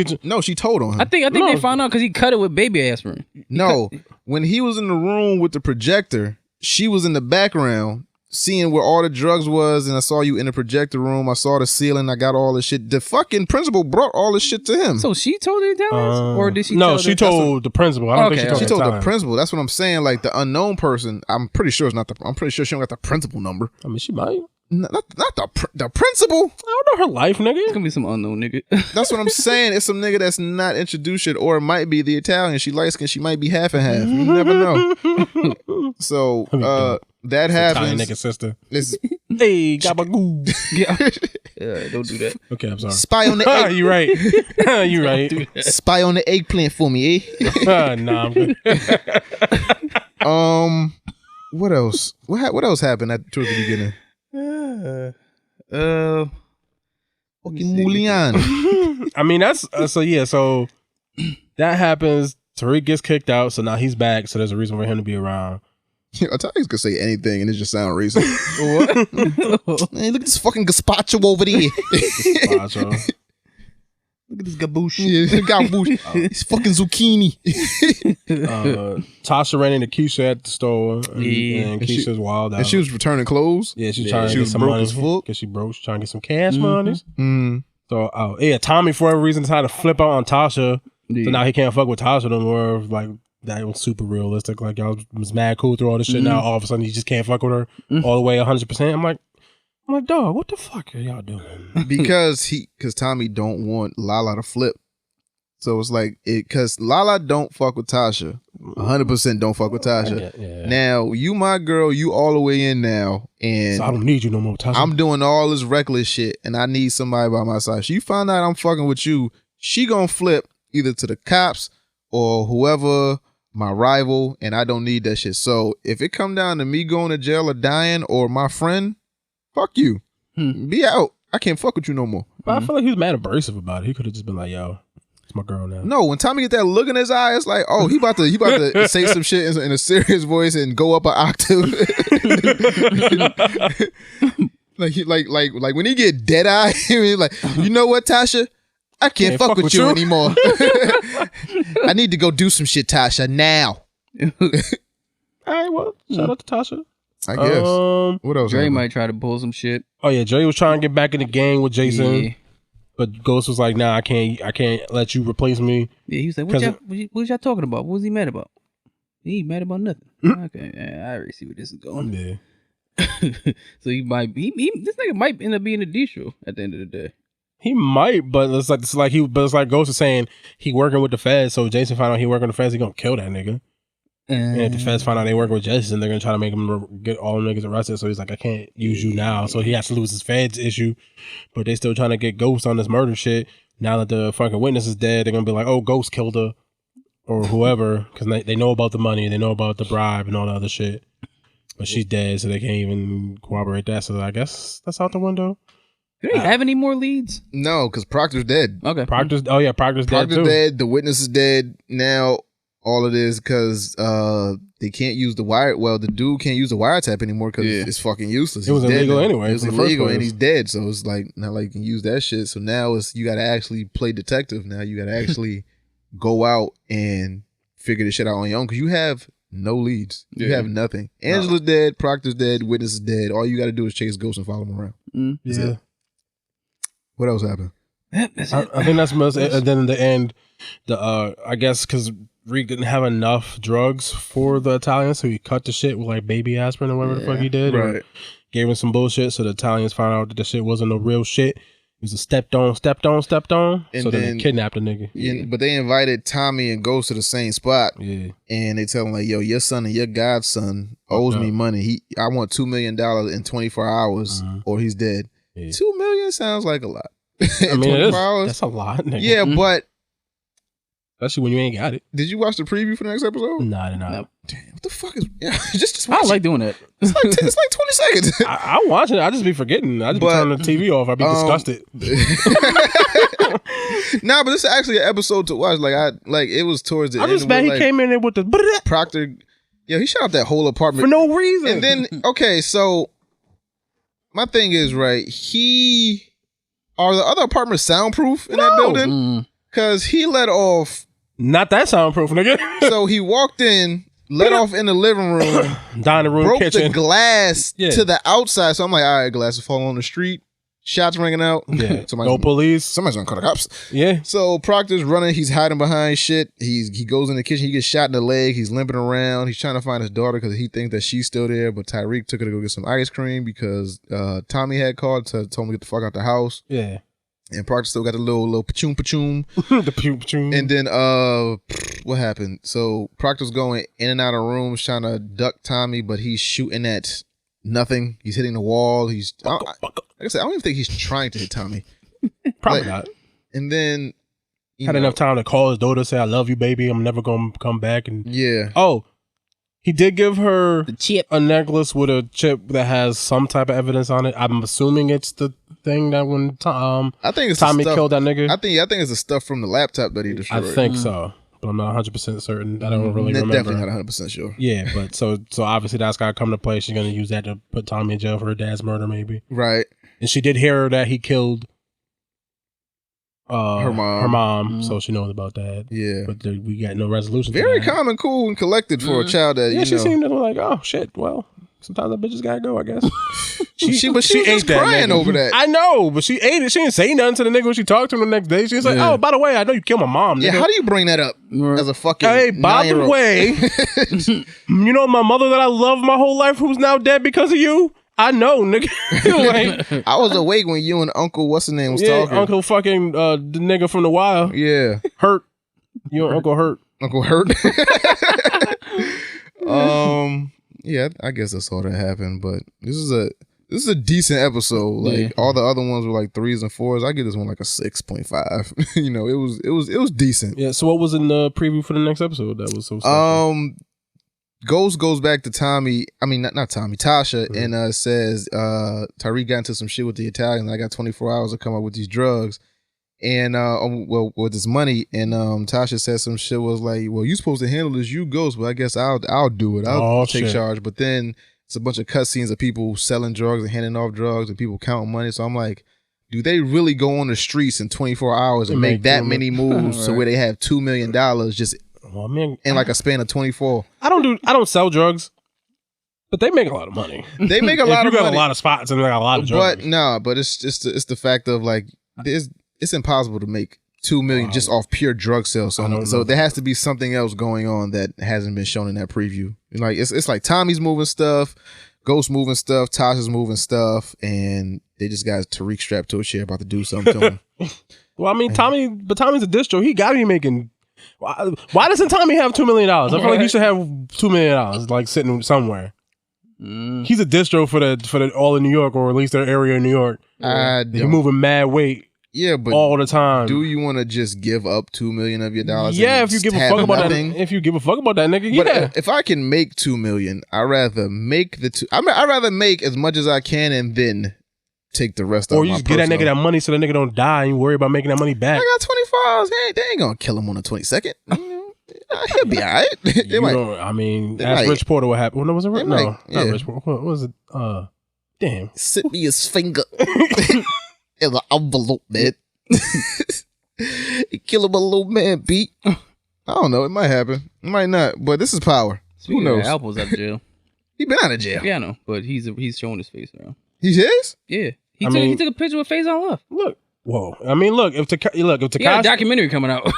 [SPEAKER 1] she told on him.
[SPEAKER 3] I think they found out because he cut it with baby aspirin.
[SPEAKER 1] No, when he was in the room with the projector, she was in the background seeing where all the drugs was, and I saw you in the projector room. I saw the ceiling. I got all the shit. The fucking principal brought all the shit to him.
[SPEAKER 3] So she told the Italians? Or did she
[SPEAKER 2] No, she told the principal. I don't think she told
[SPEAKER 1] the principal. That's what I'm saying. Like the unknown person, I'm pretty sure it's not I'm pretty sure she don't got the principal number.
[SPEAKER 2] I mean, she might.
[SPEAKER 1] Not the principal.
[SPEAKER 2] I don't know her life, nigga.
[SPEAKER 3] It's gonna be some unknown nigga.
[SPEAKER 1] That's what I'm saying. It's some nigga that's not introduced yet, or it might be the Italian. She light skin. She might be half and half. You never know. So that happens.
[SPEAKER 2] Italian nigga sister.
[SPEAKER 1] Hey,
[SPEAKER 2] gabagoo.
[SPEAKER 3] Yeah, don't do that.
[SPEAKER 2] Okay, I'm sorry.
[SPEAKER 1] Spy on the egg.
[SPEAKER 2] You right. You right.
[SPEAKER 1] Spy on the eggplant for me, eh?
[SPEAKER 2] Nah, I'm good.
[SPEAKER 1] What else? What else happened towards the beginning? Fucking Mulian.
[SPEAKER 2] I mean, that's so that happens. Tariq gets kicked out, so now he's back. So there's a reason for him to be around.
[SPEAKER 1] I thought he was gonna say anything, and it just sound racist. What? Hey, look at this fucking gazpacho over there.
[SPEAKER 2] Gazpacho.
[SPEAKER 1] Look at this gaboosh. Yeah, gaboosh. It's fucking zucchini.
[SPEAKER 2] Tasha ran into Keisha at the store, and Keisha's wild out.
[SPEAKER 1] And she was returning clothes.
[SPEAKER 2] Yeah, she's trying to get some money because she broke. She's trying to get some cash money. So, Tommy for whatever reason decided to flip out on Tasha. So now he can't fuck with Tasha no more. Like that was super realistic. Like y'all was mad cool through all this shit. Now all of a sudden he just can't fuck with her all the way 100%. I'm like, dog, what the fuck are y'all doing? Because
[SPEAKER 1] Tommy don't want Lala to flip. So it's like because Lala don't fuck with Tasha. 100% don't fuck with Tasha. Yeah. Now you my girl, you all the way in now, and
[SPEAKER 2] so I don't need you no more, Tasha.
[SPEAKER 1] I'm doing all this reckless shit, and I need somebody by my side. She find out I'm fucking with you, she gonna flip either to the cops or whoever, my rival, and I don't need that shit. So if it come down to me going to jail or dying or my friend, fuck you. Be out. I can't fuck with you no more.
[SPEAKER 2] But I feel like he was mad abrasive about it. He could have just been like, yo, it's my girl now.
[SPEAKER 1] No, when Tommy get that look in his eye, it's like, oh, he about to say some shit in a serious voice and go up an octave. like when he get dead eye, he's like, you know what, Tasha? I can't fuck with you anymore. I need to go do some shit, Tasha, now.
[SPEAKER 2] All right, well, shout out to Tasha.
[SPEAKER 1] I guess. What else?
[SPEAKER 3] Dre might try to pull some shit.
[SPEAKER 2] Oh yeah, Dre was trying to get back in the gang with Jason, but Ghost was like, "Nah, I can't let you replace me."
[SPEAKER 3] Yeah, he was like, "What y'all talking about? What was he mad about? He ain't mad about nothing." Okay, I already see where this is going.
[SPEAKER 2] Yeah.
[SPEAKER 3] So this nigga might end up being a D-show at the end of the day.
[SPEAKER 2] He might, but it's like Ghost is saying he working with the feds. So Jason found out he working with the feds, he gonna kill that nigga. And if the feds find out they working with Jason, they're gonna try to make him get all the niggas arrested. So he's like, I can't use you now. So he has to lose his feds issue. But they still trying to get Ghost on this murder shit. Now that the fucking witness is dead, they're gonna be like, oh, Ghost killed her or whoever, because they know about the money, they know about the bribe and all the other shit. But she's dead, so they can't even corroborate that. So I guess that's out the window.
[SPEAKER 3] Do they have any more leads?
[SPEAKER 1] No, because Proctor's dead.
[SPEAKER 3] Okay.
[SPEAKER 2] Proctor's dead too.
[SPEAKER 1] Dead. The witness is dead. Now all it is because they can't use the wire. Well, the dude can't use the wiretap anymore because it's fucking useless.
[SPEAKER 2] It was illegal anyway.
[SPEAKER 1] It was illegal and he's dead. So it's like not like you can use that shit. So now you got to actually play detective. Now you got to actually go out and figure this shit out on your own because you have no leads. You have nothing. Angela's dead. Proctor's dead. Witness is dead. All you got to do is chase Ghost and follow him around.
[SPEAKER 2] Yeah.
[SPEAKER 1] What else happened?
[SPEAKER 2] I think that's most. And then in the end, I guess because Reek didn't have enough drugs for the Italians, so he cut the shit with like baby aspirin or whatever the fuck he did.
[SPEAKER 1] Right.
[SPEAKER 2] Or gave him some bullshit, so the Italians found out that the shit wasn't no real shit. It was a stepped on.
[SPEAKER 1] And
[SPEAKER 2] So then they kidnapped the nigga.
[SPEAKER 1] Yeah, but they invited Tommy and Ghost to the same spot.
[SPEAKER 2] Yeah.
[SPEAKER 1] And they tell him like, yo, your son and your godson owes me money. I want $2 million in 24 hours or he's dead. Yeah. $2 million sounds like a lot.
[SPEAKER 2] I mean, that's a lot, nigga.
[SPEAKER 1] Yeah, but
[SPEAKER 2] especially when you ain't got it.
[SPEAKER 1] Did you watch the preview for the next episode?
[SPEAKER 2] No, I did not.
[SPEAKER 3] Nope.
[SPEAKER 1] Damn, what the fuck is? Yeah, just
[SPEAKER 3] I don't like doing that.
[SPEAKER 1] It's like 20 seconds.
[SPEAKER 2] I'm watching it. I just be forgetting. I just be turning the TV off. I be disgusted.
[SPEAKER 1] Nah, but this is actually an episode to watch. Like it was towards the end.
[SPEAKER 2] I'm just mad he came in there with the
[SPEAKER 1] Proctor. Yeah, he shot up that whole apartment
[SPEAKER 2] for no reason.
[SPEAKER 1] And then so my thing is right. Are the other apartments soundproof in that building? Because he let off.
[SPEAKER 2] Not that soundproof, nigga.
[SPEAKER 1] So he walked in, let off in the living room,
[SPEAKER 2] dining room,
[SPEAKER 1] broke
[SPEAKER 2] kitchen,
[SPEAKER 1] the glass to the outside. So I'm like, all right, glass is falling on the street, shots ringing out.
[SPEAKER 2] Yeah, no police.
[SPEAKER 1] Somebody's gonna call the cops.
[SPEAKER 2] Yeah.
[SPEAKER 1] So Proctor's running. He's hiding behind shit. He goes in the kitchen. He gets shot in the leg. He's limping around. He's trying to find his daughter because he thinks that she's still there. But Tyreek took her to go get some ice cream because Tommy had called told him to get the fuck out the house.
[SPEAKER 2] Yeah.
[SPEAKER 1] And Proctor still got the little pachoom pachoom.
[SPEAKER 2] The pachoom.
[SPEAKER 1] And then what happened? So Proctor's going in and out of rooms trying to duck Tommy, but he's shooting at nothing. He's hitting the wall. Like I said, I don't even think he's trying to hit Tommy.
[SPEAKER 2] Probably not.
[SPEAKER 1] And then
[SPEAKER 2] had enough time to call his daughter, say, "I love you, baby. I'm never gonna come back." And he did give her
[SPEAKER 3] the chip,
[SPEAKER 2] a necklace with a chip that has some type of evidence on it. I'm assuming it's the thing that when
[SPEAKER 1] I think it's
[SPEAKER 2] Tommy killed that nigga.
[SPEAKER 1] I think it's the stuff from the laptop that he destroyed.
[SPEAKER 2] I think so, but I'm not 100% certain. I don't really remember.
[SPEAKER 1] Definitely not 100% sure.
[SPEAKER 2] Yeah, but so obviously that's gotta come to play. She's gonna use that to put Tommy in jail for her dad's murder, maybe.
[SPEAKER 1] Right.
[SPEAKER 2] And she did hear that he killed her mom, so she knows about that.
[SPEAKER 1] Yeah,
[SPEAKER 2] but we got no resolution.
[SPEAKER 1] Very calm and cool and collected for a child that
[SPEAKER 2] she seemed to be like, oh shit, well, sometimes that bitch just gotta go, I guess.
[SPEAKER 1] she was crying over that.
[SPEAKER 2] I know, but she ate it. She didn't say nothing to the nigga when she talked to him the next day. She was like, oh, by the way, I know you killed my mom. Nigga.
[SPEAKER 1] Yeah, how do you bring that up as a fucking?
[SPEAKER 2] Hey, by the way, you know my mother that I loved my whole life who's now dead because of you. I know, nigga. Like,
[SPEAKER 1] I was awake when you and Uncle what's his name was talking.
[SPEAKER 2] Uncle fucking the nigga from the wild.
[SPEAKER 1] Yeah,
[SPEAKER 2] Hurt. You and Uncle Hurt.
[SPEAKER 1] Uncle Hurt. Yeah, I guess that's all that happened. But this is a decent episode. Like all the other ones were like 3s and 4s. I give this one like a 6.5. You know, it was decent.
[SPEAKER 2] Yeah. So what was in the preview for the next episode that was so special?
[SPEAKER 1] Ghost goes back to Tommy. I mean, not Tommy, Tasha, and says Tyreek got into some shit with the Italians. I got 24 hours to come up with these drugs, and with this money. And Tasha said some shit was like, "Well, you supposed to handle this, you Ghost, but I guess I'll do it. I'll take charge." But then it's a bunch of cutscenes of people selling drugs and handing off drugs and people counting money. So I'm like, do they really go on the streets in 24 hours and make that many moves to where they have $2 million just?
[SPEAKER 2] Well, man,
[SPEAKER 1] in like a span of 24.
[SPEAKER 2] I don't sell drugs, but they make a lot of money.
[SPEAKER 1] They make a lot of money.
[SPEAKER 2] You got a lot of spots and they got a lot of drugs.
[SPEAKER 1] But it's just it's the fact of like it's impossible to make $2 million just off pure drug sales. So there has to be something else going on that hasn't been shown in that preview. Like it's like Tommy's moving stuff, Ghost moving stuff, Tasha's moving stuff, and they just got Tariq strapped to a chair about to do something to him.
[SPEAKER 2] Well, I mean, Tommy's a distro. He got to be making. Why doesn't Tommy have $2 million? I feel like he should have $2 million, like sitting somewhere. He's a distro for the all in New York, or at least their area in New York. He's moving mad weight.
[SPEAKER 1] Yeah, but
[SPEAKER 2] all the time.
[SPEAKER 1] Do you want to just give up $2 million of your dollars?
[SPEAKER 2] Yeah, if you give a fuck about that. If you give a fuck about that nigga, yeah.
[SPEAKER 1] But if I can make $2 million, I'd rather make I'd rather make as much as I can and then take the rest of my
[SPEAKER 2] Or you just get that nigga that money so that nigga don't die and you worry about making that money back.
[SPEAKER 1] I got 24 hours. Hey, they ain't gonna kill him on the 22nd. He'll be all right.
[SPEAKER 2] I mean, ask Rich Porter what happened. No, was it Rich? No, not Rich Porter. What was it? Damn.
[SPEAKER 1] Sent me his finger in the envelope, man. Kill him a little man beat. I don't know. It might happen. It might not. But this is power.
[SPEAKER 3] Speaking
[SPEAKER 1] Who knows?
[SPEAKER 3] Apple's out of jail.
[SPEAKER 1] He been out of jail.
[SPEAKER 3] Yeah, I know. But he's showing his face now.
[SPEAKER 1] He's his?
[SPEAKER 3] Yeah. He took a picture with Faison Love.
[SPEAKER 2] Look. Whoa. I mean, look, if
[SPEAKER 3] He got a
[SPEAKER 2] Tekashi...
[SPEAKER 3] documentary coming out.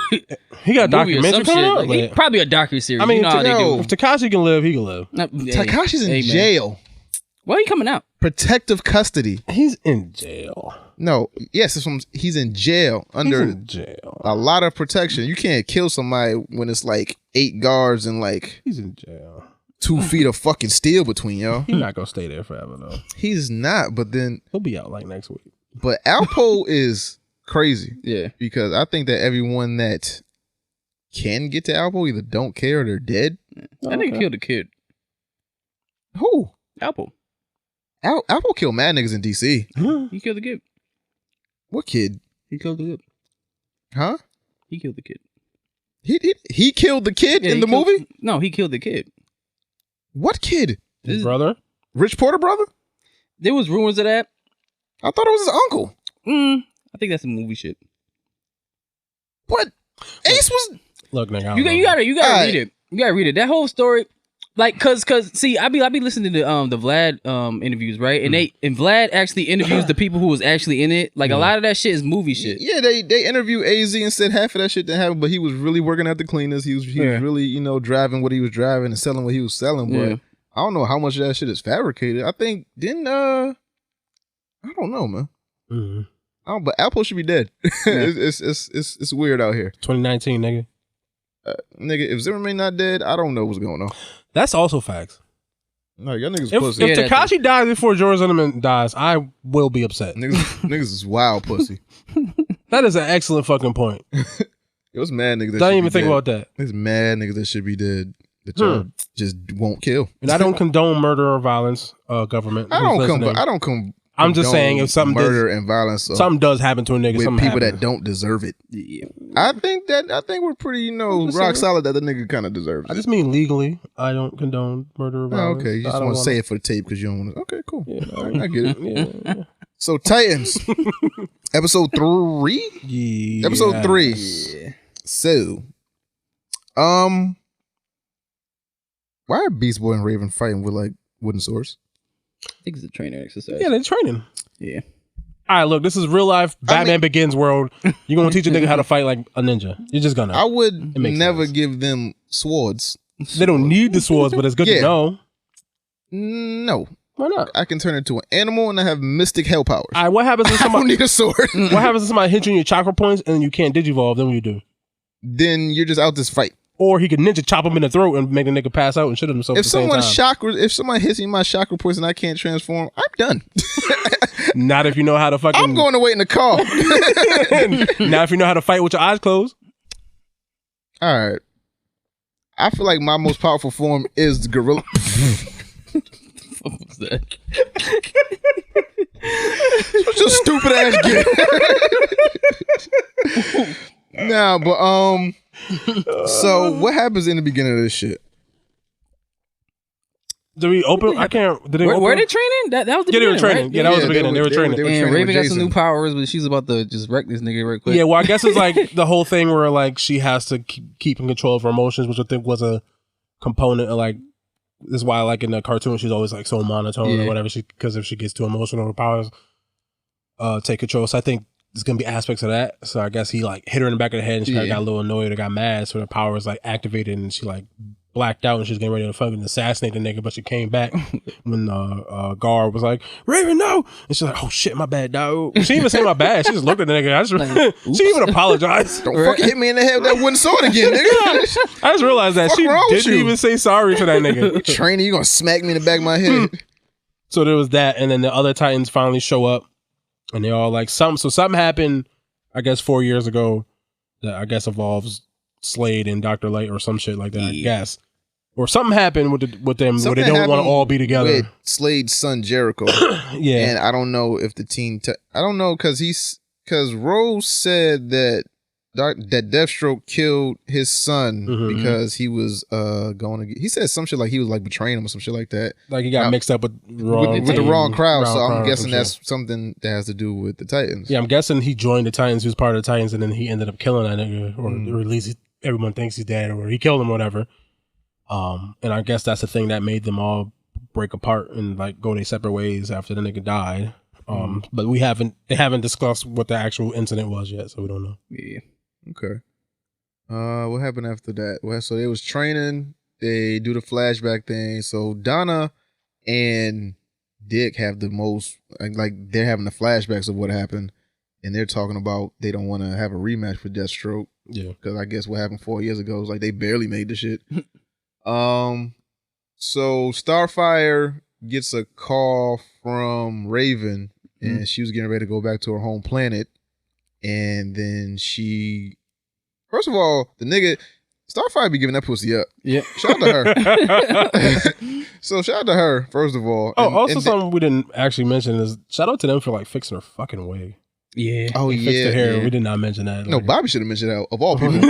[SPEAKER 2] He got a documentary coming out?
[SPEAKER 3] Like, probably a docu-series.
[SPEAKER 2] I mean,
[SPEAKER 3] you know how they do.
[SPEAKER 2] if Tekashi can live, he can live.
[SPEAKER 1] Takashi's in jail.
[SPEAKER 3] Why he coming out?
[SPEAKER 1] Protective custody.
[SPEAKER 2] He's in jail.
[SPEAKER 1] No, yes, he's in jail under a lot of protection. You can't kill somebody when it's like 8 guards and like
[SPEAKER 2] he's in jail.
[SPEAKER 1] 2 feet of fucking steel between y'all.
[SPEAKER 2] He's not gonna stay there forever though.
[SPEAKER 1] He's not, but then
[SPEAKER 2] he'll be out like next week.
[SPEAKER 1] But Alpo is crazy.
[SPEAKER 3] Yeah,
[SPEAKER 1] because I think that everyone that can get to Alpo either don't care or they're dead.
[SPEAKER 3] That nigga killed a kid.
[SPEAKER 1] Who?
[SPEAKER 3] Alpo.
[SPEAKER 1] Alpo killed mad niggas in DC.
[SPEAKER 3] He killed the kid.
[SPEAKER 1] What kid?
[SPEAKER 3] He killed the kid.
[SPEAKER 1] Huh?
[SPEAKER 3] He killed the kid.
[SPEAKER 1] He killed the kid in the movie?
[SPEAKER 3] No, he killed the kid.
[SPEAKER 1] What kid?
[SPEAKER 2] His brother?
[SPEAKER 1] Rich Porter brother?
[SPEAKER 3] There was rumors of that.
[SPEAKER 1] I thought it was his uncle.
[SPEAKER 3] I think that's some movie shit.
[SPEAKER 1] What? Ace was...
[SPEAKER 2] Look, nigga,
[SPEAKER 3] you gotta read it. You gotta read it. That whole story... Like, cause see, I be listening to the Vlad interviews, right? And Vlad actually interviews the people who was actually in it. Like a lot of that shit is movie shit.
[SPEAKER 1] Yeah, they interviewed AZ and said half of that shit didn't happen, but he was really working at the cleaners. He was really, driving what he was driving and selling what he was selling. But I don't know how much of that shit is fabricated. I think I don't know, man. Mm-hmm. But Alpo should be dead. It's weird out here.
[SPEAKER 2] 2019, nigga.
[SPEAKER 1] Nigga, if Zimmerman not dead, I don't know what's going on.
[SPEAKER 2] That's also facts.
[SPEAKER 1] No, y'all niggas
[SPEAKER 2] if
[SPEAKER 1] pussy.
[SPEAKER 2] If Tekashi dies before George Zimmerman dies, I will be upset.
[SPEAKER 1] Niggas is wild pussy.
[SPEAKER 2] That is an excellent fucking point.
[SPEAKER 1] It was mad niggas that
[SPEAKER 2] don't
[SPEAKER 1] should
[SPEAKER 2] even
[SPEAKER 1] be
[SPEAKER 2] think
[SPEAKER 1] dead.
[SPEAKER 2] about that.
[SPEAKER 1] There's mad niggas that should be dead that y'all just won't kill.
[SPEAKER 2] And I don't condone murder or violence, government. I'm just saying if something
[SPEAKER 1] murder and violence,
[SPEAKER 2] something does happen to a nigga,
[SPEAKER 1] with people that don't deserve it. Yeah. I think we're pretty, rock solid that the nigga kind of deserves it.
[SPEAKER 2] I just mean legally. I don't condone murder or violence.
[SPEAKER 1] Okay, you just want to say it for the tape because you don't want to. Okay, cool. Yeah, I get it. Yeah. So Titans, episode 3. Yeah. Episode 3. Yeah. So, why are Beast Boy and Raven fighting with like wooden swords?
[SPEAKER 3] I think it's a training exercise.
[SPEAKER 2] Yeah, they're training.
[SPEAKER 3] Yeah.
[SPEAKER 2] All right, look, this is real life Batman Begins world. You're going to teach a nigga how to fight like a ninja. You're just going to.
[SPEAKER 1] I would never give them swords.
[SPEAKER 2] They don't need the swords, but it's good to know.
[SPEAKER 1] No.
[SPEAKER 2] Why not?
[SPEAKER 1] I can turn into an animal and I have mystic hell powers.
[SPEAKER 2] All right, what happens if somebody...
[SPEAKER 1] I don't need a sword.
[SPEAKER 2] What happens if somebody hits you in your chakra points and you can't digivolve? Then what do you do?
[SPEAKER 1] Then you're just out this fight.
[SPEAKER 2] Or he could ninja chop him in the throat and make the nigga pass out and shit himself.
[SPEAKER 1] If someone hits me in my chakra points and I can't transform, I'm done.
[SPEAKER 2] Not if you know how to fucking.
[SPEAKER 1] I'm going to wait in the car.
[SPEAKER 2] Now, if you know how to fight with your eyes closed.
[SPEAKER 1] All right. I feel like my most powerful form is the gorilla.
[SPEAKER 3] What was that?
[SPEAKER 1] What's your stupid ass get? Nah, but so what happens in the beginning of this shit?
[SPEAKER 2] Did we open? I can't. Did they open?
[SPEAKER 3] Were they training? That was the beginning,
[SPEAKER 2] they were training.
[SPEAKER 3] right?
[SPEAKER 2] Yeah, that was the beginning. They were training.
[SPEAKER 3] And Raven got some new powers, but she's about to just wreck this nigga right quick.
[SPEAKER 2] Yeah, well, I guess it's like the whole thing where like she has to keep in control of her emotions, which I think was a component of like. This is why, like in the cartoon, she's always like so monotone or whatever. Because if she gets too emotional, her powers take control. So I think there's gonna be aspects of that. So I guess he like hit her in the back of the head, and she got a little annoyed or got mad. So her powers like activated, and she like blacked out, and she was getting ready to fucking assassinate the nigga. But she came back when Gar was like, "Raven, no!" And she's like, "Oh shit, my bad, dog." She didn't even say my bad. She just looked at the nigga. She even apologized.
[SPEAKER 1] Don't fucking hit me in the head with that wooden sword again, nigga.
[SPEAKER 2] I just realized that she didn't even say sorry to that nigga.
[SPEAKER 1] Trainer, you gonna smack me in the back of my head?
[SPEAKER 2] So there was that, and then the other Titans finally show up, and they all like something happened. I guess 4 years ago that I guess involves Slade and Dr. Light or some shit like that. I guess. Or something happened with them where they don't want to all be together.
[SPEAKER 1] With Slade's son Jericho.
[SPEAKER 2] Yeah.
[SPEAKER 1] And I don't know if the team I don't know because Rose said that Deathstroke killed his son because he was going to he said some shit like he was like betraying him or some shit like that.
[SPEAKER 2] Like he got mixed up with the
[SPEAKER 1] wrong crowd. So I'm guessing that's something that has to do with the Titans.
[SPEAKER 2] Yeah, I'm guessing he joined the Titans, he was part of the Titans, and then he ended up killing that nigga, or at least everyone thinks he's dead, or he killed him or whatever. And I guess that's the thing that made them all break apart and like go their separate ways after the nigga died. But they haven't discussed what the actual incident was yet, so we don't know.
[SPEAKER 3] Yeah.
[SPEAKER 1] Okay. What happened after that? Well, so they was training. They do the flashback thing. So Donna and Dick have the most, like they're having the flashbacks of what happened, and they're talking about they don't want to have a rematch for Deathstroke.
[SPEAKER 2] Yeah,
[SPEAKER 1] because I guess what happened 4 years ago was like they barely made the shit. So Starfire gets a call from Raven, and she was getting ready to go back to her home planet, and then she, first of all, the nigga Starfire be giving that pussy up.
[SPEAKER 3] Yeah,
[SPEAKER 1] shout out to her. So shout out to her first of all.
[SPEAKER 2] Something we didn't actually mention is shout out to them for like fixing her fucking wig.
[SPEAKER 3] Yeah.
[SPEAKER 1] Oh,
[SPEAKER 2] they fixed her hair. We did not mention that.
[SPEAKER 1] No, Bobby should have mentioned that of all people.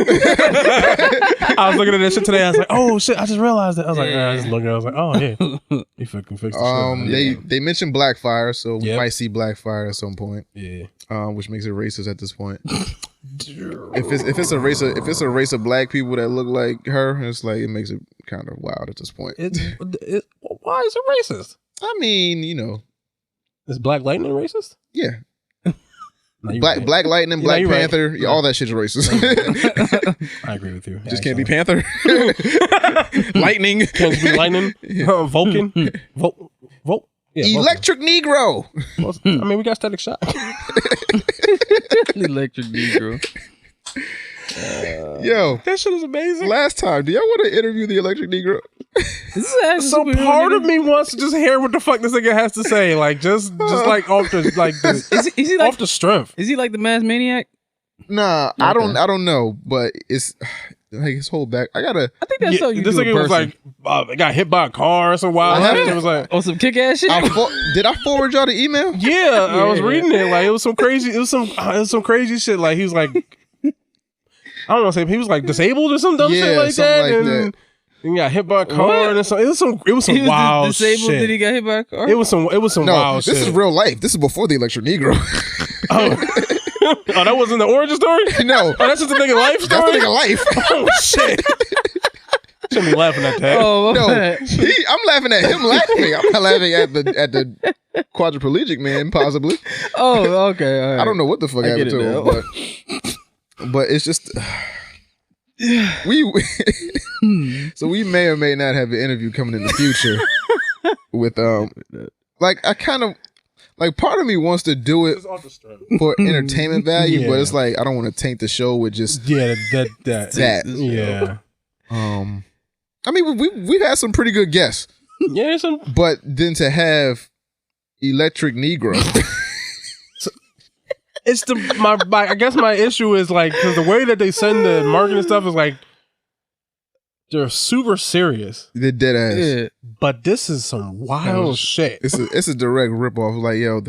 [SPEAKER 2] I was looking at that shit today. I was like, oh shit, I just realized that. I was like, I just looking. I was like, oh yeah, he fucking fixed the shit.
[SPEAKER 1] They mentioned Blackfire, so we might see Blackfire at some point.
[SPEAKER 2] Yeah.
[SPEAKER 1] Which makes it racist at this point. if it's a race of black people that look like her, it's like it makes it kind of wild at this point.
[SPEAKER 2] Why is it racist?
[SPEAKER 1] I mean, you know,
[SPEAKER 2] is Black Lightning racist?
[SPEAKER 1] Yeah. Black Lightning, Black Panther, right. All that shit's racist.
[SPEAKER 2] I agree with you.
[SPEAKER 1] Just can't be Panther. Lightning.
[SPEAKER 2] Can't be Lightning. Vulcan. Yeah,
[SPEAKER 1] Electric Negro.
[SPEAKER 2] I mean, we got Static Shock.
[SPEAKER 3] Electric Negro.
[SPEAKER 1] Yo,
[SPEAKER 2] that shit is amazing.
[SPEAKER 1] Last time, do y'all want to interview the Electric Negro?
[SPEAKER 2] So part of me wants to just hear what the fuck this nigga has to say, like just like off the is he like, off the strength.
[SPEAKER 3] Is he like the Masked Maniac?
[SPEAKER 1] Nah, okay. I don't know, but it's like his whole back. I think
[SPEAKER 3] that's so you
[SPEAKER 2] this nigga was like got hit by a car or some wild shit. It was like
[SPEAKER 3] some kick ass shit.
[SPEAKER 1] Did I forward y'all the email?
[SPEAKER 2] Yeah, I was reading it. Like it was some crazy. It was some crazy shit. Like he was like, I don't know, say he was like disabled or some dumb shit like that.
[SPEAKER 1] Like
[SPEAKER 2] and he got hit by a car and it was some wild
[SPEAKER 3] disabled,
[SPEAKER 2] shit.
[SPEAKER 3] Did he get hit by a car?
[SPEAKER 2] It was some wild shit.
[SPEAKER 1] This is real life. This is before the Electric Negro.
[SPEAKER 2] Oh, that wasn't the origin story?
[SPEAKER 1] No.
[SPEAKER 2] Oh, that's just the nigga life story?
[SPEAKER 1] That's the nigga life.
[SPEAKER 2] Oh, shit. Shouldn't be laughing at that.
[SPEAKER 3] Oh,
[SPEAKER 1] no. I'm laughing at him laughing. I'm not laughing at the quadriplegic man, possibly.
[SPEAKER 3] Oh, okay. All right.
[SPEAKER 1] I don't know what the fuck happened to him, but it's just... So we may or may not have an interview coming in the future with like I kind of like part of me wants to do it for entertainment value, but it's like I don't want to taint the show with just that.
[SPEAKER 2] Yeah.
[SPEAKER 1] I mean we've had some pretty good guests.
[SPEAKER 2] Yeah,
[SPEAKER 1] but then to have Electric Negro.
[SPEAKER 2] It's I guess my issue is like because the way that they send the marketing stuff is like they're super serious.
[SPEAKER 1] They're dead ass.
[SPEAKER 2] Yeah. But this is some wild shit.
[SPEAKER 1] It's a direct ripoff. Like yo,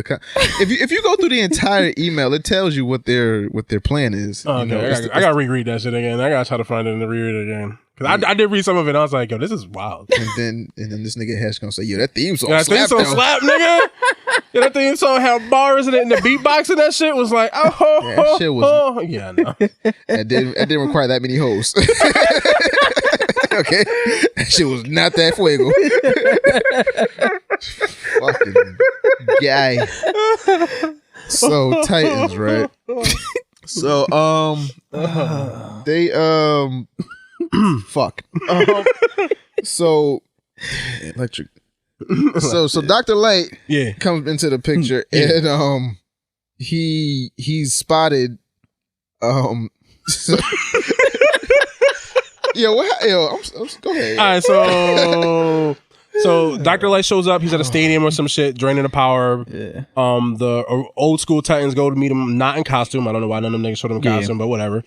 [SPEAKER 1] if you go through the entire email, it tells you what their plan is.
[SPEAKER 2] Oh, okay. I gotta reread that shit again. I gotta try to find it and reread it again. Cause I did read some of it and I was like, yo, this is wild.
[SPEAKER 1] And then this nigga Hesh gonna say, yo, that theme song
[SPEAKER 2] slap, nigga. Yeah, that theme song had bars in it and the beatbox and that shit was like, that shit was yeah, I know.
[SPEAKER 1] It didn't require that many hoes. Okay, that shit was not that fuego. Fucking guy. So Titans, right? So they fuck. So Electric. So Dr. Light comes into the picture and he's spotted so, go ahead.
[SPEAKER 2] All right, so Dr. Light shows up. He's at a stadium or some shit, draining the power. Yeah. The old school Titans go to meet him, not in costume. I don't know why none of them niggas showed him in costume, but whatever.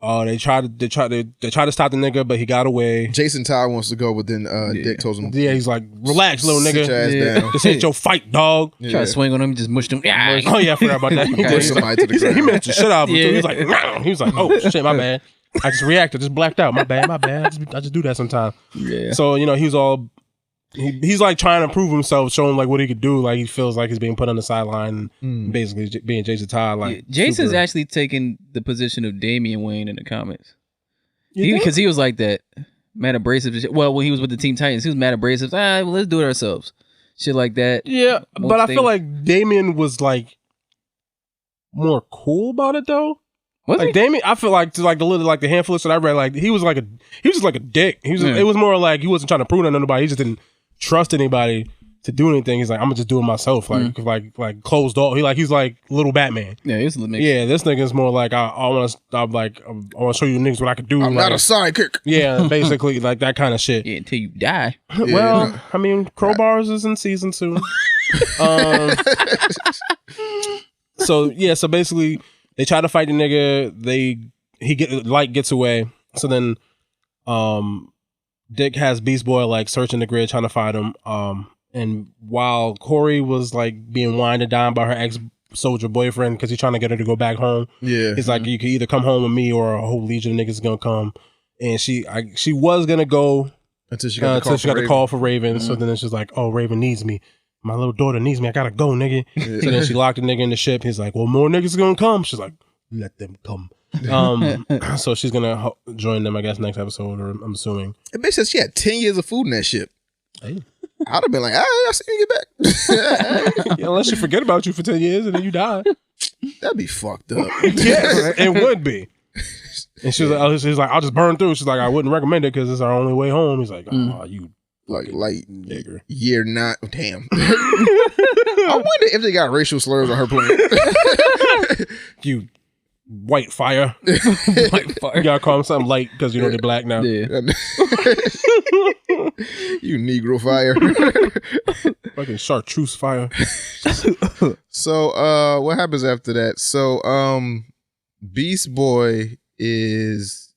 [SPEAKER 2] They try to stop the nigga, but he got away.
[SPEAKER 1] Jason Todd wants to go, but then Dick tells him.
[SPEAKER 2] Yeah, he's like, relax, little nigga.
[SPEAKER 1] Sit your ass down.
[SPEAKER 2] This ain't your fight, dog.
[SPEAKER 3] Try to swing on him, just mushed him. Yeah.
[SPEAKER 2] Oh yeah, I forgot about that. He
[SPEAKER 1] pushed somebody to the ground.
[SPEAKER 2] He managed to shit out of him too. He was like, oh shit, my bad. I just reacted, just blacked out. My bad. I just do that sometimes. Yeah. So he's like trying to prove himself, showing like what he could do. Like he feels like he's being put on the sideline, basically being Jason Todd. Like
[SPEAKER 3] Jason's actually taking the position of Damian Wayne in the comics. Because he was like that, mad abrasive. Well, when he was with the Teen Titans, he was mad abrasive. Well, let's do it ourselves. shit like that.
[SPEAKER 2] Yeah,
[SPEAKER 3] Most
[SPEAKER 2] but I
[SPEAKER 3] things.
[SPEAKER 2] feel like Damien was like more cool about it though.
[SPEAKER 3] Was
[SPEAKER 2] Like
[SPEAKER 3] he?
[SPEAKER 2] Damien, I feel like the handful of shit I read, like he was just like a dick. It was more like he wasn't trying to prove nothing to nobody. He just didn't trust anybody to do anything. He's like, I'm gonna just do it myself. Like closed door. He's like little Batman.
[SPEAKER 3] Yeah, he was a little mix.
[SPEAKER 2] Yeah, this nigga's more like I want to show you niggas what I could do.
[SPEAKER 1] I'm not a sidekick.
[SPEAKER 2] Yeah, basically like that kind of shit.
[SPEAKER 3] Yeah, until you die.
[SPEAKER 2] Well, I mean, Crowbars is in season 2. So basically they try to fight the nigga. Light gets away. So then, Dick has Beast Boy like searching the grid trying to find him. And while Corey was like being wined down by her ex-soldier boyfriend because he's trying to get her to go back home.
[SPEAKER 1] Yeah.
[SPEAKER 2] He's like, you can either come home with me or a whole legion of niggas is gonna come. And she was gonna go
[SPEAKER 1] until she got the
[SPEAKER 2] call for Raven. So then she's like, oh, Raven needs me. My little daughter needs me. I gotta go, nigga.
[SPEAKER 1] Yeah.
[SPEAKER 2] So then she locked the nigga in the ship. He's like, well, more niggas are gonna come. She's like, let them come. So she's gonna join them, I guess, next episode, or I'm assuming.
[SPEAKER 1] It bitch said she had 10 years of food in that ship.
[SPEAKER 2] Hey.
[SPEAKER 1] I'd have been like, I see you get back.
[SPEAKER 2] Yeah, unless she forget about you for 10 years and then you die.
[SPEAKER 1] That'd be fucked up.
[SPEAKER 2] Yes, it would be. And she's like, I'll just burn through. She's like, I wouldn't recommend it because it's our only way home. He's like, oh, you
[SPEAKER 1] like
[SPEAKER 2] nigger.
[SPEAKER 1] Year 9. Damn. I wonder if they got racial slurs on her plane.
[SPEAKER 2] You white fire.
[SPEAKER 3] White fire.
[SPEAKER 2] You gotta call them something light because you know they're black now.
[SPEAKER 3] Yeah.
[SPEAKER 1] You Negro fire.
[SPEAKER 2] Fucking chartreuse fire.
[SPEAKER 1] So what happens after that? So Beast Boy is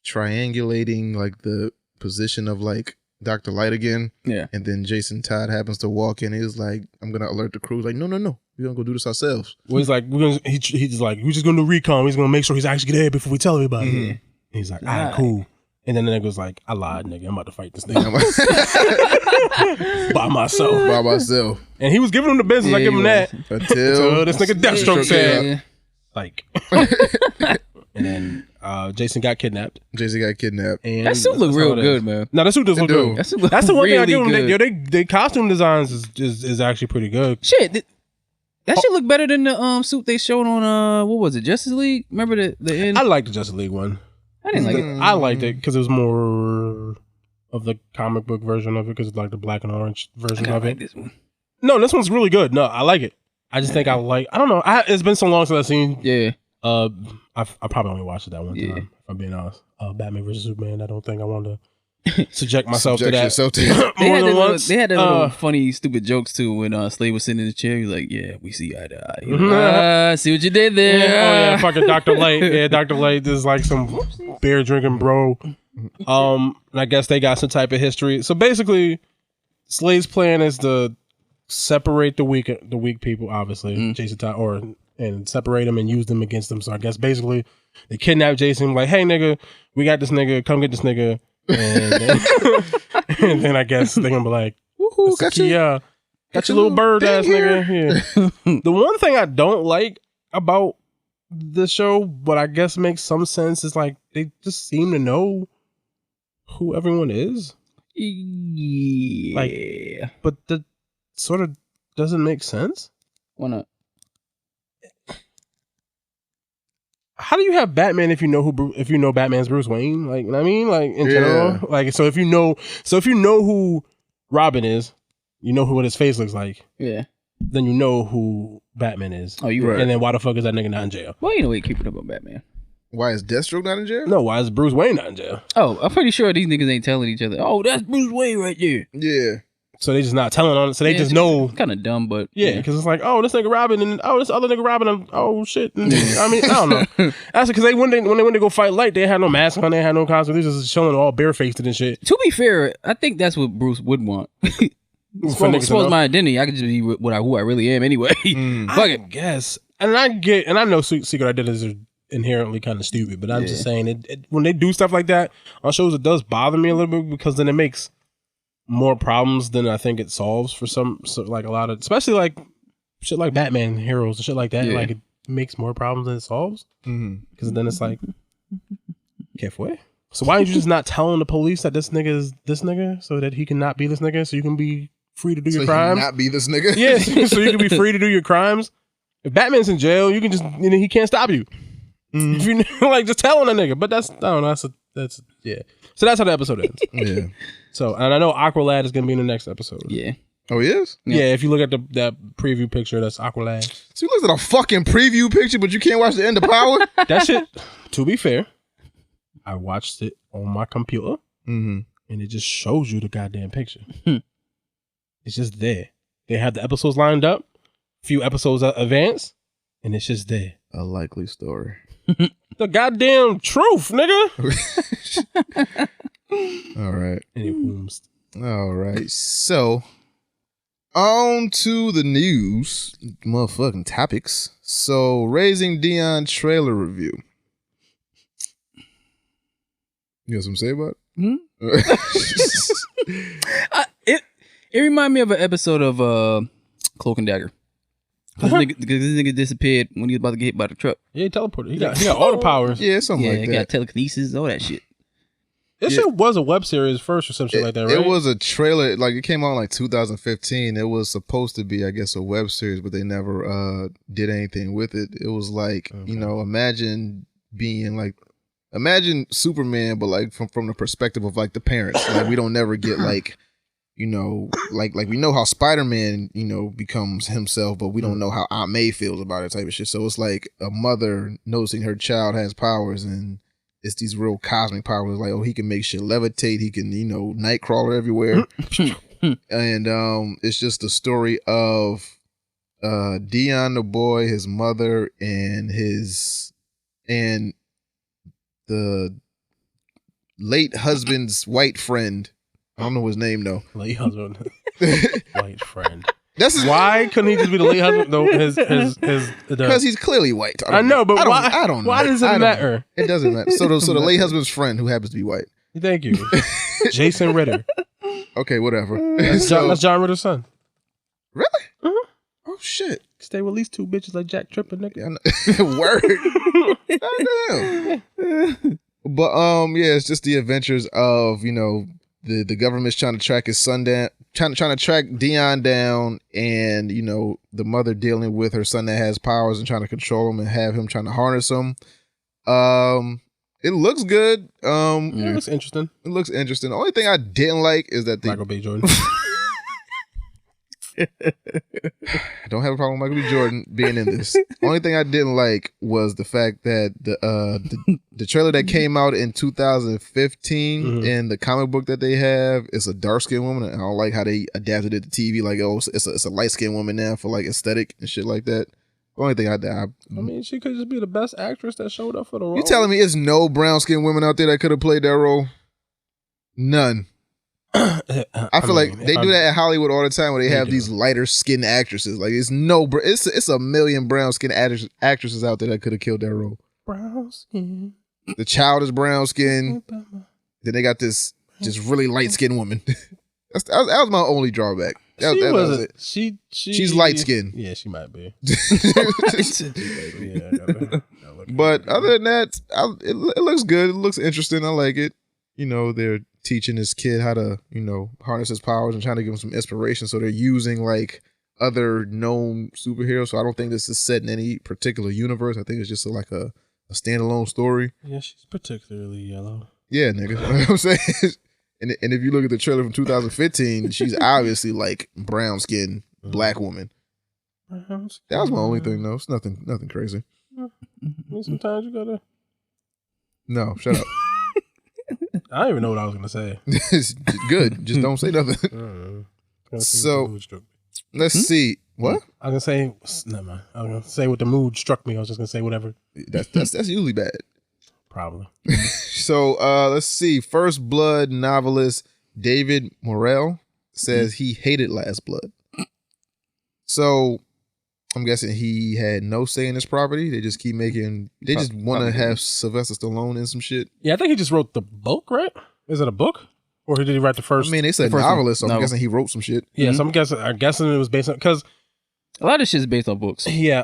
[SPEAKER 1] triangulating like the position of like Dr. Light again.
[SPEAKER 3] Yeah.
[SPEAKER 1] And then Jason Todd happens to walk in. He's like, I'm gonna alert the crew. He's like, no. We're gonna go do this ourselves.
[SPEAKER 2] Well, he's like, he's like, we're just gonna do recon. He's gonna make sure he's actually there before we tell everybody.
[SPEAKER 1] Mm-hmm.
[SPEAKER 2] And he's like, all right, cool. And then the nigga was like, I lied, nigga. I'm about to fight this nigga by myself. And he was giving him the business.
[SPEAKER 3] Yeah,
[SPEAKER 2] I give him that.
[SPEAKER 1] Until
[SPEAKER 2] this nigga Deathstroke said,
[SPEAKER 3] Yeah.
[SPEAKER 2] like. And then Jason got kidnapped.
[SPEAKER 1] Jason got kidnapped.
[SPEAKER 2] And
[SPEAKER 3] That suit look real good, man.
[SPEAKER 2] No, that suit does look good.
[SPEAKER 3] That suit look
[SPEAKER 2] That's the one
[SPEAKER 3] really
[SPEAKER 2] thing I give them.
[SPEAKER 3] good.
[SPEAKER 2] They costume designs is actually pretty good.
[SPEAKER 3] Shit, that shit look better than the suit they showed on what was it, Justice League? Remember the end?
[SPEAKER 2] I like the Justice League one.
[SPEAKER 3] I didn't like it.
[SPEAKER 2] I liked it because it was more of the comic book version of it because it's like the black and orange version of it.
[SPEAKER 3] Like this one.
[SPEAKER 2] No, this one's really good. No, I like it. I just think I don't know. It's been so long since I've seen.
[SPEAKER 3] Yeah.
[SPEAKER 2] I probably only watched it that one time. If I'm being honest. Batman vs Superman. I don't think I wanted to subject myself to that.
[SPEAKER 3] They had that little funny, stupid jokes too when Slade was sitting in the chair. He was like, "Yeah, we see eye to eye." See what you did there.
[SPEAKER 2] Yeah, fucking Dr. Light. Yeah, Dr. Light is like some beer drinking bro. And I guess they got some type of history. So basically, Slade's plan is to separate the weak people, obviously, Jason Todd, and separate them and use them against them. So I guess basically they kidnap Jason, like, hey nigga, we got this nigga, come get this nigga. And then I guess they're gonna be like,
[SPEAKER 1] woohoo, got your
[SPEAKER 2] little bird ass nigga. Yeah. The one thing I don't like about the show, but I guess makes some sense, is like they just seem to know who everyone is.
[SPEAKER 3] Yeah.
[SPEAKER 2] Like, but that sort of doesn't make sense.
[SPEAKER 3] Why not?
[SPEAKER 2] How do you have Batman if you know Batman's Bruce Wayne? Like, you know what I mean? Like in general, like so if you know who Robin is, you know what his face looks like.
[SPEAKER 3] Yeah.
[SPEAKER 2] Then you know who Batman is.
[SPEAKER 3] Oh, you right.
[SPEAKER 2] And then why the fuck is that nigga not in jail?
[SPEAKER 3] Well, you know, we keep it up on Batman.
[SPEAKER 1] Why is Deathstroke not in jail?
[SPEAKER 2] No, why is Bruce Wayne not in jail?
[SPEAKER 3] Oh, I'm pretty sure these niggas ain't telling each other. Oh, that's Bruce Wayne right there.
[SPEAKER 1] Yeah.
[SPEAKER 2] So they just not telling on it. So they just know.
[SPEAKER 3] Kind of dumb, but
[SPEAKER 2] yeah, because it's like, oh, this nigga Robin, and oh, this other nigga Robin, and oh shit. And, I mean, I don't know. That's because when they went to go fight Light, they had no mask on, they had no costume. They just chilling all barefaced and shit.
[SPEAKER 3] To be fair, I think that's what Bruce would want. Expose my identity. I could just be who I really am anyway. Fuck it.
[SPEAKER 2] Guess. And I know secret identities are inherently kind of stupid, but I'm just saying it when they do stuff like that on shows, it does bother me a little bit because then it makes more problems than I think it solves for like a lot of, especially like shit like Batman heroes and shit like that. Like it makes more problems than it solves because then it's like, careful. So why are you just not telling the police that this nigga is this nigga so that he can not be this nigga so you can be free to do
[SPEAKER 1] So
[SPEAKER 2] your
[SPEAKER 1] he
[SPEAKER 2] crimes.
[SPEAKER 1] not be this nigga.
[SPEAKER 2] Yeah, so you can be free to do your crimes. If Batman's in jail, you can just, he can't stop you. If you like, just tell on a nigga. But that's, I don't know, that's yeah. So that's how the episode ends.
[SPEAKER 1] Yeah.
[SPEAKER 2] So, and I know Aqualad is going to be in the next episode.
[SPEAKER 3] Yeah.
[SPEAKER 1] Oh, he is?
[SPEAKER 2] Yeah, if you look at that preview picture, that's Aqualad.
[SPEAKER 1] So you looked at a fucking preview picture, but you can't watch the end of Power?
[SPEAKER 2] That shit, to be fair, I watched it on my computer, and it just shows you the goddamn picture. It's just there. They have the episodes lined up, few episodes advanced, and it's just there.
[SPEAKER 1] A likely story.
[SPEAKER 2] The goddamn truth, nigga.
[SPEAKER 1] All right.
[SPEAKER 2] Anyways.
[SPEAKER 1] All right. So, on to the news. Motherfucking topics. So, Raising Dion trailer review. You got something to say about it?
[SPEAKER 3] It reminded me of an episode of Cloak and Dagger. Because this nigga disappeared when he was about to get hit by the truck.
[SPEAKER 2] Yeah, he teleported. He got all the powers.
[SPEAKER 1] Yeah, something like
[SPEAKER 3] he
[SPEAKER 1] that.
[SPEAKER 3] got telekinesis, all that shit.
[SPEAKER 2] This shit was a web series first or some shit like that, right?
[SPEAKER 1] It was a trailer, like it came out in like 2015. It was supposed to be, I guess, a web series, but they never did anything with it. It was like, imagine Superman, but like from the perspective of like the parents. Like we don't never get like, like we know how Spider-Man, becomes himself, but we don't know how Aunt May feels about it type of shit. So it's like a mother noticing her child has powers, and it's these real cosmic powers. Like, oh, he can make shit levitate. He can, Nightcrawler everywhere. And it's just the story of Dion the boy, his mother, and the late husband's white friend. I don't know his name though.
[SPEAKER 2] Late husband, white friend. Why couldn't he just be the late husband though?
[SPEAKER 1] Because he's clearly white.
[SPEAKER 2] I know, but why?
[SPEAKER 1] I don't know.
[SPEAKER 2] Why does it matter?
[SPEAKER 1] It doesn't matter. So the late husband's friend who happens to be white.
[SPEAKER 2] Thank you, Jason Ritter.
[SPEAKER 1] Okay, whatever.
[SPEAKER 2] That's John Ritter's son.
[SPEAKER 1] Really? Oh shit.
[SPEAKER 2] Stay with at least two bitches like Jack Tripper, nigga.
[SPEAKER 1] Word. Goddamn. But yeah, it's just the adventures of the government's trying to track his son down, trying to track Dion down, and the mother dealing with her son that has powers and trying to control him and have him trying to harness him. It looks good.
[SPEAKER 2] It looks interesting.
[SPEAKER 1] It looks interesting. The only thing I didn't like is that
[SPEAKER 2] Michael B. Jordan.
[SPEAKER 1] I don't have a problem with Michael B. Jordan being in this. Only thing I didn't like was the fact that the trailer that came out in 2015 in the comic book that they have is a dark skinned woman. And I don't like how they adapted it to TV. Like, oh, it's a light skinned woman now for like aesthetic and shit like that. The only thing I
[SPEAKER 2] mean, she could just be the best actress that showed up for the role.
[SPEAKER 1] You telling me it's no brown skinned women out there that could have played that role? None. I feel like they do that in Hollywood all the time, where they have these lighter skinned actresses. Like it's a million brown skinned actresses out there that could have killed that role.
[SPEAKER 2] Brown skin.
[SPEAKER 1] The child is brown skinned. Then they got this just really light skinned woman. that was my only drawback. That was it. She's light skinned.
[SPEAKER 2] Yeah, she might be.
[SPEAKER 1] But other than that, it looks good. It looks interesting. I like it. They're teaching this kid how to, harness his powers and trying to give him some inspiration. So they're using like other known superheroes. So I don't think this is set in any particular universe. I think it's just like a standalone story.
[SPEAKER 2] Yeah, she's particularly yellow.
[SPEAKER 1] Yeah, nigga. You know what I'm saying? And if you look at the trailer from 2015, she's obviously like brown skinned black woman. That was my only thing though. It's nothing crazy.
[SPEAKER 2] Sometimes you gotta.
[SPEAKER 1] No, shut up.
[SPEAKER 2] I don't even know what I was gonna say.
[SPEAKER 1] It's good. Just don't say nothing. So let's see. What?
[SPEAKER 2] I was gonna say. Never mind. I was gonna say what the mood struck me. I was just gonna say whatever.
[SPEAKER 1] That's usually bad.
[SPEAKER 2] Probably.
[SPEAKER 1] So let's see. First Blood novelist David Morrell says he hated Last Blood. So I'm guessing he had no say in this property. They just keep making. They just want to have Sylvester Stallone in some shit.
[SPEAKER 2] Yeah, I think he just wrote the book, right? Is it a book, or did he write the first?
[SPEAKER 1] I mean, they said novelist, so I'm guessing he wrote some shit.
[SPEAKER 2] Yeah, so I'm guessing it was based on, because
[SPEAKER 3] a lot of shit is based on books.
[SPEAKER 2] Yeah.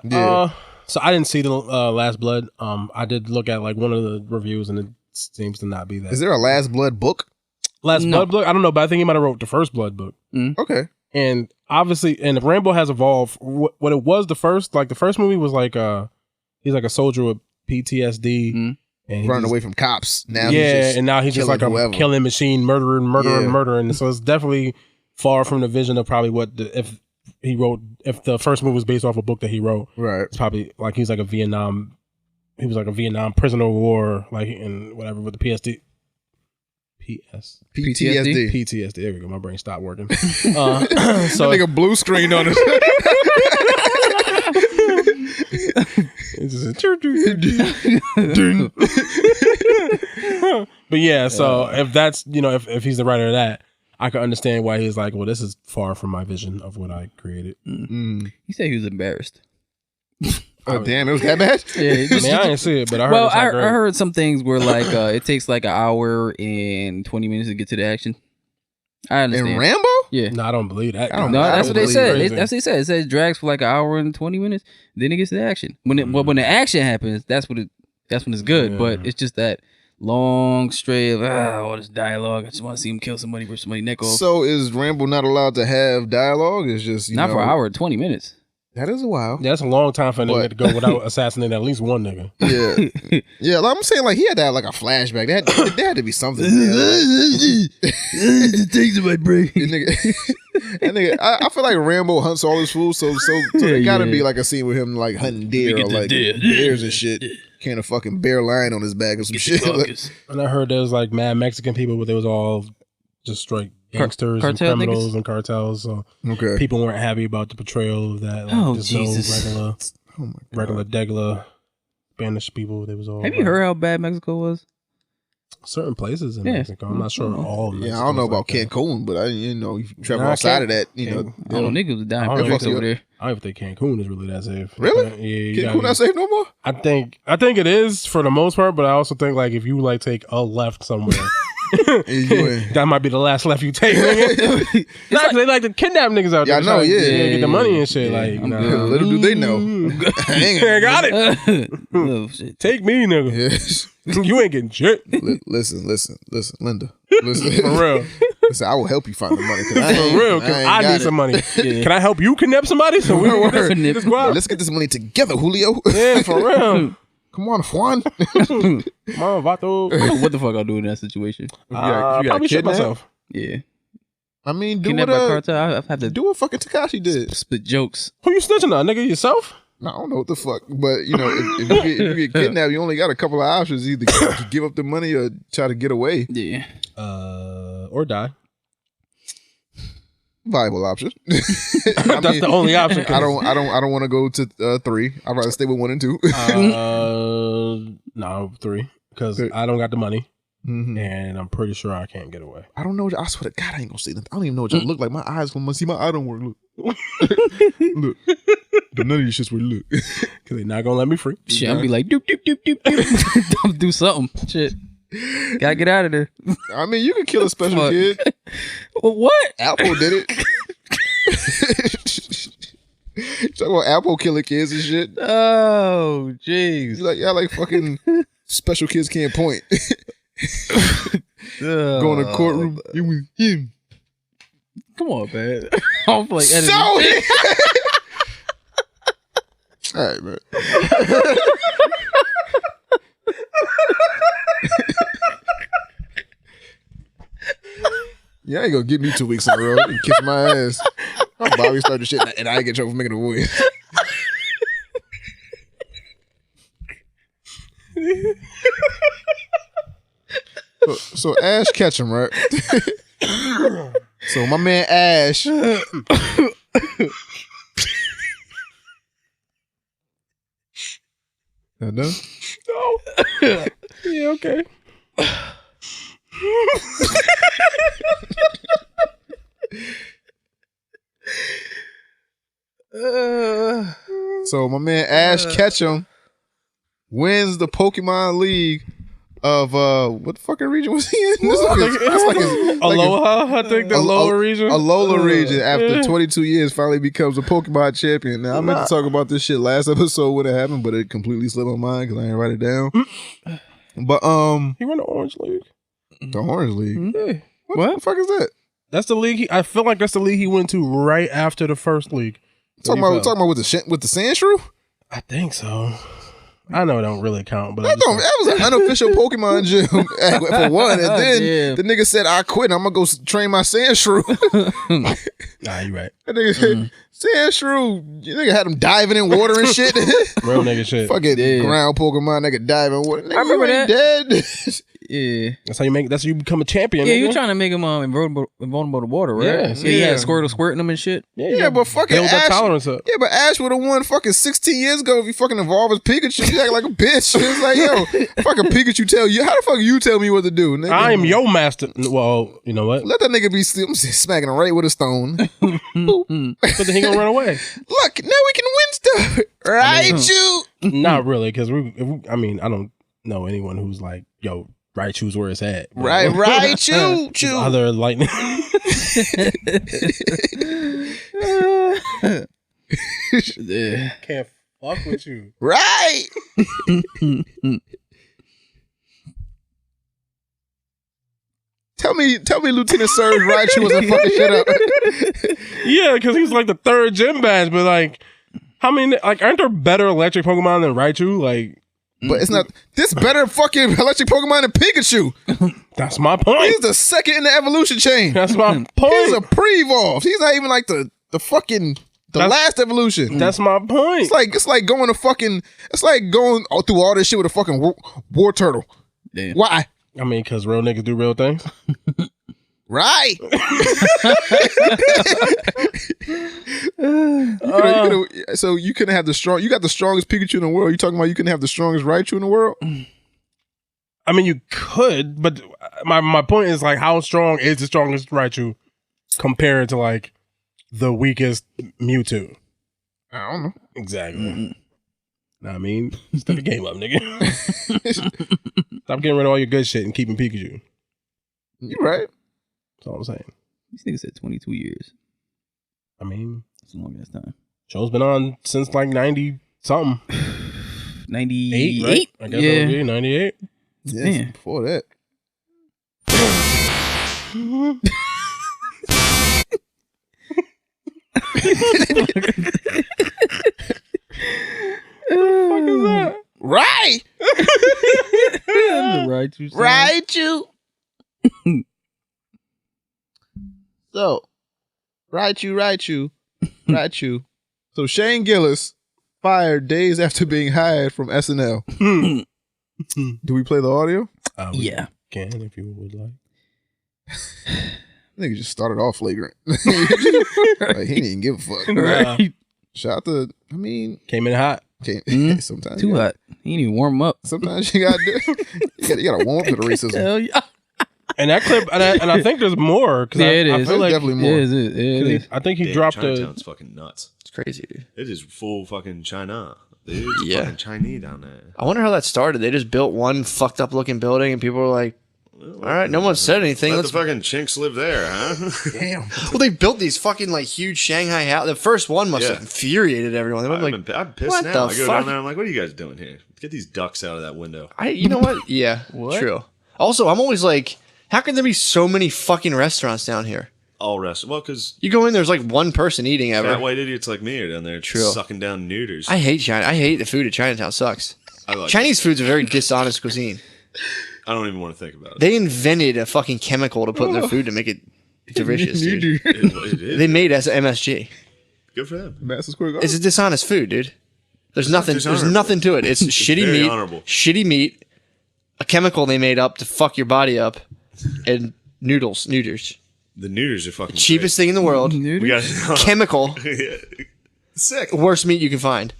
[SPEAKER 2] So I didn't see the Last Blood. I did look at like one of the reviews, and it seems to not be that.
[SPEAKER 1] Is there a Last Blood book?
[SPEAKER 2] Blood book? I don't know, but I think he might have wrote the First Blood book.
[SPEAKER 1] Okay.
[SPEAKER 2] And obviously, and Rambo has evolved. What it was the first movie was like he's like a soldier with PTSD and
[SPEAKER 1] running away from cops. Now
[SPEAKER 2] and now he's just like a killing machine, murdering. So it's definitely far from the vision of probably what if the first movie was based off a book that he wrote. Right. It's probably like he was like a Vietnam prisoner of war, like and whatever with the PTSD. There we go. My brain stopped working. So
[SPEAKER 1] like a blue screen on it.
[SPEAKER 2] It's just but yeah, so if that's if he's the writer of that, I can understand why he's like, well, this is far from my vision of what I created.
[SPEAKER 3] He said he was embarrassed.
[SPEAKER 1] Oh damn! It was that bad.
[SPEAKER 3] Yeah,
[SPEAKER 2] I mean, I didn't see it, but I heard.
[SPEAKER 3] Well, I heard some things where like it takes like an hour and 20 minutes to get to the action. I understand.
[SPEAKER 1] In Rambo?
[SPEAKER 3] Yeah.
[SPEAKER 2] No, I don't believe that.
[SPEAKER 3] That's what they said. That's what they said. It says it drags for like an hour and 20 minutes. Then it gets to the action. When the action happens, that's when it's good. Yeah. But it's just that long stray of all this dialogue. I just want to see him kill somebody, rip somebody's neck off.
[SPEAKER 1] So is Rambo not allowed to have dialogue? It's just
[SPEAKER 3] not for an hour and 20 minutes.
[SPEAKER 1] That is a while.
[SPEAKER 2] Yeah, that's a long time for a nigga to go without assassinating at least one nigga.
[SPEAKER 1] Yeah. Yeah, like I'm saying, like, he had to have like a flashback. There had to be something.
[SPEAKER 3] Takes in my brain.
[SPEAKER 1] That nigga, I feel like Rambo hunts all his fools, so there gotta be like a scene with him like hunting deer or like bears and shit. Carrying a fucking bear lion on his back or some shit.
[SPEAKER 2] And I heard there was like mad Mexican people, but they was all just straight gangsters and criminals and cartels. So people weren't happy about the portrayal of that. Like, just
[SPEAKER 3] Jesus.
[SPEAKER 2] No regular degular Spanish people. They was all.
[SPEAKER 3] Have you heard how bad Mexico was?
[SPEAKER 2] Certain places in Mexico. I'm not sure all.
[SPEAKER 1] Yeah, I don't know about Cancun, but you travel outside of that.
[SPEAKER 3] Niggas was dying over there.
[SPEAKER 2] I don't even think Cancun is really that safe.
[SPEAKER 1] Really? Cancun not safe no more?
[SPEAKER 2] I think it is for the most part, but I also think like if you like take a left somewhere. That might be the last left you take. Nah, they like to kidnap niggas out there.
[SPEAKER 1] I know,
[SPEAKER 2] get the money and shit. Like,
[SPEAKER 1] little do they know.
[SPEAKER 2] I got it. Take me, nigga. Yes. You ain't getting shit.
[SPEAKER 1] Listen, Linda. Listen,
[SPEAKER 2] for real.
[SPEAKER 1] Listen, I will help you find the money.
[SPEAKER 2] For real, because I need some money. Yeah. Can I help you kidnap somebody? So
[SPEAKER 1] let's get this money together, Julio.
[SPEAKER 2] Yeah, for real.
[SPEAKER 1] Come on, Juan.
[SPEAKER 2] Come on, Vato.
[SPEAKER 3] What the fuck I'll do in that situation?
[SPEAKER 1] You got
[SPEAKER 2] probably shit myself.
[SPEAKER 3] Yeah.
[SPEAKER 1] I mean, do
[SPEAKER 3] what I have to
[SPEAKER 1] do what fucking Tekashi did.
[SPEAKER 3] Split jokes.
[SPEAKER 2] Who you snitching on, nigga? Yourself?
[SPEAKER 1] No, I don't know what the fuck. But, if you get kidnapped, you only got a couple of options. Either give up the money or try to get away.
[SPEAKER 3] Yeah.
[SPEAKER 2] Or die.
[SPEAKER 1] Viable option.
[SPEAKER 2] That's the only option.
[SPEAKER 1] I don't want to go to 3. I'd rather stay with 1 and 2.
[SPEAKER 2] No, 3. Because I don't got the money. Mm-hmm. And I'm pretty sure I can't get away.
[SPEAKER 1] I don't know. I swear to God, I ain't gonna see nothing. I don't even know what y'all look like. My eyes gonna see my eye don't work. Look. Look. None of these shits will look.
[SPEAKER 2] Because they're not gonna let me free.
[SPEAKER 3] Shit, I'll be like, doop, doop, doop, doop, doop. Do something. Shit. Gotta get out of there.
[SPEAKER 1] I mean, you can kill a special kid.
[SPEAKER 3] What?
[SPEAKER 1] Apple did it. Talk about Apple killing kids and shit.
[SPEAKER 3] Oh, jeez.
[SPEAKER 1] Like fucking special kids can't point. Go in the courtroom. It was him.
[SPEAKER 3] Come on, man. I'm like editing.
[SPEAKER 1] All right, man. Yeah, I ain't gonna get me 2 weeks in a row and kiss my ass. My Bobby started shit and I ain't get trouble for making a voice. So Ash Ketchum, right? So my man Ash. That done?
[SPEAKER 2] No. Yeah, okay.
[SPEAKER 1] So my man Ash Ketchum wins the Pokemon League of what the fucking region was he in?
[SPEAKER 2] Aloha, I think the Alola region.
[SPEAKER 1] Alola region after 22 years finally becomes a Pokemon champion. Now I meant to talk about this shit last episode when it happened, but it completely slipped my mind because I didn't write it down. But
[SPEAKER 2] he won the Orange League.
[SPEAKER 1] The Orange League?
[SPEAKER 2] Yeah.
[SPEAKER 1] What the fuck is that?
[SPEAKER 2] That's the league. I feel like that's the league he went to right after the first league.
[SPEAKER 1] Talking about with the sand shrew?
[SPEAKER 2] I think so. I know it don't really count, but
[SPEAKER 1] That was an unofficial Pokemon gym for one. And then the nigga said, I quit. I'm going to go train my sand shrew.
[SPEAKER 2] Nah, you right.
[SPEAKER 1] That nigga said, sand shrew. You nigga had him diving in water and shit.
[SPEAKER 2] Real nigga shit.
[SPEAKER 1] Fucking ground Pokemon nigga diving in water. Nigga,
[SPEAKER 3] I remember
[SPEAKER 1] you ain't
[SPEAKER 3] that.
[SPEAKER 1] dead.
[SPEAKER 3] Yeah.
[SPEAKER 2] That's how you become a champion.
[SPEAKER 3] Yeah,
[SPEAKER 2] nigga.
[SPEAKER 3] you're trying to make him invulnerable to water, right?
[SPEAKER 2] Yeah.
[SPEAKER 3] So he had Squirtle squirting him and shit.
[SPEAKER 1] Yeah, but fucking
[SPEAKER 2] build that
[SPEAKER 1] Ash.
[SPEAKER 2] tolerance up.
[SPEAKER 1] Yeah, but Ash would have won fucking 16 years ago if he fucking evolved as Pikachu. You act like a bitch. It's like, yo, fucking Pikachu tell you. How the fuck you tell me what to do, nigga?
[SPEAKER 2] I am your master. Well, you know what?
[SPEAKER 1] Let that nigga be still smacking him right with a stone.
[SPEAKER 2] But then he gonna run away.
[SPEAKER 1] Look, now we can win stuff. Right, you?
[SPEAKER 2] Not really, because I don't know anyone who's like, yo, Raichu's where it's at.
[SPEAKER 1] Right, you.
[SPEAKER 2] Other lightning. Can't fuck with you.
[SPEAKER 1] Right. Tell me, Lieutenant Surge Raichu wasn't fucking shit up.
[SPEAKER 2] Yeah, because he's like the third gym badge, but like, how many, like, aren't there better electric Pokemon than Raichu? Like,
[SPEAKER 1] but it's not this better fucking electric Pokemon than Pikachu.
[SPEAKER 2] that's my point.
[SPEAKER 1] He's the second in the evolution chain.
[SPEAKER 2] That's my point.
[SPEAKER 1] He's a pre-evolve. He's not even like the fucking last evolution.
[SPEAKER 2] That's my point.
[SPEAKER 1] It's like going to fucking. It's like going through all this shit with a fucking war turtle.
[SPEAKER 3] Damn.
[SPEAKER 1] Why?
[SPEAKER 2] I mean, because real niggas do real things.
[SPEAKER 1] Right. So you couldn't have you got the strongest Pikachu in the world. You talking about you couldn't have the strongest Raichu in the world?
[SPEAKER 2] I mean, you could, but my point is like, how strong is the strongest Raichu compared to like the weakest Mewtwo?
[SPEAKER 1] I don't know.
[SPEAKER 2] Exactly. Nah, I mean, step the game up, nigga. Stop getting rid of all your good shit and keeping Pikachu.
[SPEAKER 1] You right.
[SPEAKER 2] That's all I'm saying.
[SPEAKER 3] These niggas said 22 years.
[SPEAKER 2] I mean,
[SPEAKER 3] That's a long ass time.
[SPEAKER 2] show's been on since like 90 something.
[SPEAKER 3] 98,
[SPEAKER 2] right? I guess that would be 98.
[SPEAKER 1] Yeah,
[SPEAKER 3] Man.
[SPEAKER 1] before that.
[SPEAKER 2] What the fuck is that?
[SPEAKER 1] Right.
[SPEAKER 3] Raichu.
[SPEAKER 1] Raichu. So, Raichu. So Shane Gillis fired days after being hired from SNL. Do we play the audio?
[SPEAKER 2] We
[SPEAKER 3] Yeah.
[SPEAKER 2] can if you would like.
[SPEAKER 1] I think he just started off flagrant. Like, he didn't even give a fuck.
[SPEAKER 3] Right.
[SPEAKER 1] Shout out to, I mean,
[SPEAKER 2] Came in hot.
[SPEAKER 1] sometimes
[SPEAKER 3] Too
[SPEAKER 1] you gotta-
[SPEAKER 3] hot. He didn't even warm up.
[SPEAKER 1] Sometimes you gotta do. You gotta warm up to the racism.
[SPEAKER 3] Hell yeah.
[SPEAKER 2] And that clip, and I think there's more. Cause
[SPEAKER 3] Yeah,
[SPEAKER 2] I
[SPEAKER 3] it is.
[SPEAKER 2] feel like,
[SPEAKER 1] Definitely more.
[SPEAKER 3] It is.
[SPEAKER 2] I think he
[SPEAKER 6] Damn,
[SPEAKER 2] dropped a.
[SPEAKER 6] Chinatown's fucking nuts.
[SPEAKER 7] It's crazy, dude.
[SPEAKER 6] It is full fucking China. Dude, it's
[SPEAKER 7] Yeah.
[SPEAKER 6] fucking Chinese down there.
[SPEAKER 7] I wonder how that started. They just built one fucked up looking building, and people were like, "All right, no one said anything."
[SPEAKER 6] Let
[SPEAKER 7] Let's.
[SPEAKER 6] the fucking chinks live there, huh?
[SPEAKER 1] Damn.
[SPEAKER 7] Well, they built these fucking like huge Shanghai house. The first one must
[SPEAKER 6] Yeah.
[SPEAKER 7] have infuriated everyone. They were like,
[SPEAKER 6] I'm pissed
[SPEAKER 7] what
[SPEAKER 6] now.
[SPEAKER 7] the
[SPEAKER 6] I go
[SPEAKER 7] fuck?
[SPEAKER 6] down there. I'm like, what are you guys doing here? Get these ducks out of that window.
[SPEAKER 7] you know what? Yeah, true. Also, I'm always like, how can there be so many fucking restaurants down here?
[SPEAKER 6] All rest. Well, because
[SPEAKER 7] You go in, there's like one person eating ever.
[SPEAKER 6] fat white idiots like me are down there
[SPEAKER 7] True.
[SPEAKER 6] sucking down neuters.
[SPEAKER 7] I hate China. I hate the food at Chinatown. Sucks.
[SPEAKER 6] I like
[SPEAKER 7] Chinese food's a very dishonest cuisine.
[SPEAKER 6] it. I don't even want to think about it.
[SPEAKER 7] They invented a fucking chemical to put in their food to make it delicious, dude.
[SPEAKER 6] It is.
[SPEAKER 7] They made as MSG.
[SPEAKER 6] Good for them.
[SPEAKER 1] Madison Square Garden.
[SPEAKER 7] It's a dishonest food, dude. There's nothing. There's
[SPEAKER 6] dishonorable.
[SPEAKER 7] nothing to it. It's shitty
[SPEAKER 6] very
[SPEAKER 7] meat.
[SPEAKER 6] honorable.
[SPEAKER 7] Shitty meat. A chemical they made up to fuck your body up, and neuters.
[SPEAKER 6] The neuters are fucking
[SPEAKER 7] Cheapest thing in the world.
[SPEAKER 6] great. We got
[SPEAKER 7] Chemical.
[SPEAKER 6] sick.
[SPEAKER 7] Worst meat you can find.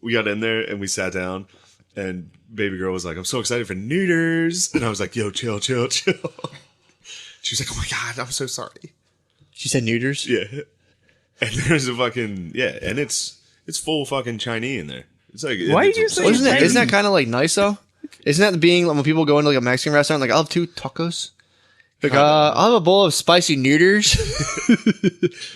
[SPEAKER 6] We got in there and we sat down, and baby girl was like, "I'm so excited for neuters," and I was like, "Yo, chill." She was like, "Oh my god, I'm so sorry."
[SPEAKER 7] She said neuters.
[SPEAKER 6] Yeah, and there's a fucking and it's full fucking Chinese in there. It's like
[SPEAKER 3] Why
[SPEAKER 6] it's
[SPEAKER 3] did you say
[SPEAKER 7] Well,
[SPEAKER 3] Chinese?
[SPEAKER 7] isn't that kind of like nice though? Isn't that being when people go into like a Mexican restaurant, like I'll have 2 tacos. Like I'll have a bowl of spicy neuters.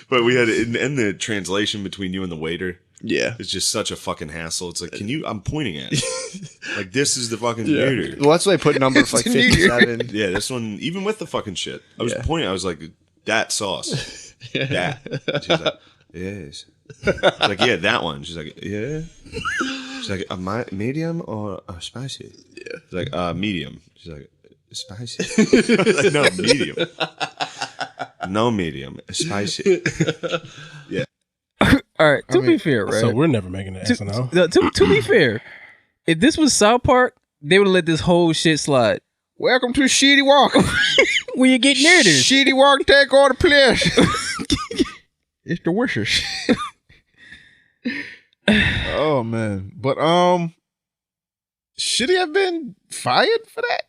[SPEAKER 6] But we had in the translation between you and the waiter.
[SPEAKER 7] Yeah.
[SPEAKER 6] It's just such a fucking hassle. It's like, can you? I'm pointing at it. Like this is the fucking neuter.
[SPEAKER 7] Well, that's why I put number for like 57.
[SPEAKER 6] Yeah, this one, even with the fucking shit, I was
[SPEAKER 7] Yeah.
[SPEAKER 6] pointing. I was like, that sauce. That. She's like, yes. She's like, yeah, that one. She's like, yeah. She's like, medium or spicy? Yeah. She's like, medium. She's like, spicy? Like, no, medium. No medium. Spicy. Yeah.
[SPEAKER 3] All right. To be fair, right?
[SPEAKER 2] So we're never making an SNL.
[SPEAKER 3] To be fair, if this was South Park, they would have let this whole shit slide.
[SPEAKER 1] Welcome to Shitty Walk.
[SPEAKER 3] When you get near this.
[SPEAKER 1] Shitty Walk, take all the place. It's the wishes. Oh man, but should he have been fired for that?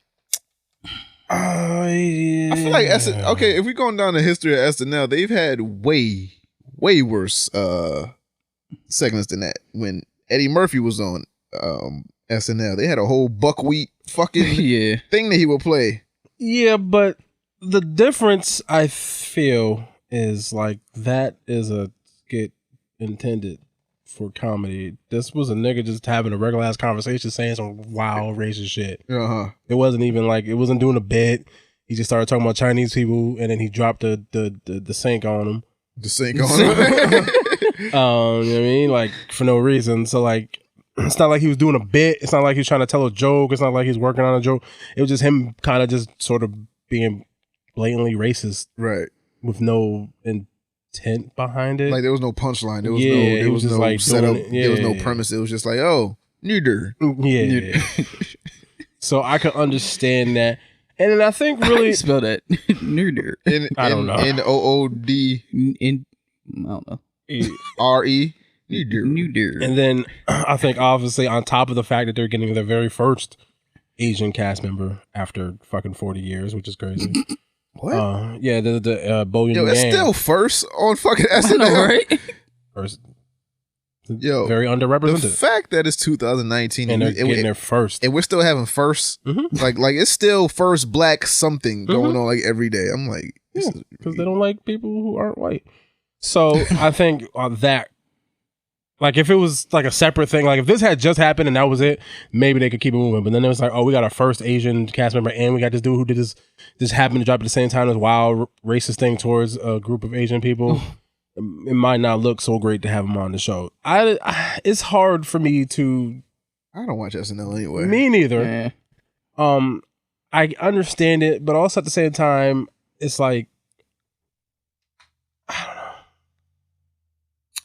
[SPEAKER 2] Yeah.
[SPEAKER 1] I feel like okay, if we're going down the history of SNL, they've had way worse segments than that. When Eddie Murphy was on SNL, they had a whole buckwheat fucking thing that he would play.
[SPEAKER 2] Yeah, but the difference I feel is like that is a skit intended for comedy. This was a nigga just having a regular ass conversation saying some wild racist shit. It wasn't even like, it wasn't doing a bit. He just started talking about Chinese people and then he dropped the sink on him.
[SPEAKER 1] The sink on him.
[SPEAKER 2] You know what I mean? Like for no reason. So like, it's not like he was doing a bit. It's not like he was trying to tell a joke. It's not like he's working on a joke. It was just him kind of just sort of being blatantly racist.
[SPEAKER 1] Right.
[SPEAKER 2] With no intent behind it.
[SPEAKER 1] Like there was no punchline. There was no like setup. There was no premise. It was just like, oh, neuter.
[SPEAKER 2] Yeah. So I could understand that. And then I think really
[SPEAKER 3] spell that neuter.
[SPEAKER 2] I don't know.
[SPEAKER 1] N-O-O-D.
[SPEAKER 3] I don't know.
[SPEAKER 1] R-E.
[SPEAKER 3] Neuter.
[SPEAKER 2] And then I think obviously on top of the fact that they're getting their very first Asian cast member after fucking 40 years, which is crazy.
[SPEAKER 1] What?
[SPEAKER 2] Yeah, the Bo Yin
[SPEAKER 1] Yo, it's
[SPEAKER 2] Yang.
[SPEAKER 1] still first on fucking SNL,
[SPEAKER 3] right?
[SPEAKER 2] First.
[SPEAKER 1] Yo,
[SPEAKER 2] very underrepresented.
[SPEAKER 1] The fact that it's 2019
[SPEAKER 2] and they're getting their first,
[SPEAKER 1] and we're still having first, like it's still first black something going on like every day. I'm like,
[SPEAKER 2] because they don't like people who aren't white. So I think that, like, if it was like a separate thing, like if this had just happened and that was it, maybe they could keep it moving. But then it was like, oh, we got our first Asian cast member, and we got this dude who did this happened to drop at the same time as wild racist thing towards a group of Asian people. It might not look so great to have him on the show. It's hard for me to.
[SPEAKER 1] I don't watch SNL anyway.
[SPEAKER 2] Me neither. I understand it, but also at the same time, it's like, I don't know.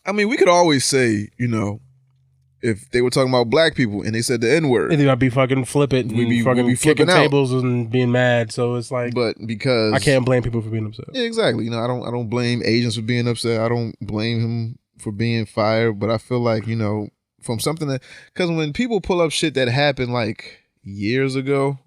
[SPEAKER 1] I mean, we could always say, you know, if they were talking about black people and they said the N-word,
[SPEAKER 2] they might be fucking flip it. We'd be fucking kicking tables and being mad. So it's like,
[SPEAKER 1] but because
[SPEAKER 2] I can't blame people for being upset.
[SPEAKER 1] Yeah, exactly. You know, I don't blame Asians for being upset. I don't blame him for being fired. But I feel like, you know, from something that, because when people pull up shit that happened like years ago,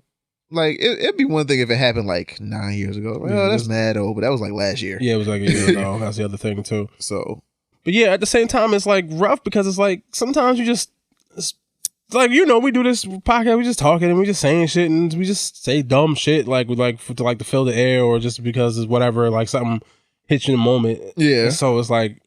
[SPEAKER 1] like it'd be one thing if it happened like 9 years ago. Like, oh, that's mad old, but that was like last year.
[SPEAKER 2] Yeah, it was like a year ago. That's the other thing too.
[SPEAKER 1] So.
[SPEAKER 2] But yeah, at the same time, it's like rough because it's like sometimes you just, it's like, you know, we do this podcast, we just talking and we just saying shit and we just say dumb shit like with like to fill the air or just because it's whatever, like something hits you in a moment.
[SPEAKER 1] Yeah.
[SPEAKER 2] And so it's like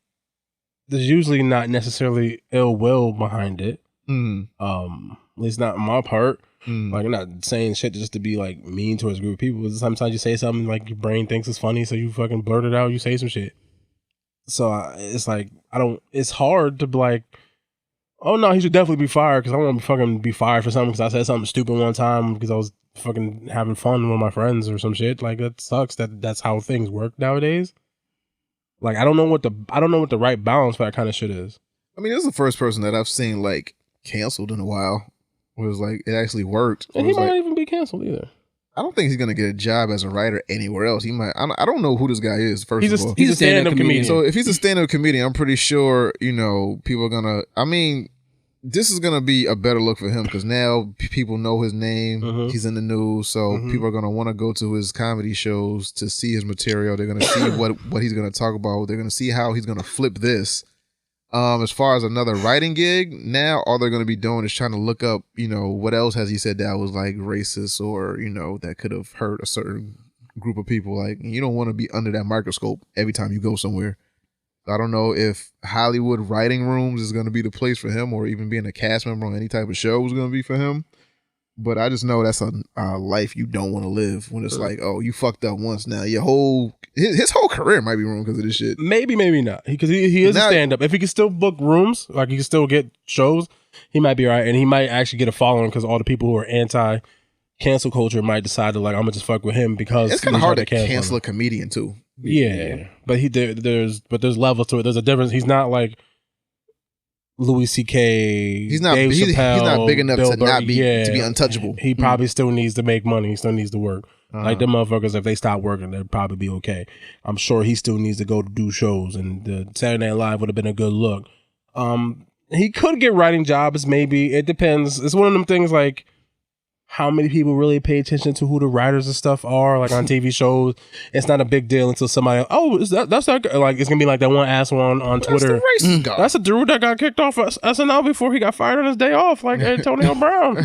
[SPEAKER 2] there's usually not necessarily ill will behind it. At least not on my part. Like I'm not saying shit just to be like mean towards a group of people. But sometimes you say something like your brain thinks it's funny, so you fucking blurt it out. You say some shit. So it's like, it's hard to be like, oh no, he should definitely be fired because I don't want to fucking be fired for something because I said something stupid one time because I was fucking having fun with my friends or some shit. Like that sucks that's how things work nowadays. Like I don't know what the right balance for that kind of shit is.
[SPEAKER 1] I mean, this is the first person that I've seen like canceled in a while. Where it was like, it actually worked.
[SPEAKER 2] And he might not even be canceled either.
[SPEAKER 1] I don't think he's gonna get a job as a writer anywhere else. He might. I don't know who this guy is. First of all,
[SPEAKER 2] he's a stand-up comedian.
[SPEAKER 1] So if he's a stand-up comedian, I'm pretty sure people are gonna. I mean, this is gonna be a better look for him because now people know his name. He's in the news, so people are gonna want to go to his comedy shows to see his material. They're gonna see what he's gonna talk about. They're gonna see how he's gonna flip this. As far as another writing gig, now all they're going to be doing is trying to look up, what else has he said that was like racist or, that could have hurt a certain group of people. Like, you don't want to be under that microscope every time you go somewhere. I don't know if Hollywood writing rooms is going to be the place for him or even being a cast member on any type of show is going to be for him. But I just know that's a life you don't want to live when it's like, oh, you fucked up once now. Your his whole career might be ruined because of this shit.
[SPEAKER 2] Maybe not. Because he is a stand-up. If he can still book rooms, like he can still get shows, he might be all right. And he might actually get a following because all the people who are anti-cancel culture might decide to like, I'm going to just fuck with him because
[SPEAKER 1] it's kind of hard to cancel a comedian too.
[SPEAKER 2] Yeah. But there's levels to it. There's a difference. He's not like Louis C.K.
[SPEAKER 1] He's not big enough
[SPEAKER 2] Bill
[SPEAKER 1] to not be to be untouchable.
[SPEAKER 2] He probably still needs to make money. He still needs to work. Like them motherfuckers, if they stop working, they'd probably be okay. I'm sure he still needs to go to do shows, and the Saturday Night Live would have been a good look. He could get writing jobs, maybe. It depends. It's one of them things like how many people really pay attention to who the writers and stuff are, like on TV shows. It's not a big deal until somebody, that's not good. Like, it's gonna be like that one ass one on Twitter.
[SPEAKER 1] That's the racist guy.
[SPEAKER 2] That's a dude that got kicked off of SNL before he got fired on his day off, like Antonio Brown.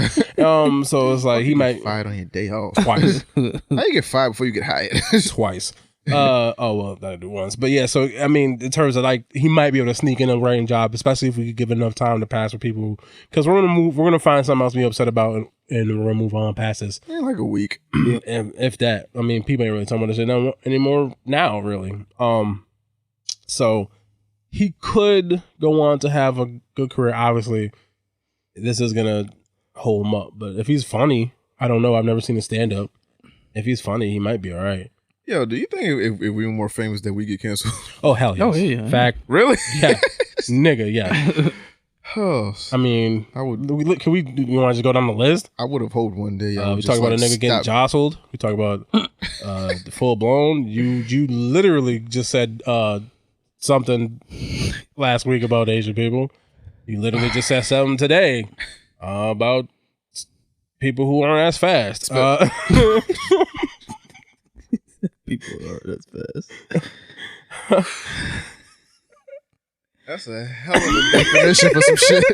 [SPEAKER 2] So it's like he might
[SPEAKER 1] fired on your day off
[SPEAKER 2] twice.
[SPEAKER 1] How you get fired before you get hired?
[SPEAKER 2] Twice. That'll do once. But yeah, so I mean, in terms of like, he might be able to sneak in a writing job, especially if we could give enough time to pass for people. Because we're gonna find something else to be upset about, and we're gonna move on past this.
[SPEAKER 1] Yeah, like a week.
[SPEAKER 2] And if that, I mean, people ain't really talking about this shit anymore now, really. So he could go on to have a good career. Obviously, this is gonna hold him up. But if he's funny, I don't know. I've never seen a stand up. If he's funny, he might be all right.
[SPEAKER 1] Yo, do you think if we were more famous that we get canceled?
[SPEAKER 2] Oh, hell yes.
[SPEAKER 3] Oh, yeah.
[SPEAKER 2] Fact.
[SPEAKER 1] Really?
[SPEAKER 2] Yeah. Nigga, yeah.
[SPEAKER 1] Oh,
[SPEAKER 2] I mean, you want to just go down the list?
[SPEAKER 1] I would have hoped one day.
[SPEAKER 2] We talk about a nigga getting jostled. We talk about full blown. You literally just said something last week about Asian people. You literally just said something today about people who aren't as fast.
[SPEAKER 3] People aren't as fast.
[SPEAKER 1] That's a hell of a definition for some shit.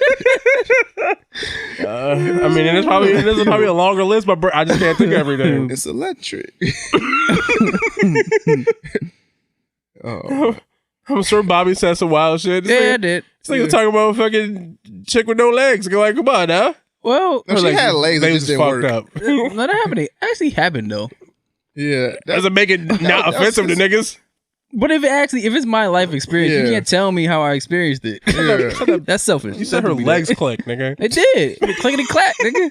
[SPEAKER 2] I mean, and this is probably a longer list, but I just can't think of everything.
[SPEAKER 1] It's electric.
[SPEAKER 2] I'm sure Bobby said some wild shit.
[SPEAKER 3] I did.
[SPEAKER 2] It's like talking about a fucking chick with no legs. Go like, come on now.
[SPEAKER 3] Well,
[SPEAKER 1] no, she had legs. They just didn't work.
[SPEAKER 3] Up. No, that happened. It actually happened though.
[SPEAKER 1] Yeah,
[SPEAKER 2] doesn't make it not offensive to niggas.
[SPEAKER 3] But if it's my life experience, you can't tell me how I experienced it. Yeah. That's selfish.
[SPEAKER 2] You said her legs click, nigga.
[SPEAKER 3] It did. Clickety clack, nigga.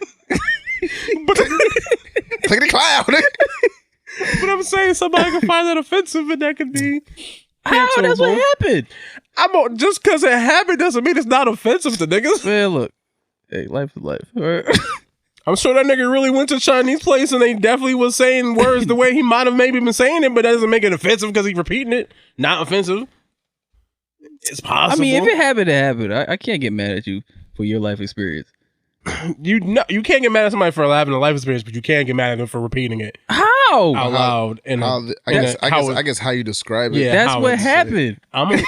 [SPEAKER 1] Clickety clack, nigga.
[SPEAKER 2] But I'm saying somebody can find that offensive, and that could be.
[SPEAKER 3] How? That's what happened.
[SPEAKER 2] Just because it happened doesn't mean it's not offensive to niggas.
[SPEAKER 3] Man, look. Hey, life is life. All right.
[SPEAKER 2] I'm sure that nigga really went to Chinese place and they definitely was saying words the way he might have maybe been saying it, but that doesn't make it offensive because he's repeating it. Not offensive. It's possible.
[SPEAKER 3] I mean, if it happened, it happened. I can't get mad at you for your life experience.
[SPEAKER 2] You can't get mad at somebody for having a life experience, but you can get mad at them for repeating it.
[SPEAKER 3] How?
[SPEAKER 2] Out loud.
[SPEAKER 1] I guess how you describe it.
[SPEAKER 3] Yeah, that's what happened.
[SPEAKER 1] I mean,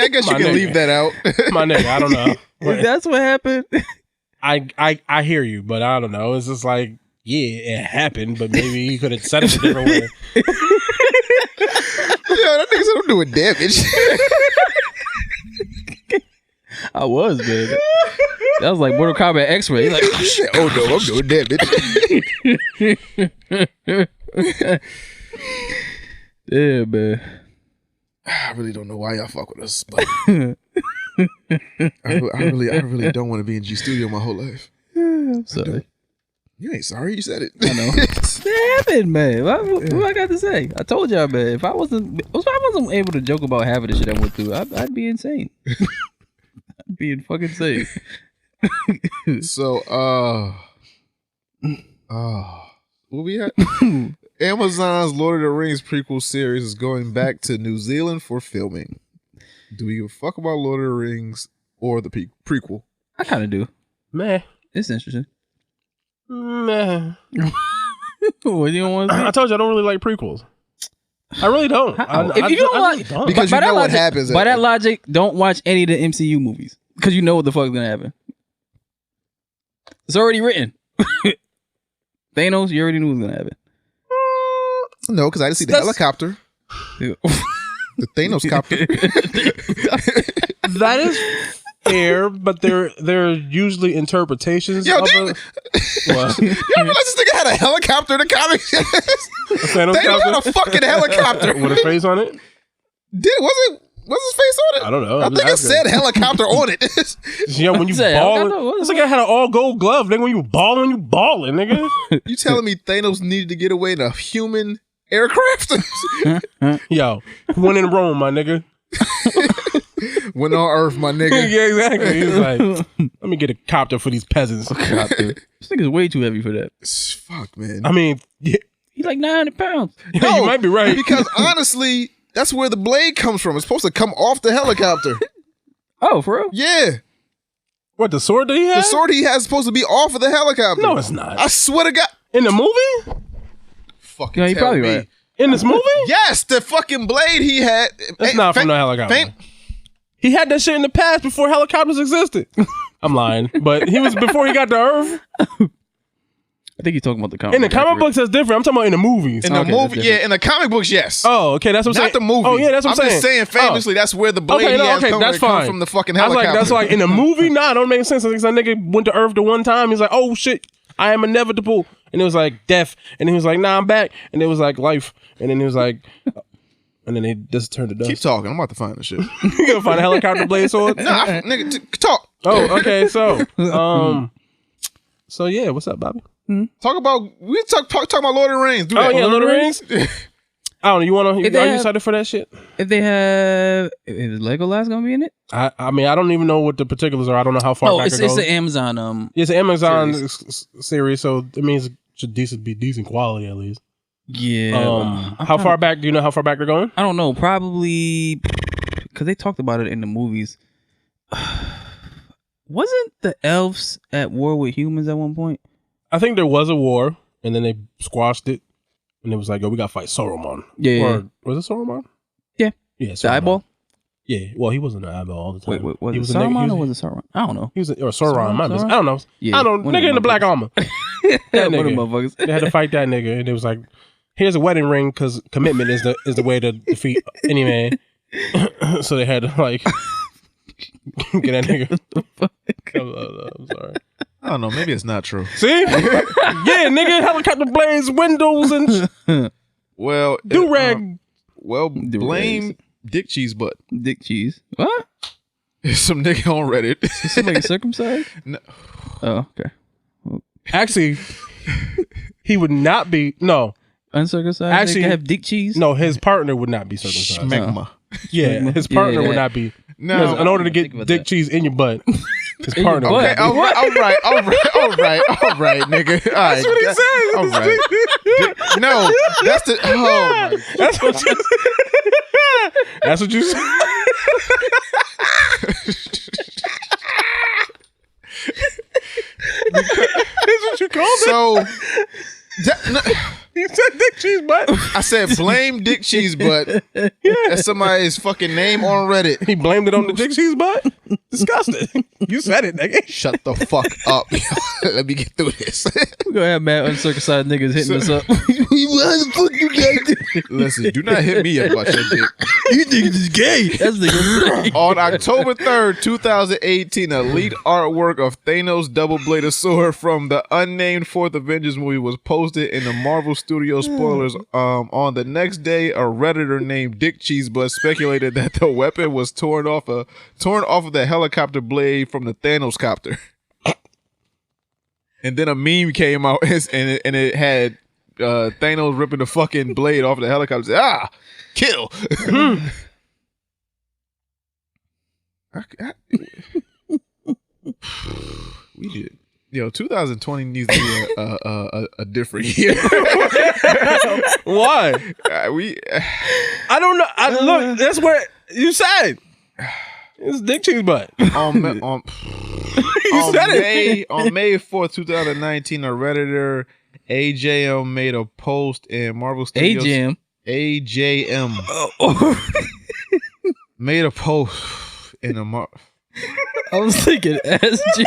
[SPEAKER 1] I guess you can leave that out.
[SPEAKER 2] My nigga, I don't know.
[SPEAKER 3] If that's what happened.
[SPEAKER 2] I hear you, but I don't know. It's just like, yeah, it happened, but maybe he could have said it a different way.
[SPEAKER 1] Yeah, that nigga said I'm doing damage.
[SPEAKER 3] I was, man. That was like Mortal Kombat X-Ray. Like,
[SPEAKER 1] oh no, I'm doing damage.
[SPEAKER 3] Yeah, man.
[SPEAKER 1] I really don't know why y'all fuck with us, but I really don't want to be in G Studio my whole life.
[SPEAKER 3] I'm sorry.
[SPEAKER 1] You ain't sorry. You said it.
[SPEAKER 3] I know. It happened, man. What I got to say? I told y'all, man. If I wasn't able to joke about half of the shit I went through, I'd be insane. I'd be fucking insane.
[SPEAKER 1] So, what we at? Amazon's Lord of the Rings prequel series is going back to New Zealand for filming. Do we give a fuck about Lord of the Rings or the prequel?
[SPEAKER 3] I kind of do.
[SPEAKER 2] Meh.
[SPEAKER 3] It's interesting.
[SPEAKER 2] Meh.
[SPEAKER 3] What do you want to say?
[SPEAKER 2] I told you I don't really like prequels. I really don't.
[SPEAKER 3] If you don't like,
[SPEAKER 1] because you know what happens.
[SPEAKER 3] By that logic, don't watch any of the MCU movies because you know what the fuck's gonna happen. It's already written. Thanos, you already knew what was gonna happen.
[SPEAKER 1] No, because I didn't see the helicopter. The Thanos copter.
[SPEAKER 2] That is air, but they're usually interpretations
[SPEAKER 1] Yo,
[SPEAKER 2] of
[SPEAKER 1] damn.
[SPEAKER 2] it. What?
[SPEAKER 1] You realize this nigga had a helicopter in the comics?
[SPEAKER 2] Thanos
[SPEAKER 1] They had
[SPEAKER 2] helicopter?
[SPEAKER 1] a fucking helicopter.
[SPEAKER 2] With a face on it?
[SPEAKER 1] Was his face on it?
[SPEAKER 2] I don't know.
[SPEAKER 1] I
[SPEAKER 2] I'm
[SPEAKER 1] think it
[SPEAKER 2] just asking.
[SPEAKER 1] said helicopter on it.
[SPEAKER 2] Yeah, when you
[SPEAKER 3] Say,
[SPEAKER 2] balling,
[SPEAKER 3] helicopter? What
[SPEAKER 2] it's
[SPEAKER 3] is
[SPEAKER 2] like I had an all gold glove. Nigga, when you balling, nigga.
[SPEAKER 1] You telling me Thanos needed to get away in a human aircraft?
[SPEAKER 2] Yo, went in Rome, my nigga.
[SPEAKER 1] Went on Earth, my nigga.
[SPEAKER 2] Yeah, exactly. He was like, let me get a copter for these peasants.
[SPEAKER 3] This nigga's way too heavy for that.
[SPEAKER 1] Fuck, man.
[SPEAKER 2] I mean, yeah,
[SPEAKER 3] He's like 900 pounds.
[SPEAKER 1] No,
[SPEAKER 2] you might be right.
[SPEAKER 1] Because honestly, that's where the blade comes from. It's supposed to come off the helicopter.
[SPEAKER 3] Oh, for real?
[SPEAKER 1] Yeah.
[SPEAKER 2] What, the sword that he
[SPEAKER 1] The
[SPEAKER 2] has?
[SPEAKER 1] sword he has is supposed to be off of the helicopter.
[SPEAKER 2] No, it's not.
[SPEAKER 1] I swear to God.
[SPEAKER 2] In the movie?
[SPEAKER 1] Fucking
[SPEAKER 3] Yeah, you
[SPEAKER 1] tell
[SPEAKER 3] probably
[SPEAKER 1] me.
[SPEAKER 3] right.
[SPEAKER 2] In this movie?
[SPEAKER 1] Yes, the fucking blade he had.
[SPEAKER 2] That's not from the helicopter. He had that shit in the past before helicopters existed. I'm lying, but he was before he got to Earth.
[SPEAKER 3] I think he's talking about the comic.
[SPEAKER 2] In the comic books, that's different. I'm talking about in the movies.
[SPEAKER 1] In the
[SPEAKER 3] Okay,
[SPEAKER 1] movie,
[SPEAKER 3] that's
[SPEAKER 1] yeah, in the comic books, yes.
[SPEAKER 2] Oh, okay, that's what I'm
[SPEAKER 1] Not
[SPEAKER 2] saying.
[SPEAKER 1] the movie.
[SPEAKER 2] Oh, yeah, that's what I'm saying.
[SPEAKER 1] just saying famously, that's where the blade he has
[SPEAKER 2] that's
[SPEAKER 1] come
[SPEAKER 2] fine.
[SPEAKER 1] from the fucking
[SPEAKER 2] I was
[SPEAKER 1] helicopter.
[SPEAKER 2] like, that's like in the movie. Nah, it don't make sense. Like, that nigga went to Earth the one time. He's like, oh shit, I am inevitable, and it was like death, and he was like, nah, I'm back, and it was like life, and then he was like, and then they just turned to dust.
[SPEAKER 1] Keep talking. I'm about to find the shit.
[SPEAKER 2] You gonna find a helicopter blade sword?
[SPEAKER 1] Nigga, talk.
[SPEAKER 2] Oh, okay. So yeah, what's up, Bobby?
[SPEAKER 1] Talk about about Lord of the Rings. Do
[SPEAKER 2] Oh
[SPEAKER 1] that.
[SPEAKER 2] yeah, Lord of the Rings. I don't know. Are you
[SPEAKER 3] have-
[SPEAKER 2] excited for that shit?
[SPEAKER 3] If they have, is Legolas gonna be in it?
[SPEAKER 2] I mean, I don't even know what the particulars are. I don't know how far back
[SPEAKER 3] it's
[SPEAKER 2] it goes.
[SPEAKER 3] the Amazon.
[SPEAKER 2] It's an Amazon series, so it means it should be decent quality at least.
[SPEAKER 3] Yeah.
[SPEAKER 2] How far back? Do you know how far back they're going?
[SPEAKER 3] I don't know. Probably because they talked about it in the movies. Wasn't the elves at war with humans at one point?
[SPEAKER 2] I think there was a war, and then they squashed it, and it was like, "Oh, we got to fight Saruman."
[SPEAKER 3] Yeah.
[SPEAKER 2] Or was it Saruman?
[SPEAKER 3] Yeah.
[SPEAKER 2] Yeah.
[SPEAKER 3] The
[SPEAKER 2] Saruman.
[SPEAKER 3] eyeball?
[SPEAKER 2] Yeah. Well, he wasn't an eyeball all the time.
[SPEAKER 3] Wait, was
[SPEAKER 2] He
[SPEAKER 3] it
[SPEAKER 2] was a nigga-
[SPEAKER 3] Saruman
[SPEAKER 2] he
[SPEAKER 3] or
[SPEAKER 2] was-
[SPEAKER 3] was it Sauron? I don't know.
[SPEAKER 2] He was or Sauron.
[SPEAKER 3] Sauron?
[SPEAKER 2] I don't know.
[SPEAKER 3] Yeah,
[SPEAKER 2] I don't know.
[SPEAKER 3] one of
[SPEAKER 2] Nigga in the
[SPEAKER 3] them
[SPEAKER 2] black armor.
[SPEAKER 3] That
[SPEAKER 2] That
[SPEAKER 3] one of them
[SPEAKER 2] nigga.
[SPEAKER 3] motherfuckers.
[SPEAKER 2] They had to fight that nigga, and it was like, here's a wedding ring because commitment is the way to defeat any man. So they had to like get that nigga. I'm sorry.
[SPEAKER 1] I don't know. Maybe it's not true.
[SPEAKER 2] See? Yeah, nigga, helicopter blades, windows, and
[SPEAKER 1] Well,
[SPEAKER 2] do rag.
[SPEAKER 1] blame Dick Cheese Butt.
[SPEAKER 3] Dick cheese. What?
[SPEAKER 1] Some nigga on Reddit.
[SPEAKER 3] Is somebody circumcised?
[SPEAKER 1] No.
[SPEAKER 3] Oh, okay.
[SPEAKER 2] Actually, he would not be. No,
[SPEAKER 3] Uncircumcised.
[SPEAKER 2] Actually-
[SPEAKER 3] They have dick cheese.
[SPEAKER 2] no, his partner would not be circumcised.
[SPEAKER 1] Schmegma.
[SPEAKER 2] Yeah, his
[SPEAKER 3] Yeah,
[SPEAKER 2] partner would
[SPEAKER 3] that.
[SPEAKER 2] not be.
[SPEAKER 1] No.
[SPEAKER 2] Because in order to
[SPEAKER 3] think
[SPEAKER 2] get
[SPEAKER 3] about
[SPEAKER 2] dick
[SPEAKER 3] that.
[SPEAKER 2] cheese in your butt, his
[SPEAKER 3] your
[SPEAKER 2] partner.
[SPEAKER 3] butt?
[SPEAKER 1] Okay, all right, nigga. All right,
[SPEAKER 2] That's what he said.
[SPEAKER 1] All right. No, that's the. Oh my.
[SPEAKER 2] That's what you. That's what you said. That's what you called it.
[SPEAKER 1] So,
[SPEAKER 2] You said dick cheese butt.
[SPEAKER 1] I said blame Dick Cheese Butt. That's somebody's fucking name on Reddit.
[SPEAKER 2] He blamed it on the dick cheese butt. Disgusting. You said it, nigga.
[SPEAKER 1] Shut the fuck up. Let me get through this.
[SPEAKER 3] We're gonna have mad uncircumcised niggas hitting us up.
[SPEAKER 1] How the fuck you guys do? Listen, do not hit me about your dick.
[SPEAKER 3] You niggas is gay. That's niggas.
[SPEAKER 1] On October 3rd, 2018, a lead artwork of Thanos' double-bladed sword from the unnamed Fourth Avengers movie was posted in the Marvel Studios spoilers. On the next day, a Redditor named Dick Cheesebutt speculated that the weapon was torn off of the helicopter blade from the Thanos copter. And then a meme came out and it had Thanos ripping the fucking blade off of the helicopter. Said, kill. We did. Yo, 2020 needs to be a different year.
[SPEAKER 2] Why?
[SPEAKER 1] We
[SPEAKER 2] I don't know. Look, that's what you said. It's dick cheese butt.
[SPEAKER 1] on
[SPEAKER 2] said it.
[SPEAKER 1] May 4th, 2019, a Redditor AJM made a post in Marvel Studios. AJM made a post in a
[SPEAKER 3] I was thinking ass Jim.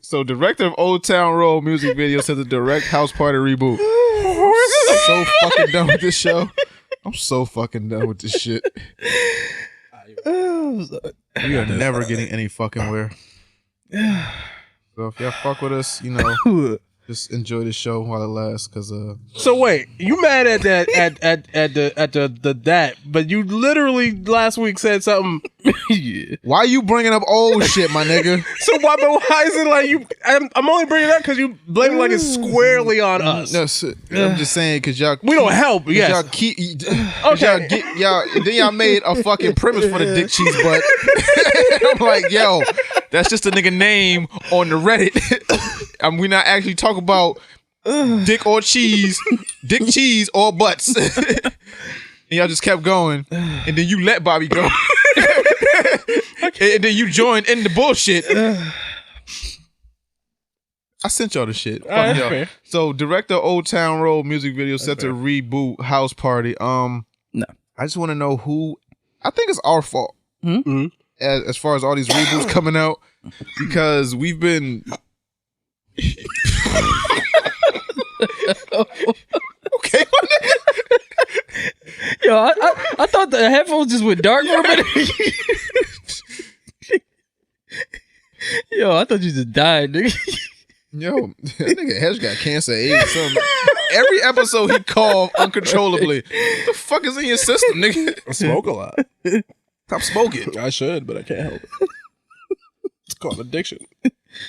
[SPEAKER 1] So, director of Old Town Road music video says a direct house party reboot. so fucking done with this show. I'm so fucking done with this shit. We are never getting any fucking where. So if y'all fuck with us, you know, just enjoy the show while it lasts. Cause
[SPEAKER 2] So wait, you mad at that at the that? But you literally last week said something.
[SPEAKER 1] why you bringing up old shit, my nigga?
[SPEAKER 2] So why? But why is it like you? I'm only bringing it up because you blame it like it's squarely on us.
[SPEAKER 1] No, I'm just saying because y'all
[SPEAKER 2] we don't help. Yes.
[SPEAKER 1] Y'all keep okay. Y'all made a fucking premise for the dick cheese butt. I'm like, yo, that's just a nigga name on the Reddit. We not actually talking about dick or cheese, dick cheese or butts. And y'all just kept going, and then you let Bobby go, and then you joined in the bullshit. I sent y'all the shit. Fuck y'all.
[SPEAKER 2] Fair.
[SPEAKER 1] So, director Old Town Road music video set to reboot House Party.
[SPEAKER 3] No.
[SPEAKER 1] I just want to know who. I think it's our fault
[SPEAKER 2] Mm-hmm.
[SPEAKER 1] as far as all these reboots coming out because we've been. Okay.
[SPEAKER 3] Yo, I thought the headphones just went dark for a minute. Yo, I thought you just died, nigga.
[SPEAKER 1] Yo, that nigga Hesh got cancer, AIDS, something. Every episode he coughed uncontrollably. What the fuck is in your system, nigga?
[SPEAKER 2] I smoke a lot.
[SPEAKER 1] Stop smoking.
[SPEAKER 2] I should, but I can't help it. It's called addiction.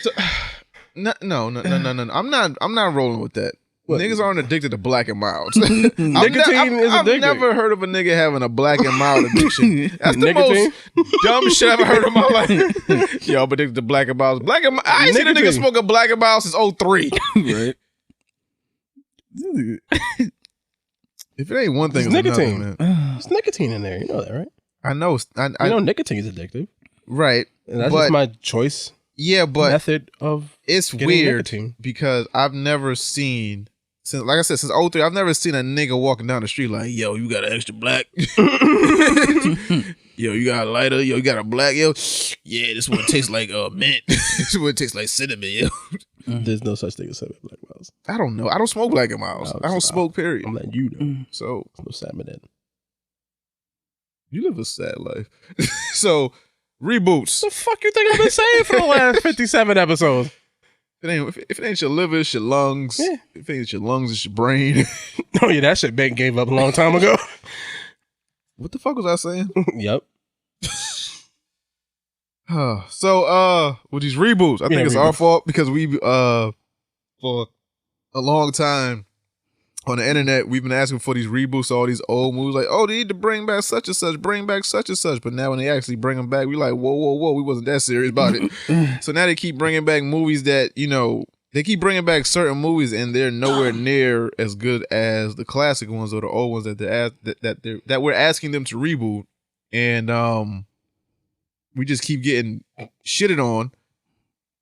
[SPEAKER 1] So, no. I'm not rolling with that.
[SPEAKER 2] What?
[SPEAKER 1] Niggas aren't addicted to Black and Milds.
[SPEAKER 2] Nicotine is
[SPEAKER 1] I've
[SPEAKER 2] addicting.
[SPEAKER 1] never heard of a nigga having a Black and Mild addiction. That's the
[SPEAKER 2] Nicotine?
[SPEAKER 1] most dumb shit I've ever heard in my life. Yo, I'm addicted to Black and Milds. I ain't seen a nigga
[SPEAKER 2] Nicotine.
[SPEAKER 1] smoke a Black and Mild since 03.
[SPEAKER 3] Right.
[SPEAKER 1] If it ain't one thing,
[SPEAKER 2] It's
[SPEAKER 1] it's another,
[SPEAKER 2] nicotine.
[SPEAKER 1] man.
[SPEAKER 2] There's nicotine in there. You know that, right?
[SPEAKER 1] I know.
[SPEAKER 2] You know nicotine is addictive.
[SPEAKER 1] Right.
[SPEAKER 2] And that's
[SPEAKER 1] but,
[SPEAKER 2] just my choice
[SPEAKER 1] method
[SPEAKER 2] of
[SPEAKER 1] it's
[SPEAKER 2] getting
[SPEAKER 1] weird
[SPEAKER 2] nicotine.
[SPEAKER 1] because I've never seen since 03, I've never seen a nigga walking down the street like, yo, you got an extra black? Yo, you got a lighter? Yo, you got a black? Yo, yeah, this one tastes like mint. This one tastes like cinnamon, yo.
[SPEAKER 2] There's no such thing as seven Black Miles.
[SPEAKER 1] I don't know. I don't smoke Black and Miles. I don't smoke, period.
[SPEAKER 2] I'm letting you know.
[SPEAKER 1] So,
[SPEAKER 2] There's no salmon in.
[SPEAKER 1] you live a sad life. So, reboots.
[SPEAKER 2] The fuck you think I've been saying for the last 57 episodes?
[SPEAKER 1] If it ain't your liver, it's your lungs.
[SPEAKER 2] Yeah.
[SPEAKER 1] If it ain't your lungs, it's your brain.
[SPEAKER 2] Oh yeah, that shit Bank gave up a long time ago.
[SPEAKER 1] What the fuck was I saying?
[SPEAKER 2] Yep.
[SPEAKER 1] So, with these reboots, I think it's our fault because we, for a long time on the internet, we've been asking for these reboots of all these old movies. Like, oh, they need to bring back such and such, bring back such and such. But now when they actually bring them back, we like, whoa, we wasn't that serious about it. So now they keep bringing back movies that, you know, they keep bringing back certain movies and they're nowhere near as good as the classic ones or the old ones that we're asking them to reboot. And we just keep getting shitted on.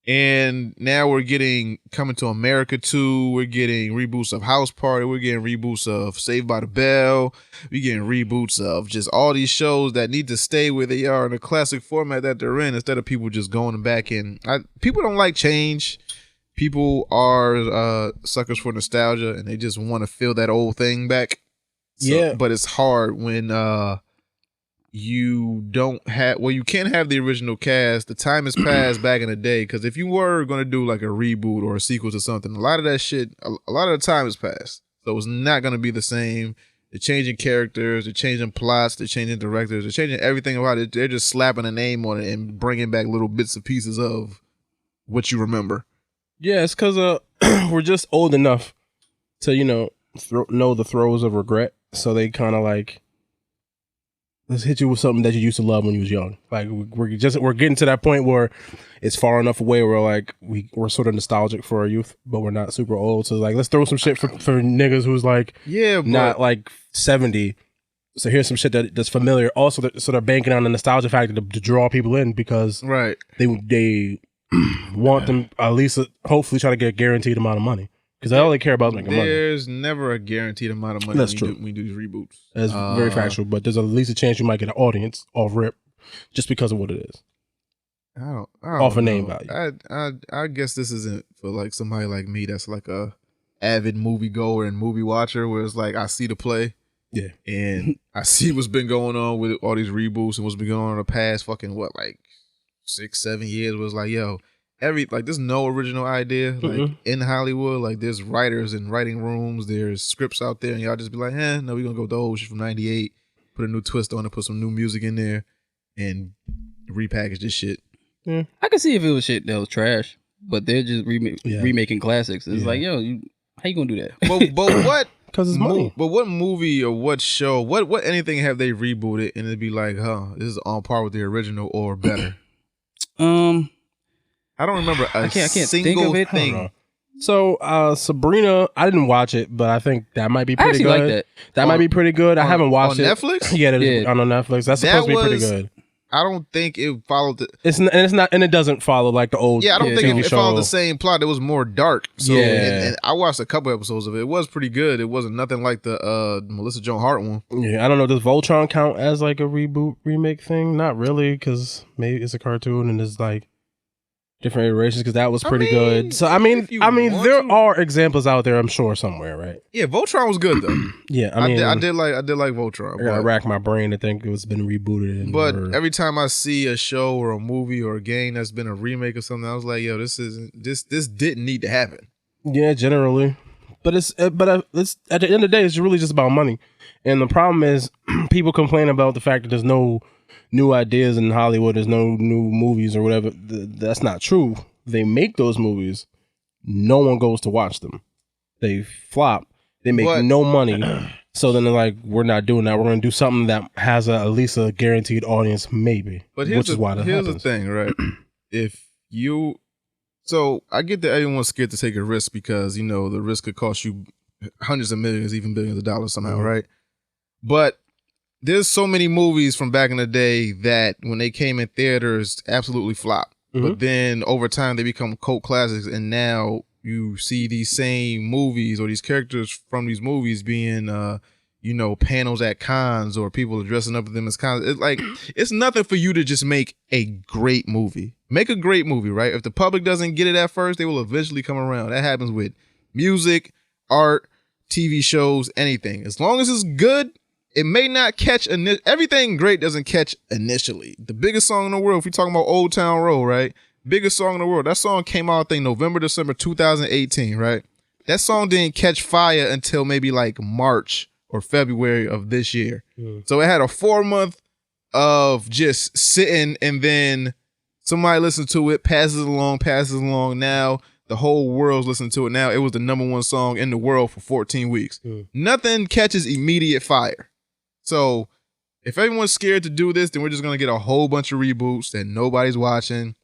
[SPEAKER 1] And now we're getting Coming to America 2. We're getting reboots of House Party. We're getting reboots of Saved by the Bell. We're getting reboots of just all these shows that need to stay where they are in the classic format that they're in instead of people just going back in. People don't like change. People are suckers for nostalgia and they just want to feel that old thing back. So,
[SPEAKER 2] Yeah.
[SPEAKER 1] But it's hard when you can't have the original cast. The time has passed back in the day because if you were going to do like a reboot or a sequel to something, a lot of that shit, a lot of the time has passed. So it's not going to be the same. They're changing characters, they're changing plots, they're changing directors, they're changing everything about it. They're just slapping a name on it and bringing back little bits and pieces of what you remember.
[SPEAKER 2] Yeah, it's because we're just old enough to, you know, know the throes of regret. So they kind of like, let's hit you with something that you used to love when you was young. Like we're getting to that point where it's far enough away where like we're sort of nostalgic for our youth, but we're not super old. So like let's throw some shit for niggas who's like not like 70. So here's some shit that's familiar. Also, so they're banking on the nostalgia factor to draw people in because they want them at least hopefully try to get a guaranteed amount of money. Because all they care about is making money.
[SPEAKER 1] There's never a guaranteed amount of money when you do these reboots.
[SPEAKER 2] That's very factual, but there's at least a chance you might get an audience off rip just because of what it is.
[SPEAKER 1] I don't
[SPEAKER 2] off a
[SPEAKER 1] know.
[SPEAKER 2] name value.
[SPEAKER 1] I guess this isn't for like somebody like me that's like a avid movie goer and movie watcher, where it's like I see the play.
[SPEAKER 2] Yeah.
[SPEAKER 1] And I see what's been going on with all these reboots and what's been going on in the past fucking 6-7 years, was like, yo, there's no original idea like in Hollywood. Like there's writers in writing rooms, there's scripts out there, and y'all just be like, no, we're gonna go with the old shit from '98, put a new twist on it, put some new music in there, and repackage this shit.
[SPEAKER 3] Yeah. I could see if it was shit that was trash, but they're just remaking classics. It's like, yo, how you gonna do that?
[SPEAKER 1] But what?
[SPEAKER 2] Because it's money.
[SPEAKER 1] But what movie or what show, what anything have they rebooted and it'd be like, this is on par with the original or better? I don't remember a
[SPEAKER 3] I can't
[SPEAKER 1] single
[SPEAKER 3] think of it.
[SPEAKER 1] thing.
[SPEAKER 2] So Sabrina, I didn't watch it, but I think that might be pretty good.
[SPEAKER 3] Like that.
[SPEAKER 2] That might be pretty good. I haven't watched it
[SPEAKER 1] on Netflix.
[SPEAKER 2] Yeah, it is on Netflix. That's supposed to be pretty good.
[SPEAKER 1] I don't think it followed the.
[SPEAKER 2] It's not, and it doesn't follow like the old.
[SPEAKER 1] Yeah, I don't think
[SPEAKER 2] TV
[SPEAKER 1] it
[SPEAKER 2] show.
[SPEAKER 1] followed the same plot. It was more dark. So,
[SPEAKER 2] Yeah.
[SPEAKER 1] and I watched a couple episodes of it. It was pretty good. It wasn't nothing like the Melissa Joan Hart one.
[SPEAKER 2] Yeah, I don't know. Does Voltron count as like a reboot remake thing? Not really, because maybe it's a cartoon and it's like different iterations. Because that was pretty good. So I mean, there are examples out there. I'm sure somewhere, right?
[SPEAKER 1] Yeah, Voltron was good though.
[SPEAKER 2] Yeah, I mean,
[SPEAKER 1] I did like Voltron.
[SPEAKER 2] I gotta rack my brain to think it was been rebooted.
[SPEAKER 1] But every time I see a show or a movie or a game that's been a remake or something, I was like, yo, this didn't need to happen.
[SPEAKER 2] Yeah, generally. But it's at the end of the day, it's really just about money. And the problem is people complain about the fact that there's no new ideas in Hollywood, there's no new movies or whatever. That's not true. They make those movies. No one goes to watch them. They flop. They make no money. So then they're like, we're not doing that. We're going to do something that has at least a guaranteed audience, maybe.
[SPEAKER 1] But
[SPEAKER 2] here's the
[SPEAKER 1] thing, right? So I get that everyone's scared to take a risk because, you know, the risk could cost you hundreds of millions, even billions of dollars somehow, right? But there's so many movies from back in the day that when they came in theaters, absolutely flopped. But then over time, they become cult classics. And now you see these same movies or these characters from these movies being, panels at cons or people are dressing up with them as cons. It's like, it's nothing for you to just make a great movie. Make a great movie, right? If the public doesn't get it at first, they will eventually come around. That happens with music, art, TV shows, anything. As long as it's good, it may not catch. Everything great doesn't catch initially. The biggest song in the world, if we're talking about Old Town Road, right? Biggest song in the world. That song came out, I think, November, December 2018, right? That song didn't catch fire until maybe like March or February of this year. So it had a 4-month of just sitting, and then somebody listened to it, passes it along. Now the whole world's listening to it. Now it was the #1 song in the world for 14 weeks. Nothing catches immediate fire. So if everyone's scared to do this, then we're just going to get a whole bunch of reboots that nobody's watching.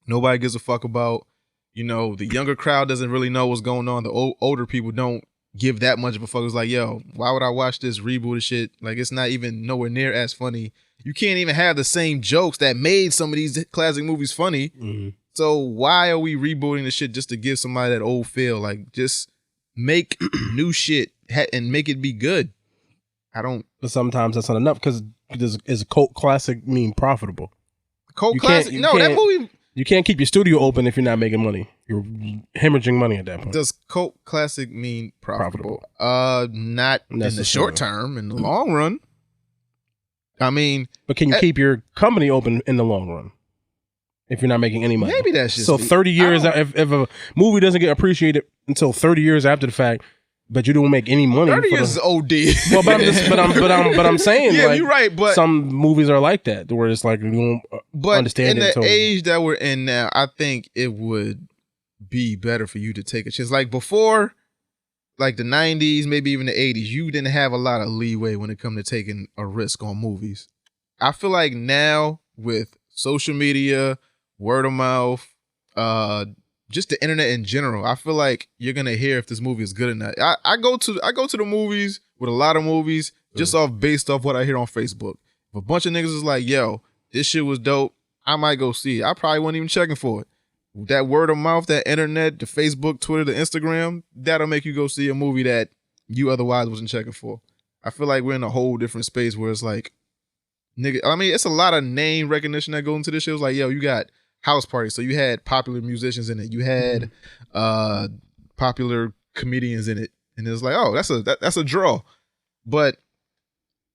[SPEAKER 1] Nobody gives a fuck about. You know, the younger crowd doesn't really know what's going on. The older people don't give that much of a fuck. It's like, yo, why would I watch this rebooted shit? Like, it's not even nowhere near as funny. You can't even have the same jokes that made some of these classic movies funny. So why are we rebooting the shit just to give somebody that old feel? Like, just make new shit and make it be good.
[SPEAKER 2] But sometimes that's not enough because is a cult classic mean profitable?
[SPEAKER 1] Cult classic? No, that movie.
[SPEAKER 2] You can't keep your studio open if you're not making money. You're hemorrhaging money at that point.
[SPEAKER 1] Does cult classic mean profitable? Not in the short term. In the long run, I mean.
[SPEAKER 2] But can you keep your company open in the long run if you're not making any money?
[SPEAKER 1] Maybe that's just
[SPEAKER 2] so. 30 years, if a movie doesn't get appreciated until 30 years after the fact, but you don't make any money.
[SPEAKER 1] 30 years is OD.
[SPEAKER 2] Well, but I'm saying,
[SPEAKER 1] yeah,
[SPEAKER 2] like,
[SPEAKER 1] you're right. But
[SPEAKER 2] some movies are like that, where it's like you don't understand it.
[SPEAKER 1] In the age that we're in now, I think it would be better for you to take a chance. Like before, like the 90s, maybe even the 80s, you didn't have a lot of leeway when it come to taking a risk on movies. I feel like now with social media, word of mouth, just the internet in general, I feel like you're gonna hear if this movie is good or not. I go to the movies with a lot of movies just based off what I hear on Facebook. If a bunch of niggas is like, yo, this shit was dope, I might go see it. I probably wasn't even checking for it. That word of mouth, that internet, the Facebook, Twitter, the Instagram, that'll make you go see a movie that you otherwise wasn't checking for. I feel like we're in a whole different space where it's like, nigga, I mean, it's a lot of name recognition that goes into this shit. It was like, yo, you got house parties, so you had popular musicians in it. You had popular comedians in it, and it's like, oh, that's a draw. But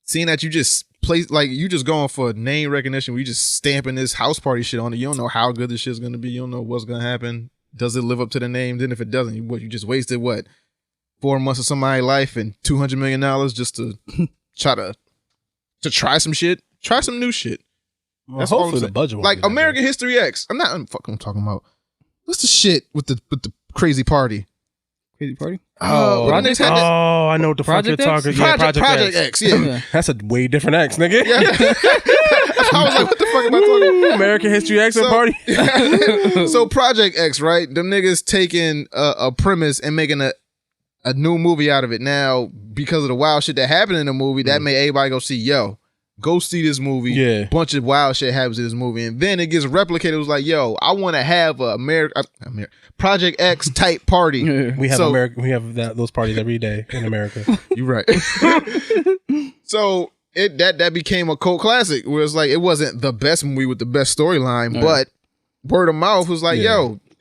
[SPEAKER 1] seeing that you just play like you just going for name recognition, we just stamping this house party shit on it. You don't know how good this shit's gonna be. You don't know what's gonna happen. Does it live up to the name? Then if it doesn't, you just wasted 4 months of somebody's life and $200 million just to try some shit, try some new shit.
[SPEAKER 2] Well,
[SPEAKER 1] That's all I'm
[SPEAKER 2] hopefully the
[SPEAKER 1] saying.
[SPEAKER 2] budget won't
[SPEAKER 1] Like
[SPEAKER 2] be that
[SPEAKER 1] American History X. I'm talking about. What's the shit with the crazy party?
[SPEAKER 3] Crazy party.
[SPEAKER 1] Oh,
[SPEAKER 2] I know what the fuck you're
[SPEAKER 3] Project X?
[SPEAKER 2] talking. Yeah,
[SPEAKER 1] Project X. Yeah.
[SPEAKER 2] That's a way different X, nigga.
[SPEAKER 1] I was like, what the fuck am I talking about?
[SPEAKER 2] American History X party.
[SPEAKER 1] So Project X, right? Them niggas taking a premise and making a new movie out of it. Now, because of the wild shit that happened in the movie, that made everybody go see this movie.
[SPEAKER 2] Yeah.
[SPEAKER 1] Bunch of wild shit happens in this movie. And then it gets replicated. It was like, I want to have a Project X type party.
[SPEAKER 2] We have those parties every day in America.
[SPEAKER 1] You're right. So that became a cult classic where it's like, it wasn't the best movie with the best storyline, but word of mouth was like,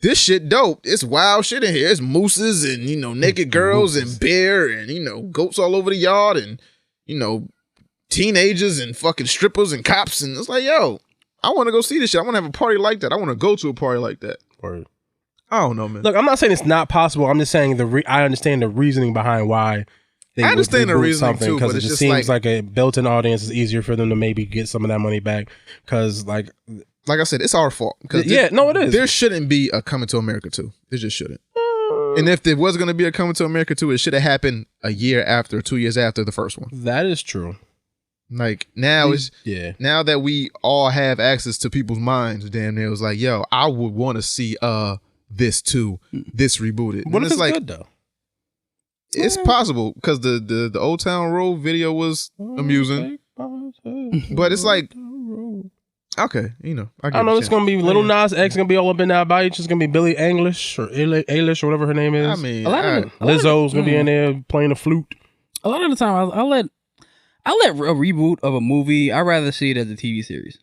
[SPEAKER 1] this shit dope. It's wild shit in here. It's mooses and, naked girls and bear and, goats all over the yard and, teenagers and fucking strippers and cops. And it's like, I want to go see this shit. I want to have a party like that. I want to go to a party like that.
[SPEAKER 2] Word.
[SPEAKER 1] I don't know, man.
[SPEAKER 2] Look, I'm not saying it's not possible. I'm just saying I understand the reasoning behind why they
[SPEAKER 1] I understand the
[SPEAKER 2] reboot
[SPEAKER 1] reasoning
[SPEAKER 2] something,
[SPEAKER 1] too,
[SPEAKER 2] because
[SPEAKER 1] but
[SPEAKER 2] it
[SPEAKER 1] it's
[SPEAKER 2] just
[SPEAKER 1] just
[SPEAKER 2] seems like a built-in audience is easier for them to maybe get some of that money back. Because like
[SPEAKER 1] I said, it's our fault.
[SPEAKER 2] it is.
[SPEAKER 1] There shouldn't be a Coming to America 2. There just shouldn't. And if there was going to be a Coming to America 2, it should have happened a year after, 2 years after the first one.
[SPEAKER 2] That is true.
[SPEAKER 1] Like now now that we all have access to people's minds, damn near, it was like, I would want to see this too, this rebooted.
[SPEAKER 2] What
[SPEAKER 1] And
[SPEAKER 2] if it's
[SPEAKER 1] like,
[SPEAKER 2] good though?
[SPEAKER 1] It's possible because the Old Town Road video was amusing, but it's like, okay, I
[SPEAKER 2] don't know. It's gonna be Little Nas X gonna be all up in that bite. It's just gonna be Billie Eilish or Eilish or whatever her name is.
[SPEAKER 1] I mean,
[SPEAKER 2] Lizzo's gonna be in there playing a flute.
[SPEAKER 3] A lot of the time, I'll let a reboot of a movie. I'd rather see it as a TV series.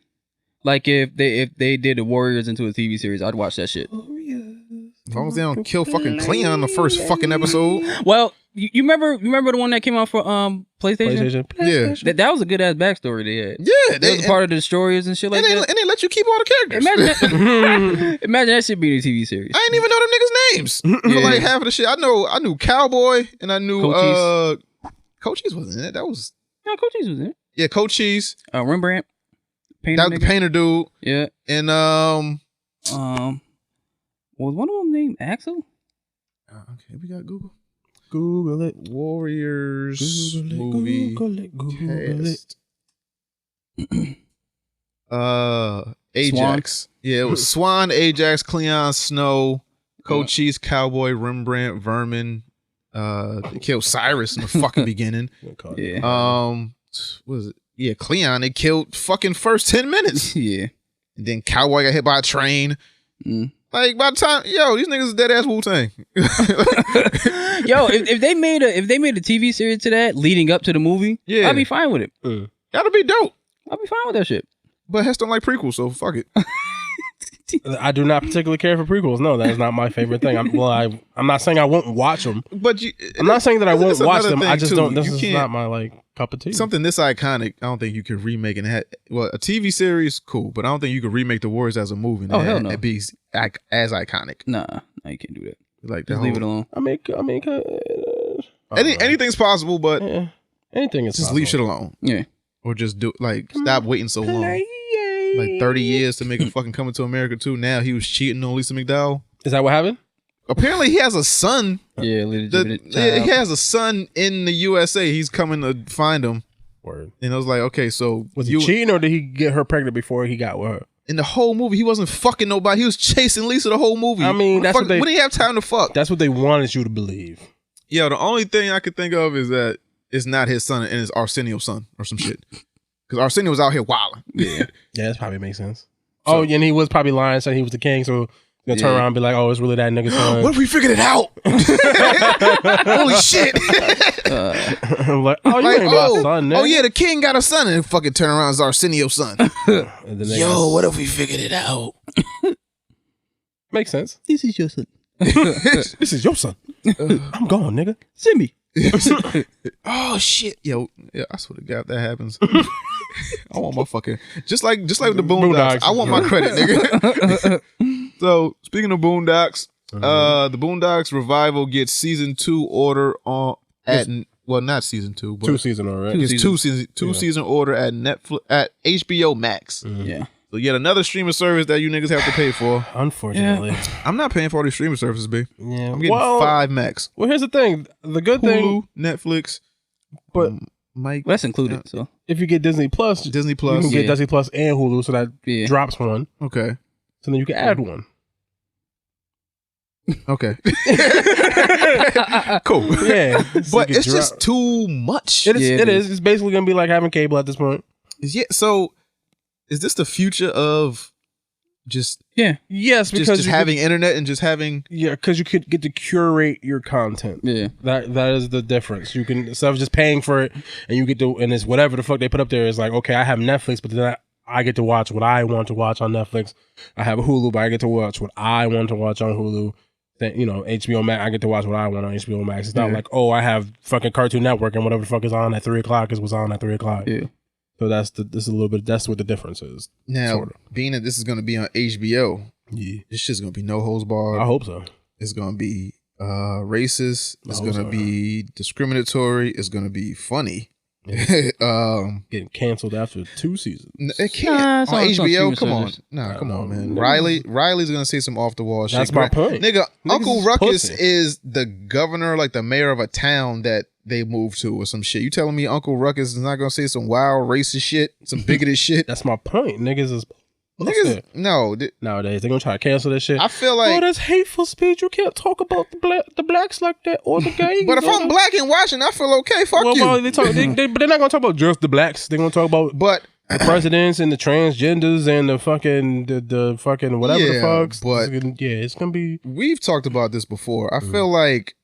[SPEAKER 3] Like if they did the Warriors into a TV series, I'd watch that shit.
[SPEAKER 1] As long as they don't kill fucking Cleon the first fucking episode.
[SPEAKER 3] Well, you remember the one that came out for PlayStation?
[SPEAKER 1] Yeah.
[SPEAKER 3] That was a good ass backstory they had.
[SPEAKER 1] Yeah,
[SPEAKER 3] That was a part of the stories and shit like that.
[SPEAKER 1] And they let you keep all the characters.
[SPEAKER 3] Imagine that shit being a TV series.
[SPEAKER 1] I didn't even know them niggas' names for like half of the shit. I knew Cowboy and I knew Cochise wasn't in it. That was
[SPEAKER 3] Cochise was in it.
[SPEAKER 1] Yeah, Cochise.
[SPEAKER 3] Rembrandt.
[SPEAKER 1] That was the painter dude.
[SPEAKER 3] Yeah.
[SPEAKER 1] And
[SPEAKER 3] was one of them named Axel?
[SPEAKER 1] Okay, we got Google.
[SPEAKER 2] Google it.
[SPEAKER 1] Warriors
[SPEAKER 2] Google
[SPEAKER 1] movie
[SPEAKER 2] it.
[SPEAKER 1] Ajax.
[SPEAKER 3] Swan.
[SPEAKER 1] Yeah, it was Swan, Ajax, Cleon, Snow, Cochise, Cowboy, Rembrandt, Vermin. They killed Cyrus in the fucking beginning.
[SPEAKER 3] Yeah.
[SPEAKER 1] What was it? Yeah, Cleon. They killed fucking first 10 minutes.
[SPEAKER 3] Yeah.
[SPEAKER 1] And then Cowboy got hit by a train. Like by the time, these niggas is dead ass Wu-Tang.
[SPEAKER 3] If they made a TV series to that leading up to the movie,
[SPEAKER 1] Yeah.
[SPEAKER 3] I'd be fine with it.
[SPEAKER 1] That'd be dope.
[SPEAKER 3] I'd be fine with that shit.
[SPEAKER 1] But Hesh don't like prequels, so fuck it.
[SPEAKER 2] I do not particularly care for prequels. No, that is not my favorite thing. I'm not saying I won't watch them.
[SPEAKER 1] But
[SPEAKER 2] I'm not saying that I won't watch them.
[SPEAKER 1] thing,
[SPEAKER 2] I just
[SPEAKER 1] too.
[SPEAKER 2] don't. This
[SPEAKER 1] You
[SPEAKER 2] is
[SPEAKER 1] can't-
[SPEAKER 2] not my cup of tea.
[SPEAKER 1] Something this iconic, I don't think you can remake and a TV series, cool, but I don't think you could remake The Warriors as a movie and
[SPEAKER 3] hell no.
[SPEAKER 1] it be as iconic.
[SPEAKER 3] Nah, you can't do that.
[SPEAKER 1] Like
[SPEAKER 3] Just leave it alone.
[SPEAKER 1] Anything's possible, but
[SPEAKER 2] anything is
[SPEAKER 1] just
[SPEAKER 2] possible.
[SPEAKER 1] leave shit alone.
[SPEAKER 3] Yeah.
[SPEAKER 1] Or just stop waiting so long. Like 30 years to make a fucking Coming to America 2. Now he was cheating on Lisa McDowell.
[SPEAKER 2] Is that what happened?
[SPEAKER 1] Apparently he has a son.
[SPEAKER 3] Yeah,
[SPEAKER 1] He has a son in the USA. He's coming to find him.
[SPEAKER 2] Word.
[SPEAKER 1] And I was like, okay, so
[SPEAKER 2] Was he cheating or did he get her pregnant before he got with her?
[SPEAKER 1] in the whole movie, he wasn't fucking nobody. He was chasing Lisa the whole movie.
[SPEAKER 2] I mean, that's what they.
[SPEAKER 1] When did he have time to fuck?
[SPEAKER 2] That's what they wanted you to believe.
[SPEAKER 1] Yo, the only thing I could think of is that it's not his son and it's Arsenio's son or some shit. Because Arsenio was out here wilding.
[SPEAKER 2] Yeah, that probably makes sense. So, and he was probably lying, saying he was the king. So you're gonna turn around and be like, "Oh, it's really that nigga's son."
[SPEAKER 1] What if we figured it out? Holy shit!
[SPEAKER 2] I'm like, oh, you ain't my son, nigga.
[SPEAKER 1] Oh yeah, the king got a son, and fucking turn around as Arsenio's son.
[SPEAKER 2] Yo,
[SPEAKER 1] what if we figured it out?
[SPEAKER 2] Makes sense.
[SPEAKER 3] This is your son.
[SPEAKER 2] This is your son. I'm gone, nigga.
[SPEAKER 3] Send me.
[SPEAKER 1] Oh shit, yo, yeah, I swear to God, if that happens. I want my fucking just like the Boondocks. I want my credit, nigga. So speaking of Boondocks, the Boondocks revival gets season 2 order on not season 2, but
[SPEAKER 2] 2 season already.
[SPEAKER 1] It's two season order at Netflix at HBO Max.
[SPEAKER 3] Yeah.
[SPEAKER 1] So yet another streaming service that you niggas have to pay for.
[SPEAKER 2] Unfortunately.
[SPEAKER 1] I'm not paying for all these streaming services, B.
[SPEAKER 2] Yeah.
[SPEAKER 1] I'm getting 5 Max.
[SPEAKER 2] Well, here's the thing. The good
[SPEAKER 1] Hulu,
[SPEAKER 2] thing,
[SPEAKER 1] Netflix,
[SPEAKER 2] but
[SPEAKER 1] Mike.
[SPEAKER 3] Well, that's included. So
[SPEAKER 2] if you get Disney Plus,
[SPEAKER 1] Disney
[SPEAKER 2] you
[SPEAKER 1] Plus.
[SPEAKER 2] can get
[SPEAKER 3] Yeah.
[SPEAKER 2] Disney Plus and Hulu, so that drops one.
[SPEAKER 1] Okay.
[SPEAKER 2] So then you can add one.
[SPEAKER 1] Okay. Cool.
[SPEAKER 2] Yeah.
[SPEAKER 1] But it's just too much.
[SPEAKER 2] It is.
[SPEAKER 3] Yeah,
[SPEAKER 2] It is. It's basically gonna be like having cable at this point.
[SPEAKER 1] Yeah. So, is this the future of just
[SPEAKER 2] Yes, because
[SPEAKER 1] just having internet and just having?
[SPEAKER 2] Yeah, because you could get to curate your content.
[SPEAKER 3] yeah.
[SPEAKER 2] That is the difference. You can, instead of just paying for it, and you get to, and it's whatever the fuck they put up there is like, okay, I have Netflix, but then I get to watch what I want to watch on Netflix. I have Hulu, but I get to watch what I want to watch on Hulu. Then, HBO Max, I get to watch what I want on HBO Max. It's not like, oh, I have fucking Cartoon Network and whatever the fuck is on at 3 o'clock is what's on at 3 o'clock.
[SPEAKER 3] Yeah.
[SPEAKER 2] So that's what the difference is.
[SPEAKER 1] Now,
[SPEAKER 2] Sorta.
[SPEAKER 1] being that this is going to be on HBO,
[SPEAKER 2] Yeah.
[SPEAKER 1] this shit's going to be no holds barred.
[SPEAKER 2] I hope so.
[SPEAKER 1] It's going to be racist. It's going to be discriminatory. It's going to be funny.
[SPEAKER 2] Getting canceled after 2 seasons.
[SPEAKER 1] It can't
[SPEAKER 3] Nah, it's
[SPEAKER 1] on
[SPEAKER 3] on
[SPEAKER 1] HBO.
[SPEAKER 3] streaming
[SPEAKER 1] Come on,
[SPEAKER 3] service.
[SPEAKER 1] come on, man.
[SPEAKER 2] Niggas-
[SPEAKER 1] Riley's gonna say some off the wall shit.
[SPEAKER 2] That's my point.
[SPEAKER 1] Nigga.
[SPEAKER 2] Niggas
[SPEAKER 1] Uncle
[SPEAKER 2] is
[SPEAKER 1] Ruckus
[SPEAKER 2] pussy.
[SPEAKER 1] is the governor, like the mayor of a town that they moved to or some shit. You telling me Uncle Ruckus is not gonna say some wild racist shit, some bigoted shit?
[SPEAKER 2] That's my point. Niggas is
[SPEAKER 1] Niggas, no.
[SPEAKER 2] nowadays they're gonna try to cancel this shit.
[SPEAKER 1] I feel like,
[SPEAKER 2] that's hateful speech. You can't talk about the blacks like that or the gays.
[SPEAKER 1] but if I'm black and watching, I feel okay. Fuck you.
[SPEAKER 2] Well, they talk, but they're not gonna talk about just the blacks. They're gonna talk about
[SPEAKER 1] But
[SPEAKER 2] the presidents and the transgenders and the fucking the fucking whatever the
[SPEAKER 1] Yeah,
[SPEAKER 2] fucks.
[SPEAKER 1] but-
[SPEAKER 2] it's gonna be.
[SPEAKER 1] we've talked about this before. I feel like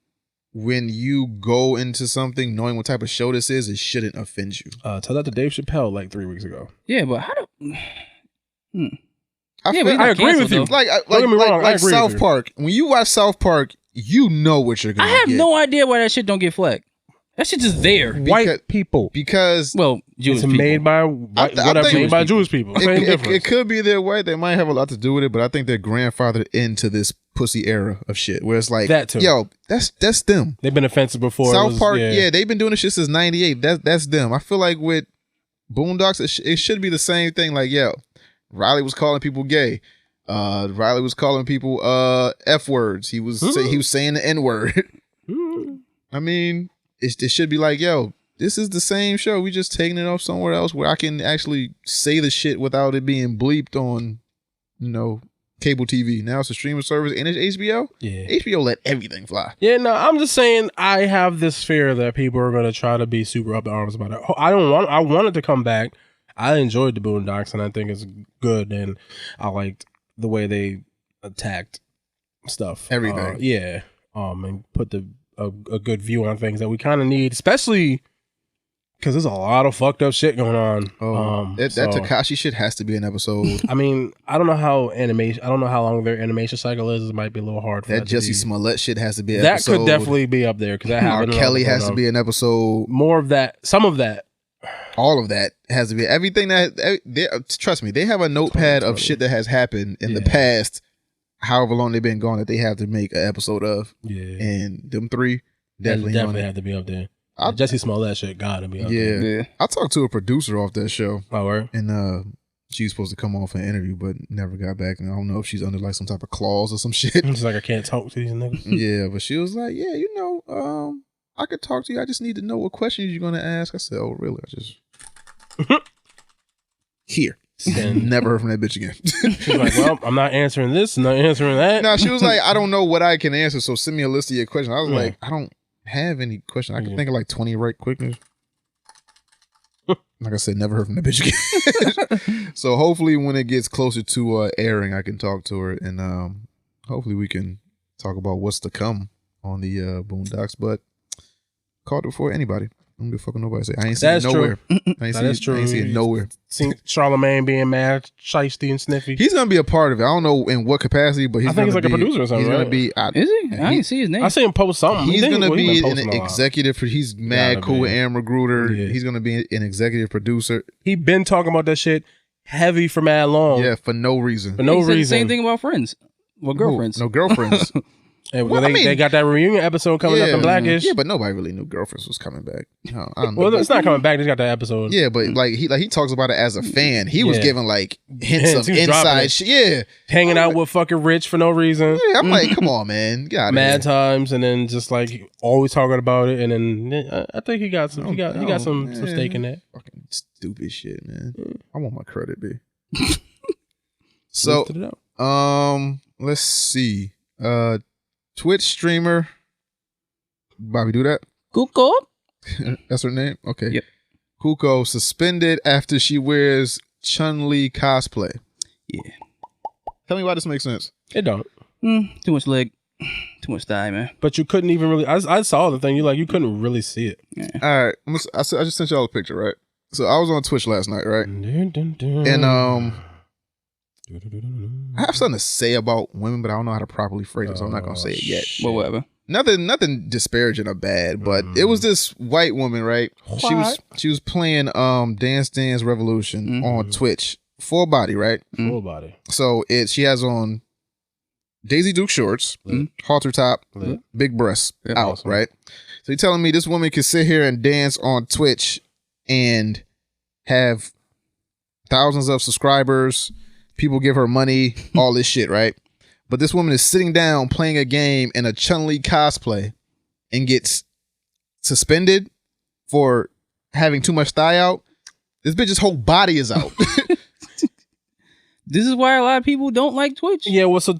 [SPEAKER 1] when you go into something knowing what type of show this is, it shouldn't offend you.
[SPEAKER 2] Tell that to Dave Chappelle like 3 weeks ago.
[SPEAKER 3] Yeah, but how do?
[SPEAKER 1] I
[SPEAKER 3] Yeah,
[SPEAKER 1] feel,
[SPEAKER 3] but
[SPEAKER 2] I agree with you.
[SPEAKER 1] like
[SPEAKER 2] Don't get me wrong, I agree with
[SPEAKER 1] South
[SPEAKER 2] you.
[SPEAKER 1] Park. When you watch South Park, you know what you're
[SPEAKER 3] I
[SPEAKER 1] gonna
[SPEAKER 3] have
[SPEAKER 1] get.
[SPEAKER 3] no idea why that shit don't get flagged. That shit just there.
[SPEAKER 2] White people.
[SPEAKER 1] because
[SPEAKER 3] Well, Jewish
[SPEAKER 2] It's
[SPEAKER 3] people.
[SPEAKER 2] made by
[SPEAKER 1] I
[SPEAKER 2] whatever
[SPEAKER 1] think-
[SPEAKER 2] made by Jewish people. Same difference.
[SPEAKER 1] it could be they're white. They might have a lot to do with it, but I think they're grandfathered into this pussy era of shit where it's like,
[SPEAKER 2] That too.
[SPEAKER 1] yo, that's them.
[SPEAKER 2] They've been offensive before. It
[SPEAKER 1] South
[SPEAKER 2] was-
[SPEAKER 1] Park, yeah, they've been doing this shit since '98. That's them. I feel like with Boondocks, it should be the same thing. Like, yo, Riley was calling people gay. Riley was calling people F words. He was saying the N word. I mean, it should be like, yo, this is the same show. We just taking it off somewhere else where I can actually say the shit without it being bleeped on, cable TV. Now it's a streaming service and it's HBO.
[SPEAKER 2] Yeah.
[SPEAKER 1] HBO let everything fly.
[SPEAKER 2] Yeah, no, I'm just saying I have this fear that people are going to try to be super up in arms about it. I want it to come back. I enjoyed the Boondocks and I think it's good and I liked the way they attacked stuff.
[SPEAKER 1] Everything.
[SPEAKER 2] And put a good view on things that we kind of need, especially because there's a lot of fucked up shit going on.
[SPEAKER 1] That Tekashi shit has to be an episode.
[SPEAKER 2] I mean, I don't know how long their animation cycle is. It might be a little hard for
[SPEAKER 1] That
[SPEAKER 2] to
[SPEAKER 1] Jussie
[SPEAKER 2] be-
[SPEAKER 1] Smollett shit has to be an
[SPEAKER 2] That
[SPEAKER 1] episode.
[SPEAKER 2] could definitely be up there because that
[SPEAKER 1] R.
[SPEAKER 2] happened.
[SPEAKER 1] Kelly has to be an episode.
[SPEAKER 2] More of that. Some of that.
[SPEAKER 1] All of that has to be everything trust me, they have a notepad of shit that has happened in the past, however long they've been gone, that they have to make an episode of.
[SPEAKER 2] Yeah.
[SPEAKER 1] And them three definitely
[SPEAKER 2] have to be up there. Jussie Smollett shit gotta be up
[SPEAKER 1] yeah.
[SPEAKER 2] there.
[SPEAKER 3] Yeah.
[SPEAKER 1] I talked to a producer off that show,
[SPEAKER 2] Oh, word?
[SPEAKER 1] and she was supposed to come on for an interview, but never got back. And I don't know if she's under like some type of clause or some shit.
[SPEAKER 2] It's like I can't talk to these niggas.
[SPEAKER 1] Yeah, but she was like, yeah, I could talk to you. I just need to know what questions you're gonna ask. I said, oh, really? I just here.
[SPEAKER 2] And
[SPEAKER 1] Never heard from that bitch again.
[SPEAKER 2] she's like, well, I'm not answering this, not answering that.
[SPEAKER 1] No, she was like, I don't know what I can answer, so send me a list of your questions. I was
[SPEAKER 2] Yeah.
[SPEAKER 1] like, I don't have any questions. I can think of like 20 right quickness. Like I said, never heard from that bitch again. So hopefully when it gets closer to airing, I can talk to her and hopefully we can talk about what's to come on the Boondocks. But called it before anybody. I don't give a fuck what nobody say. I ain't seen it
[SPEAKER 2] That's
[SPEAKER 1] nowhere.
[SPEAKER 2] true.
[SPEAKER 1] I ain't
[SPEAKER 2] That
[SPEAKER 1] seen
[SPEAKER 2] is
[SPEAKER 1] it,
[SPEAKER 2] true.
[SPEAKER 1] I ain't seen it nowhere.
[SPEAKER 2] Seen Charlemagne being mad, shiesty and sniffy.
[SPEAKER 1] He's gonna be a part of it. I don't know in what capacity, but he's
[SPEAKER 2] I think he's
[SPEAKER 1] gonna
[SPEAKER 2] like a
[SPEAKER 1] be,
[SPEAKER 2] producer or something,
[SPEAKER 1] He's gonna
[SPEAKER 2] right?
[SPEAKER 1] be.
[SPEAKER 3] Is he? I didn't see his name.
[SPEAKER 2] I see him post something.
[SPEAKER 1] He's gonna
[SPEAKER 2] Well,
[SPEAKER 1] be
[SPEAKER 2] been
[SPEAKER 1] an
[SPEAKER 2] posting a lot.
[SPEAKER 1] executive. He's mad
[SPEAKER 2] Gotta
[SPEAKER 1] cool
[SPEAKER 2] be.
[SPEAKER 1] with Aaron Magruder.
[SPEAKER 2] Yeah.
[SPEAKER 1] He's gonna be an executive producer.
[SPEAKER 2] He been talking about that shit heavy for mad long.
[SPEAKER 1] Yeah, for no reason.
[SPEAKER 2] For no
[SPEAKER 3] He said
[SPEAKER 2] reason.
[SPEAKER 3] the same thing about friends. Well, girlfriends.
[SPEAKER 1] No girlfriends.
[SPEAKER 2] Hey,
[SPEAKER 1] Well,
[SPEAKER 2] they got that reunion episode coming up in Blackish.
[SPEAKER 1] Yeah, but nobody really knew girlfriends was coming back. No, I don't know.
[SPEAKER 2] Well, it's not coming back. They just got that episode.
[SPEAKER 1] Yeah, but like he talks about it as a fan. He was
[SPEAKER 2] Yeah.
[SPEAKER 1] giving like hints of
[SPEAKER 2] He was dropping
[SPEAKER 1] inside
[SPEAKER 2] it.
[SPEAKER 1] shit. Yeah.
[SPEAKER 2] Hanging out with fucking Rich for no reason.
[SPEAKER 1] Yeah, I'm like, come on, man. God,
[SPEAKER 2] Mad times, and then just like always talking about it, and then I think he got some. He got some stake in that.
[SPEAKER 1] Fucking stupid shit, man. I want my credit, B.
[SPEAKER 2] Boosted it up.
[SPEAKER 1] Let's see. Twitch streamer Bobby, do that?
[SPEAKER 3] Kuko?
[SPEAKER 1] That's her name? Okay.
[SPEAKER 3] Yep.
[SPEAKER 1] Kuko suspended after she wears Chun-Li cosplay.
[SPEAKER 3] Yeah.
[SPEAKER 1] Tell me why this makes sense.
[SPEAKER 2] It don't.
[SPEAKER 3] Too much leg. Too much thigh, man.
[SPEAKER 2] But you couldn't even really. I saw the thing. You couldn't really see it.
[SPEAKER 1] All right. I just sent y'all a picture, right? So I was on Twitch last night, right? And I have something to say about women, but I don't know how to properly phrase it, so I'm not gonna say it yet.
[SPEAKER 3] But whatever.
[SPEAKER 1] Nothing disparaging or bad, but it was this white woman, right? She was playing Dance Dance Revolution on Twitch, full body, right?
[SPEAKER 2] Full body.
[SPEAKER 1] So she has on Daisy Duke shorts, halter top, big breasts out,
[SPEAKER 2] Awesome.
[SPEAKER 1] right? So you're telling me this woman can sit here and dance on Twitch and have thousands of subscribers, people give her money, all this shit, right? But this woman is sitting down playing a game in a Chun-Li cosplay and gets suspended for having too much thigh out. This bitch's whole body is out.
[SPEAKER 3] This is why a lot of people don't like Twitch.
[SPEAKER 2] Yeah. Well, so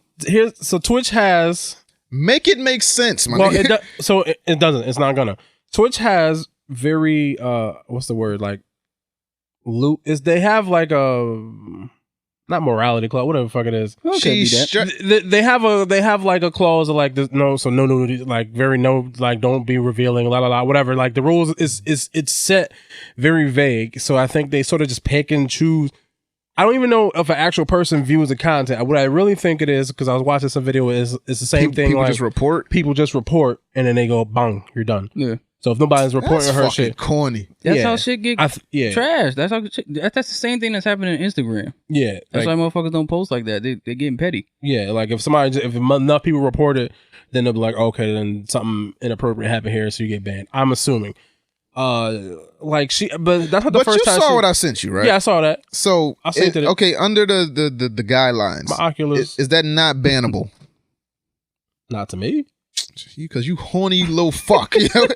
[SPEAKER 2] Twitch has.
[SPEAKER 1] Make it make sense, my
[SPEAKER 2] Well,
[SPEAKER 1] nigga.
[SPEAKER 2] it doesn't. It's not gonna. Twitch has very what's the word, like they have like a not morality clause, whatever the fuck it is. They have like a clause of like no nudity, like very no, like don't be revealing, la la la, whatever. Like the rules it's set very vague. So I think they sort of just pick and choose. I don't even know if an actual person views the content. What I really think it is, because I was watching some video, is it's the same thing.
[SPEAKER 1] People
[SPEAKER 2] like
[SPEAKER 1] just report.
[SPEAKER 2] People just report, and then they go, bang, you're done.
[SPEAKER 3] Yeah.
[SPEAKER 2] So if nobody's reporting
[SPEAKER 1] That's
[SPEAKER 2] her
[SPEAKER 1] fucking
[SPEAKER 2] shit,
[SPEAKER 1] corny.
[SPEAKER 3] That's
[SPEAKER 2] Yeah.
[SPEAKER 3] how shit get trashed. That's the same thing that's happening on Instagram.
[SPEAKER 2] yeah,
[SPEAKER 3] That's
[SPEAKER 2] like,
[SPEAKER 3] why motherfuckers don't post like that. They're getting petty.
[SPEAKER 2] yeah, like if enough people report it, then they'll be like, okay, then something inappropriate happened here, so you get banned. I'm assuming. But that's not the
[SPEAKER 1] But
[SPEAKER 2] first
[SPEAKER 1] you
[SPEAKER 2] time.
[SPEAKER 1] saw what I sent you, right?
[SPEAKER 2] Yeah, I saw that.
[SPEAKER 1] So
[SPEAKER 2] I sent it.
[SPEAKER 1] okay, under the guidelines,
[SPEAKER 2] My Oculus,
[SPEAKER 1] is that not bannable?
[SPEAKER 2] not to me.
[SPEAKER 1] Because you horny little fuck. You know?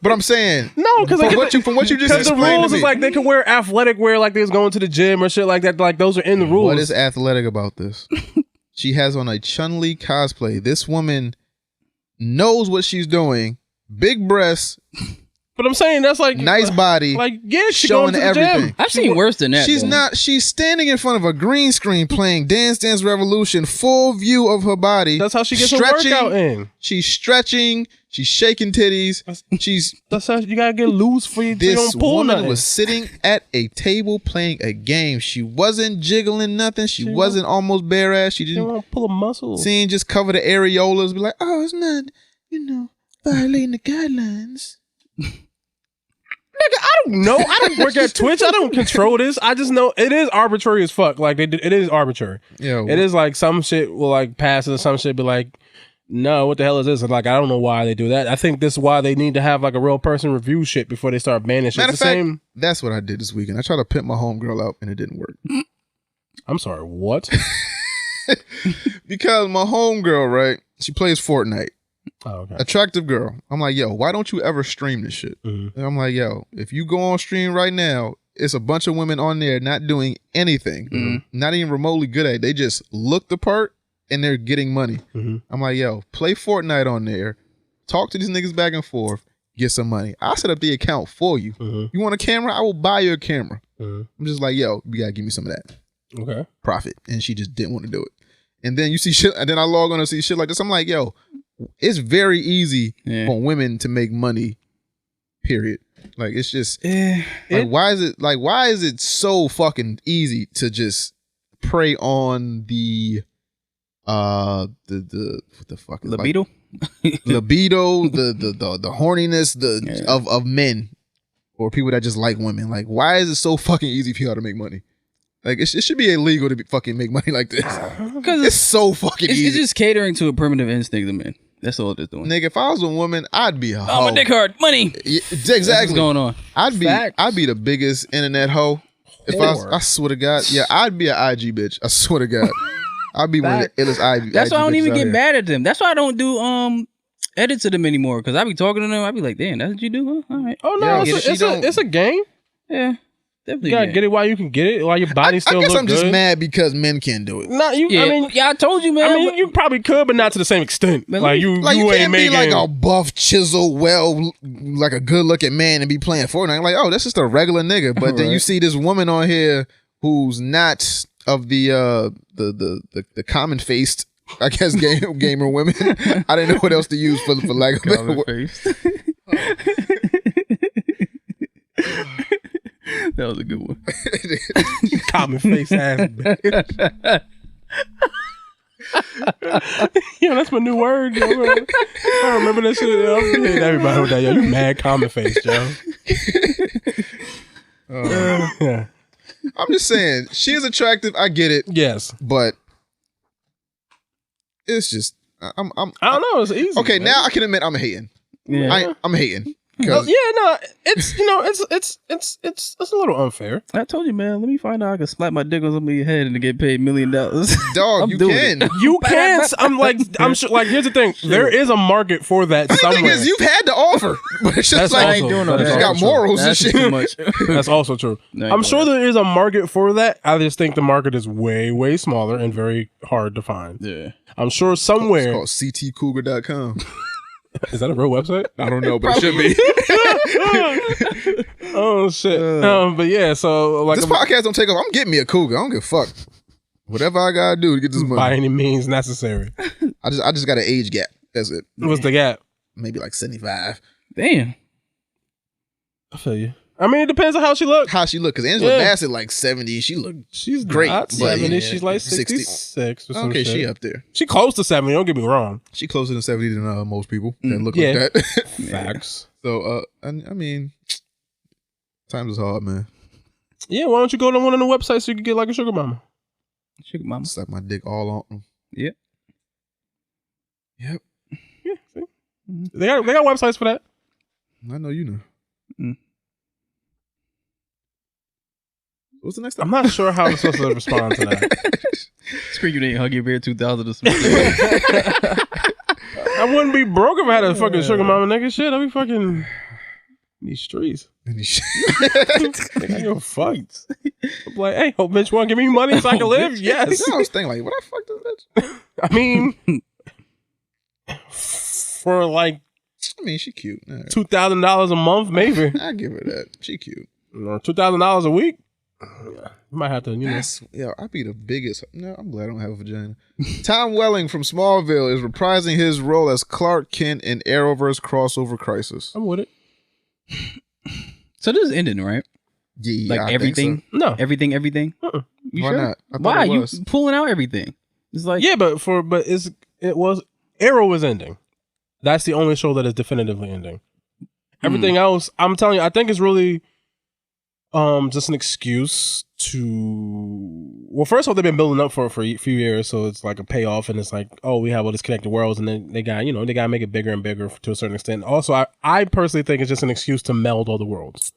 [SPEAKER 1] But I'm saying,
[SPEAKER 2] No, because
[SPEAKER 1] from what you just
[SPEAKER 2] because the
[SPEAKER 1] explained
[SPEAKER 2] rules
[SPEAKER 1] to me,
[SPEAKER 2] is like they can wear athletic wear, like they was going to the gym or shit like that. Like those are in the rules.
[SPEAKER 1] what is athletic about this? She has on a Chun-Li cosplay. This woman knows what she's doing. Big breasts,
[SPEAKER 2] But I'm saying that's like
[SPEAKER 1] nice body,
[SPEAKER 2] like yeah, she
[SPEAKER 1] showing
[SPEAKER 2] going to the
[SPEAKER 1] everything.
[SPEAKER 2] gym.
[SPEAKER 3] I've seen worse than that.
[SPEAKER 1] She's
[SPEAKER 3] though.
[SPEAKER 1] not. She's standing in front of a green screen playing Dance Dance Revolution, full view of her body.
[SPEAKER 2] That's how she gets
[SPEAKER 1] stretching,
[SPEAKER 2] her workout in.
[SPEAKER 1] She's stretching. She's shaking titties. She's.
[SPEAKER 2] That's how you gotta get loose for you.
[SPEAKER 1] This
[SPEAKER 2] don't pull
[SPEAKER 1] woman
[SPEAKER 2] nothing.
[SPEAKER 1] was sitting at a table playing a game. She wasn't jiggling nothing. She wasn't almost bare ass. She
[SPEAKER 2] You
[SPEAKER 1] didn't.
[SPEAKER 2] want to pull a muscle.
[SPEAKER 1] Seeing just cover the areolas. Be like, oh, it's not. Violating the guidelines.
[SPEAKER 2] Nigga, I don't know. I don't work at Twitch. I don't control this. I just know it is arbitrary as fuck. Like it is arbitrary.
[SPEAKER 1] Yo,
[SPEAKER 2] It is like some shit will like pass and some shit be like, no, what the hell is this? And like I don't know why they do that. I think this is why they need to have like a real person review shit before they start banning shit.
[SPEAKER 1] Matter
[SPEAKER 2] It's
[SPEAKER 1] of
[SPEAKER 2] the
[SPEAKER 1] fact,
[SPEAKER 2] same.
[SPEAKER 1] that's what I did this weekend. I tried to pimp my homegirl out and it didn't work.
[SPEAKER 2] I'm sorry. What?
[SPEAKER 1] Because my homegirl, right? She plays Fortnite.
[SPEAKER 2] Oh, okay.
[SPEAKER 1] Attractive girl. I'm like, yo, why don't you ever stream this shit? And I'm like, yo, if you go on stream right now, it's a bunch of women on there not doing anything, not even remotely good at it. They just look the part and they're getting money. I'm like, yo, play Fortnite on there, talk to these niggas back and forth, get some money. I'll set up the account for you. You want a camera? I will buy you a camera. I'm just like, yo, you gotta give me some of that
[SPEAKER 2] Okay.
[SPEAKER 1] profit. And she just didn't want to do it. And then you see shit, and then I log on and see shit like this. I'm like, yo, it's very easy for women to make money Period. Like it's just why is it so fucking easy to just prey on the what the fuck is
[SPEAKER 3] libido?
[SPEAKER 1] Libido, the horniness of men or people that just like women. Like, why is it so fucking easy for y'all to make money? Like, it should be illegal to fucking make money like this. Because it's so fucking easy.
[SPEAKER 3] It's just catering to a primitive instinct of men. That's all it's doing.
[SPEAKER 1] Nigga, if I was a woman, I'd be a hoe.
[SPEAKER 3] Oh, my dick hard. Money.
[SPEAKER 1] Yeah, exactly.
[SPEAKER 3] What's going on?
[SPEAKER 1] I'd be the biggest internet hoe. If I swear to God. Yeah, I'd be an IG bitch. I swear to God. I'd be one of the illest IG.
[SPEAKER 3] That's why I don't even get
[SPEAKER 1] here.
[SPEAKER 3] mad at them. That's why I don't do edits of them anymore. Because I be talking to them. I be like, damn, that's what you do? Huh? All right.
[SPEAKER 2] Oh, no,
[SPEAKER 1] Yeah,
[SPEAKER 2] it's a game.
[SPEAKER 3] Yeah. Definitely.
[SPEAKER 2] You gotta get it while you can get it, while your body still
[SPEAKER 1] I guess
[SPEAKER 2] look
[SPEAKER 1] I'm just
[SPEAKER 2] good.
[SPEAKER 1] mad because men can't do it.
[SPEAKER 2] Not you.
[SPEAKER 3] Yeah.
[SPEAKER 2] I mean,
[SPEAKER 3] I told you, man.
[SPEAKER 2] I mean, you probably could, but not to the same extent.
[SPEAKER 3] Man,
[SPEAKER 2] Like you
[SPEAKER 1] Like you
[SPEAKER 2] ain't
[SPEAKER 1] can't be
[SPEAKER 2] making
[SPEAKER 1] like a buff, chisel, like a good looking man and be playing Fortnite. Like, oh, that's just a regular nigga. But then you see this woman on here who's not of the common faced, I guess, gamer women. I didn't know what else to use for lack of better word.
[SPEAKER 3] That was a good one.
[SPEAKER 2] common face ass bitch. Yeah, that's my new word. Yo. I remember that shit. Yo. Everybody with that. Yo, you mad common face, Joe. Yeah.
[SPEAKER 1] I'm just saying, she is attractive. I get it.
[SPEAKER 2] Yes,
[SPEAKER 1] But it's just,
[SPEAKER 2] I don't know. It's easy.
[SPEAKER 1] okay,
[SPEAKER 2] man.
[SPEAKER 1] now I can admit I'm hating.
[SPEAKER 3] Yeah.
[SPEAKER 1] I'm hating.
[SPEAKER 2] Oh,
[SPEAKER 1] 'Cause-
[SPEAKER 2] yeah, no, it's a little unfair.
[SPEAKER 3] I told you, man. Let me find out I can slap my dick on somebody's head and get paid $1 million.
[SPEAKER 1] Dog,
[SPEAKER 3] I'm
[SPEAKER 1] you
[SPEAKER 3] doing
[SPEAKER 1] can.
[SPEAKER 3] it.
[SPEAKER 2] You can't. I'm sure. Like, here's the thing. There is a market for that
[SPEAKER 1] The thing
[SPEAKER 2] somewhere.
[SPEAKER 1] is, you've had the offer, but it's just
[SPEAKER 2] That's
[SPEAKER 1] like
[SPEAKER 3] I ain't doing all
[SPEAKER 2] That
[SPEAKER 3] that.
[SPEAKER 2] is
[SPEAKER 1] you got
[SPEAKER 2] also
[SPEAKER 1] morals and
[SPEAKER 3] That's
[SPEAKER 1] shit.
[SPEAKER 3] too much.
[SPEAKER 2] That's also true.
[SPEAKER 3] No, ain't
[SPEAKER 2] I'm
[SPEAKER 3] doing
[SPEAKER 2] sure
[SPEAKER 3] that.
[SPEAKER 2] there is a market for that. I just think the market is way, way smaller and very hard to find.
[SPEAKER 3] Yeah.
[SPEAKER 2] I'm sure
[SPEAKER 1] It's
[SPEAKER 2] somewhere.
[SPEAKER 1] called ctcougar.com.
[SPEAKER 2] Is that a real website?
[SPEAKER 1] I don't know, but it should be.
[SPEAKER 2] Oh shit. But yeah, so like
[SPEAKER 1] This podcast don't take off. I'm getting me a cougar. I don't give a fuck. Whatever I gotta do to get this
[SPEAKER 2] by
[SPEAKER 1] money.
[SPEAKER 2] any means necessary.
[SPEAKER 1] I just got an age gap. That's it.
[SPEAKER 2] What's the gap?
[SPEAKER 1] Maybe like 75.
[SPEAKER 3] Damn.
[SPEAKER 2] I feel you. I mean, it depends on how she looks.
[SPEAKER 1] How she look? Because Angela
[SPEAKER 2] Yeah.
[SPEAKER 1] Bassett like 70. She look
[SPEAKER 2] She's
[SPEAKER 1] great,
[SPEAKER 2] not
[SPEAKER 1] but
[SPEAKER 2] 70.
[SPEAKER 1] yeah,
[SPEAKER 2] She's like
[SPEAKER 1] 60.
[SPEAKER 2] 66 or some
[SPEAKER 1] okay.
[SPEAKER 2] shit.
[SPEAKER 1] She up there.
[SPEAKER 2] She close to 70. Don't get me wrong.
[SPEAKER 1] She closer to 70 than most people that look
[SPEAKER 2] Yeah.
[SPEAKER 1] like that.
[SPEAKER 2] Facts.
[SPEAKER 1] So I mean, times is hard, man.
[SPEAKER 2] Yeah, why don't you go to one of the websites so you can get like a sugar mama?
[SPEAKER 3] Sugar mama.
[SPEAKER 1] Suck my dick all on them.
[SPEAKER 3] Yep.
[SPEAKER 1] Yep.
[SPEAKER 2] Yeah, see? They got websites for that.
[SPEAKER 1] I know you know.
[SPEAKER 3] Mm.
[SPEAKER 1] What's the next
[SPEAKER 2] I'm
[SPEAKER 1] time?
[SPEAKER 2] not sure how I'm supposed to respond to that.
[SPEAKER 3] Screw you, ain't Hug Your Bear 2000 or something.
[SPEAKER 2] I wouldn't be broke if I had a fucking sugar mama, nigga. Shit, I'd be fucking these streets. Nigga, I give a fuck. I'm like, hey, hope bitch want to give me money so I can live? Yes.
[SPEAKER 1] I was thinking like, what the fuck this bitch?
[SPEAKER 2] I mean, for like
[SPEAKER 1] I mean, she cute. All right.
[SPEAKER 2] $2,000 a month, maybe,
[SPEAKER 1] I give her that. She cute.
[SPEAKER 2] or $2,000 a week. You might have to, you know.
[SPEAKER 1] I'd be the biggest. No, I'm glad I don't have a vagina. Tom Welling from Smallville is reprising his role as Clark Kent in Arrowverse crossover crisis.
[SPEAKER 2] I'm with it.
[SPEAKER 3] So this is ending, right?
[SPEAKER 1] Yeah,
[SPEAKER 3] Like
[SPEAKER 1] I think
[SPEAKER 3] everything?
[SPEAKER 1] so.
[SPEAKER 2] No.
[SPEAKER 3] Everything?
[SPEAKER 2] Uh-uh.
[SPEAKER 3] You
[SPEAKER 1] Why
[SPEAKER 3] sure?
[SPEAKER 1] not? I thought
[SPEAKER 3] Why?
[SPEAKER 1] it
[SPEAKER 3] You
[SPEAKER 1] was.
[SPEAKER 3] pulling out everything. It's like,
[SPEAKER 2] Yeah, but it was Arrow was ending. That's the only show that is definitively ending. Everything else, I'm telling you, I think it's really just an excuse to. Well, first of all, they've been building up for a few years, so it's like a payoff, and it's like, oh, we have all these connected worlds, and then they got to make it bigger and bigger to a certain extent. Also, I personally think it's just an excuse to meld all the worlds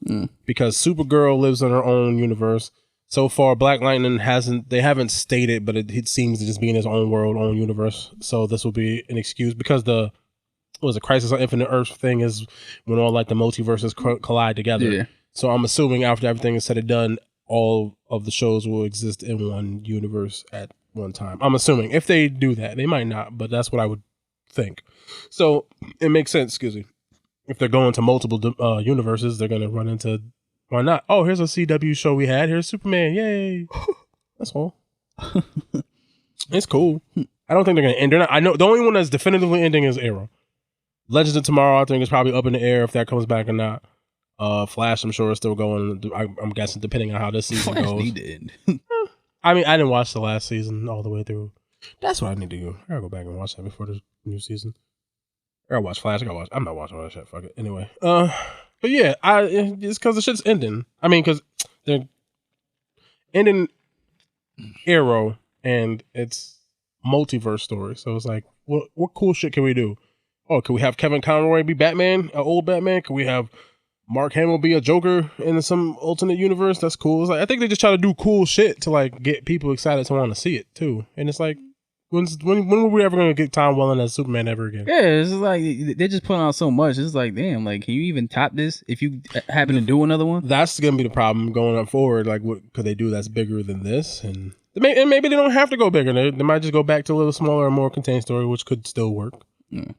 [SPEAKER 2] because Supergirl lives in her own universe. So far, Black Lightning haven't stated, but it seems to just be in his own world, own universe. So this will be an excuse because the Crisis on Infinite Earth thing is when all like the multiverses collide together.
[SPEAKER 3] Yeah.
[SPEAKER 2] So I'm assuming after everything is said and done, all of the shows will exist in one universe at one time. I'm assuming. If they do that, they might not, but that's what I would think. So it makes sense, excuse me. If they're going to multiple universes, they're going to run into, why not? Oh, here's a CW show we had. Here's Superman. Yay. That's all. It's cool. I don't think they're going to end. I know the only one that's definitively ending is Arrow. Legends of Tomorrow, I think, is probably up in the air if that comes back or not. Flash, I'm sure, is still going. I'm guessing depending on how this season
[SPEAKER 3] Flash
[SPEAKER 2] goes.
[SPEAKER 3] need to end.
[SPEAKER 2] I mean, I didn't watch the last season all the way through. That's what I need to do. I gotta go back and watch that before the new season. I gotta watch Flash. I'm not watching all that shit. Fuck it. Anyway, but yeah, it's because the shit's ending. I mean, because they're ending Arrow and it's multiverse story. So it's like, what cool shit can we do? Oh, can we have Kevin Conroy be Batman, an old Batman? Can we have Mark Hamill be a Joker in some alternate universe? That's cool. It's like, I think they just try to do cool shit to like get people excited to want to see it too. And it's like, when were we ever gonna get Tom Welling as Superman ever again?
[SPEAKER 3] Yeah, it's like they're just putting out so much. It's like, damn, like, can you even top this if you happen to do another one?
[SPEAKER 2] That's gonna be the problem going up forward. Like, what could they do that's bigger than this? And maybe they don't have to go bigger. They might just go back to a little smaller and more contained story, which could still work.
[SPEAKER 3] Yeah.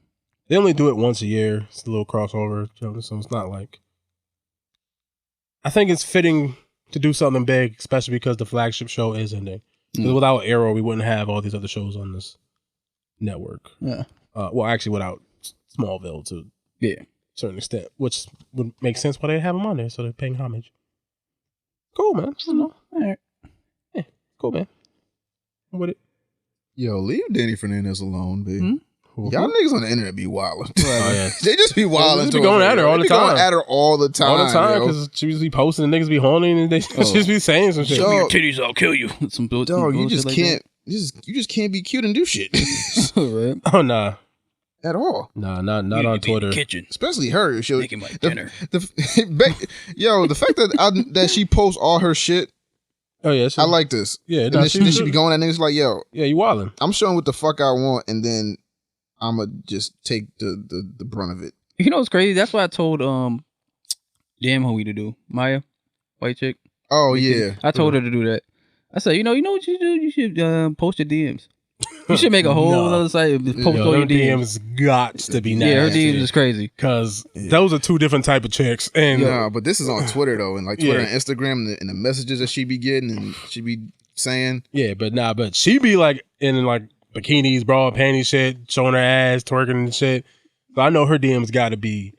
[SPEAKER 2] They only do it once a year. It's a little crossover, so it's not like. I think it's fitting to do something big, especially because the flagship show is ending. Because without Arrow, we wouldn't have all these other shows on this network.
[SPEAKER 3] Yeah.
[SPEAKER 2] Well, actually, without Smallville to a certain extent, which would make sense why they have them on there, so they're paying homage. Cool, man.
[SPEAKER 3] All right.
[SPEAKER 2] Yeah, cool, man. I'm with it.
[SPEAKER 1] Yo, leave Danny Fernandez alone, babe.
[SPEAKER 3] Hmm?
[SPEAKER 1] Y'all niggas on the internet be wilding.
[SPEAKER 2] Oh, yeah.
[SPEAKER 1] They just be wilding.
[SPEAKER 2] They be going at her all the
[SPEAKER 1] They be
[SPEAKER 2] time.
[SPEAKER 1] going at her all the time.
[SPEAKER 2] All the time,
[SPEAKER 1] yo.
[SPEAKER 2] because she was be posting and niggas be honing and they just be saying some shit.
[SPEAKER 1] Dog,
[SPEAKER 3] Your titties, I'll kill you. Some
[SPEAKER 1] dog, you just
[SPEAKER 3] like
[SPEAKER 1] can't. You just can't be cute and do shit
[SPEAKER 3] right?
[SPEAKER 2] Oh, nah.
[SPEAKER 1] at all.
[SPEAKER 2] Nah, not
[SPEAKER 3] You
[SPEAKER 2] on
[SPEAKER 3] need to be in the
[SPEAKER 2] Twitter.
[SPEAKER 3] kitchen
[SPEAKER 1] Especially her. She'll,
[SPEAKER 3] making my dinner.
[SPEAKER 1] the fact that she posts all her shit,
[SPEAKER 2] Oh, yeah.
[SPEAKER 1] I like this.
[SPEAKER 2] Yeah,
[SPEAKER 1] And
[SPEAKER 2] nah,
[SPEAKER 1] then she be going at niggas like, yo,
[SPEAKER 2] Yeah, you wildin'.
[SPEAKER 1] I'm showing what the fuck I want, and then I'ma just take the brunt of it.
[SPEAKER 3] You know what's crazy? That's what I told damn homie to do. Maya, white chick.
[SPEAKER 1] Oh yeah,
[SPEAKER 3] I told her to do that. I said, you know what you do? You should post your DMs. You should make a whole other site and just post all your
[SPEAKER 2] Them
[SPEAKER 3] DMs.
[SPEAKER 2] DMs got to be nasty.
[SPEAKER 3] Yeah, her DMs is crazy.
[SPEAKER 2] Because those are two different type of chicks. And
[SPEAKER 1] nah, but this is on Twitter though, and like Twitter
[SPEAKER 2] Yeah.
[SPEAKER 1] and Instagram, and the messages that she be getting and she be saying.
[SPEAKER 2] yeah, but she be like in like bikinis, bra, panty shit, showing her ass, twerking and shit. So I know her DMs got to be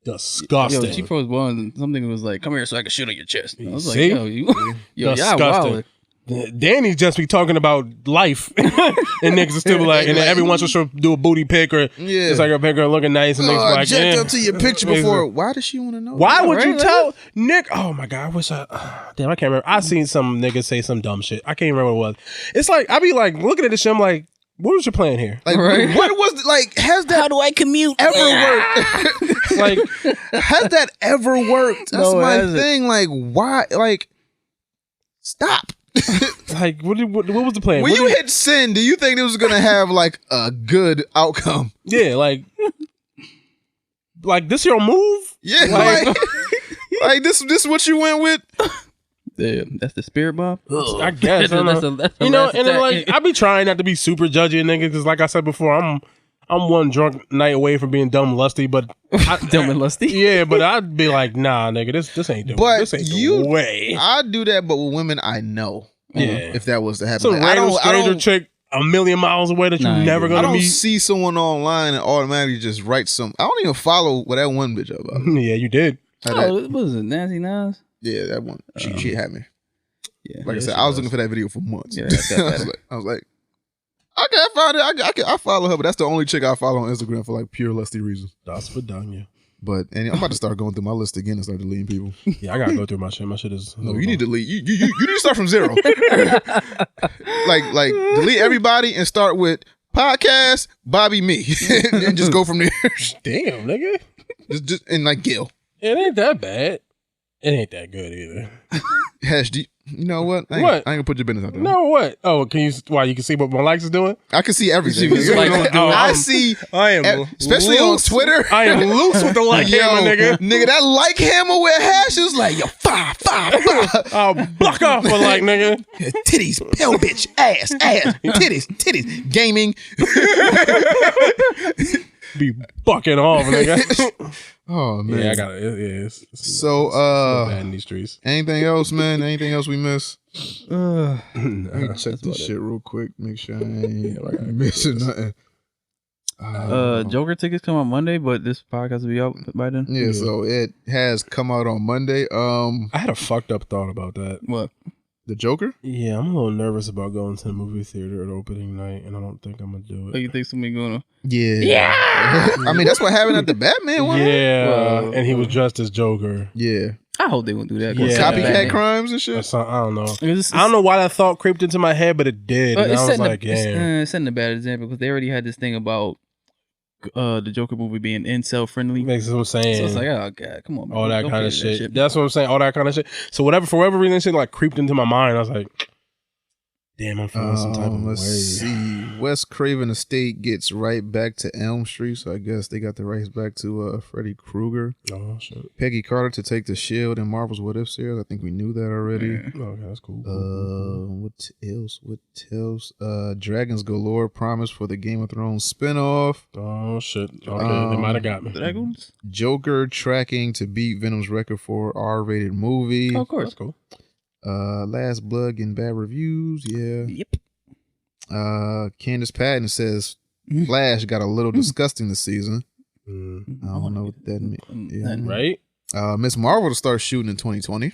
[SPEAKER 2] disgusting.
[SPEAKER 3] Yo, she posted one something that was like, "Come here, so I can shit on your chest." I was
[SPEAKER 2] See?
[SPEAKER 3] like, "Yo, y'all
[SPEAKER 2] Disgusting.
[SPEAKER 3] wild."
[SPEAKER 2] Danny just be talking about life, and niggas will still be like, and then every once in a while she'll do a booty pic or
[SPEAKER 1] Yeah.
[SPEAKER 2] it's like her picture looking nice, and niggas be
[SPEAKER 1] I
[SPEAKER 2] like,
[SPEAKER 1] checked
[SPEAKER 2] yeah.
[SPEAKER 1] up to your picture before. Why does she want to know?
[SPEAKER 2] Why would you
[SPEAKER 3] Right?
[SPEAKER 2] tell Nick? Oh my god, I wish I damn, I can't remember. I seen some niggas say some dumb shit. I can't remember what it was. It's like I be like looking at this shit. I'm like, what was your plan here?
[SPEAKER 1] Like,
[SPEAKER 3] Right.
[SPEAKER 1] what was like? Has that
[SPEAKER 3] How do I commute?
[SPEAKER 1] ever worked?
[SPEAKER 2] Like,
[SPEAKER 1] Has that ever worked? That's
[SPEAKER 3] No, it
[SPEAKER 1] my
[SPEAKER 3] hasn't.
[SPEAKER 1] thing. Like, why? Like, stop.
[SPEAKER 2] like what was the plan?
[SPEAKER 1] When
[SPEAKER 2] What
[SPEAKER 1] you
[SPEAKER 2] did-
[SPEAKER 1] hit send, do you think it was gonna have like a good outcome?
[SPEAKER 2] yeah, like this your move?
[SPEAKER 1] Yeah,
[SPEAKER 2] Like-
[SPEAKER 1] like this is what you went with.
[SPEAKER 3] Damn, that's the spirit bomb.
[SPEAKER 2] I guess. I don't know.
[SPEAKER 3] That's the
[SPEAKER 2] You know,
[SPEAKER 3] last
[SPEAKER 2] and then
[SPEAKER 3] attack.
[SPEAKER 2] like I be trying not to be super judgy, nigga, because like I said before, I'm one drunk night away from being dumb and lusty, but
[SPEAKER 3] Dumb and lusty.
[SPEAKER 2] yeah, but I'd be like, nah, nigga, this ain't the
[SPEAKER 1] But
[SPEAKER 2] this ain't
[SPEAKER 1] you-
[SPEAKER 2] the way.
[SPEAKER 1] I do that, but with women I know.
[SPEAKER 2] Yeah.
[SPEAKER 1] if that was to happen,
[SPEAKER 2] Some
[SPEAKER 1] Like, I
[SPEAKER 2] random
[SPEAKER 1] don't. I
[SPEAKER 2] stranger
[SPEAKER 1] don't.
[SPEAKER 2] chick a million miles away that
[SPEAKER 3] Nah,
[SPEAKER 2] you never
[SPEAKER 3] I
[SPEAKER 1] I
[SPEAKER 2] gonna
[SPEAKER 1] don't
[SPEAKER 2] meet.
[SPEAKER 1] see someone online and automatically just write some. I don't even follow what that one bitch about.
[SPEAKER 2] Yeah, you did.
[SPEAKER 3] Oh, what was it? Nancy Nas?
[SPEAKER 1] Yeah, that one. She had me.
[SPEAKER 3] Yeah.
[SPEAKER 1] Like I said,
[SPEAKER 2] she
[SPEAKER 1] I was
[SPEAKER 2] does.
[SPEAKER 1] looking for that video for months.
[SPEAKER 3] Yeah, that's that better.
[SPEAKER 1] I was like, okay, I found it. I follow her, but that's the only chick I follow on Instagram for like pure lusty reasons.
[SPEAKER 2] That's for done, yeah.
[SPEAKER 1] But and I'm about to start going through my list again and start deleting people.
[SPEAKER 2] Yeah, I gotta go through my shit. My shit is
[SPEAKER 1] No, you need to delete. You need to start from zero. like delete everybody and start with podcast Bobby me and just go from there.
[SPEAKER 2] damn, nigga.
[SPEAKER 1] just and like Gil.
[SPEAKER 2] It ain't that bad. It ain't that good either.
[SPEAKER 1] Hesh, you know what? I ain't
[SPEAKER 2] What?
[SPEAKER 1] I ain't gonna put your business out there.
[SPEAKER 2] No, what? Oh, can you? Why you can see what my likes is doing?
[SPEAKER 1] I can see everything.
[SPEAKER 3] You see what likes are doing?
[SPEAKER 1] I see,
[SPEAKER 2] I am,
[SPEAKER 1] especially on Twitter.
[SPEAKER 2] I am loose with the like
[SPEAKER 1] Yo,
[SPEAKER 2] hammer, nigga.
[SPEAKER 1] that like hammer with Hash is like, yo, five.
[SPEAKER 2] I'll block off for like, nigga.
[SPEAKER 1] Titties, pale bitch, ass, titties, gaming.
[SPEAKER 2] Be bucking off, nigga.
[SPEAKER 1] Oh man.
[SPEAKER 2] Yeah, I got it. It's
[SPEAKER 1] So,
[SPEAKER 2] bad in these streets.
[SPEAKER 1] anything else, man? Anything else we miss? Let me check
[SPEAKER 3] That's
[SPEAKER 1] this
[SPEAKER 3] about
[SPEAKER 1] shit real quick. Make sure I ain't missing nothing.
[SPEAKER 3] Joker tickets come on Monday, but this podcast will be out by then.
[SPEAKER 1] Yeah, so it has come out on Monday.
[SPEAKER 2] I had a fucked up thought about that.
[SPEAKER 3] What?
[SPEAKER 1] The Joker?
[SPEAKER 2] Yeah, I'm a little nervous about going to the movie theater at opening night, and I don't think I'm gonna do
[SPEAKER 3] Oh,
[SPEAKER 2] it.
[SPEAKER 3] you think somebody going to?
[SPEAKER 1] Yeah. I mean, that's what happened at the Batman one.
[SPEAKER 2] Yeah, and he was dressed as Joker.
[SPEAKER 1] Yeah.
[SPEAKER 3] I hope they won't do that.
[SPEAKER 2] Yeah.
[SPEAKER 1] Copycat crimes and shit.
[SPEAKER 2] I don't know.
[SPEAKER 3] It's-
[SPEAKER 2] I don't know why that thought creeped into my head, but it did. And I was like, yeah.
[SPEAKER 3] It's setting a bad example because they already had this thing about the Joker movie being incel friendly.
[SPEAKER 2] Makes what I'm saying.
[SPEAKER 3] So it's like, oh god, come on, man.
[SPEAKER 2] All that
[SPEAKER 3] Don't
[SPEAKER 2] kind of
[SPEAKER 3] play
[SPEAKER 2] shit. That's what I'm saying. All that kind of shit. So for whatever reason, shit like creeped into my mind. I was like, damn, I'm feeling some type of way.
[SPEAKER 1] Let's see. Wes Craven estate gets right back to Elm Street, so I guess they got the rights back to Freddy Krueger.
[SPEAKER 2] Oh shit.
[SPEAKER 1] Peggy Carter to take the Shield in Marvel's What If series. I think we knew that already.
[SPEAKER 3] Yeah.
[SPEAKER 2] Okay, that's cool.
[SPEAKER 1] What else? What else? Dragons Galore promise for the Game of Thrones spinoff.
[SPEAKER 2] Oh shit. Okay, they might have got me.
[SPEAKER 3] Dragons?
[SPEAKER 1] Joker tracking to beat Venom's record for R-rated movie.
[SPEAKER 3] Oh, of course.
[SPEAKER 2] That's cool.
[SPEAKER 1] Last Blood getting bad reviews. Yeah.
[SPEAKER 3] Yep.
[SPEAKER 1] Candace Patton says Flash got a little disgusting this season. I don't know what that means. Yeah.
[SPEAKER 2] Right?
[SPEAKER 1] Miss Marvel to start shooting in 2020.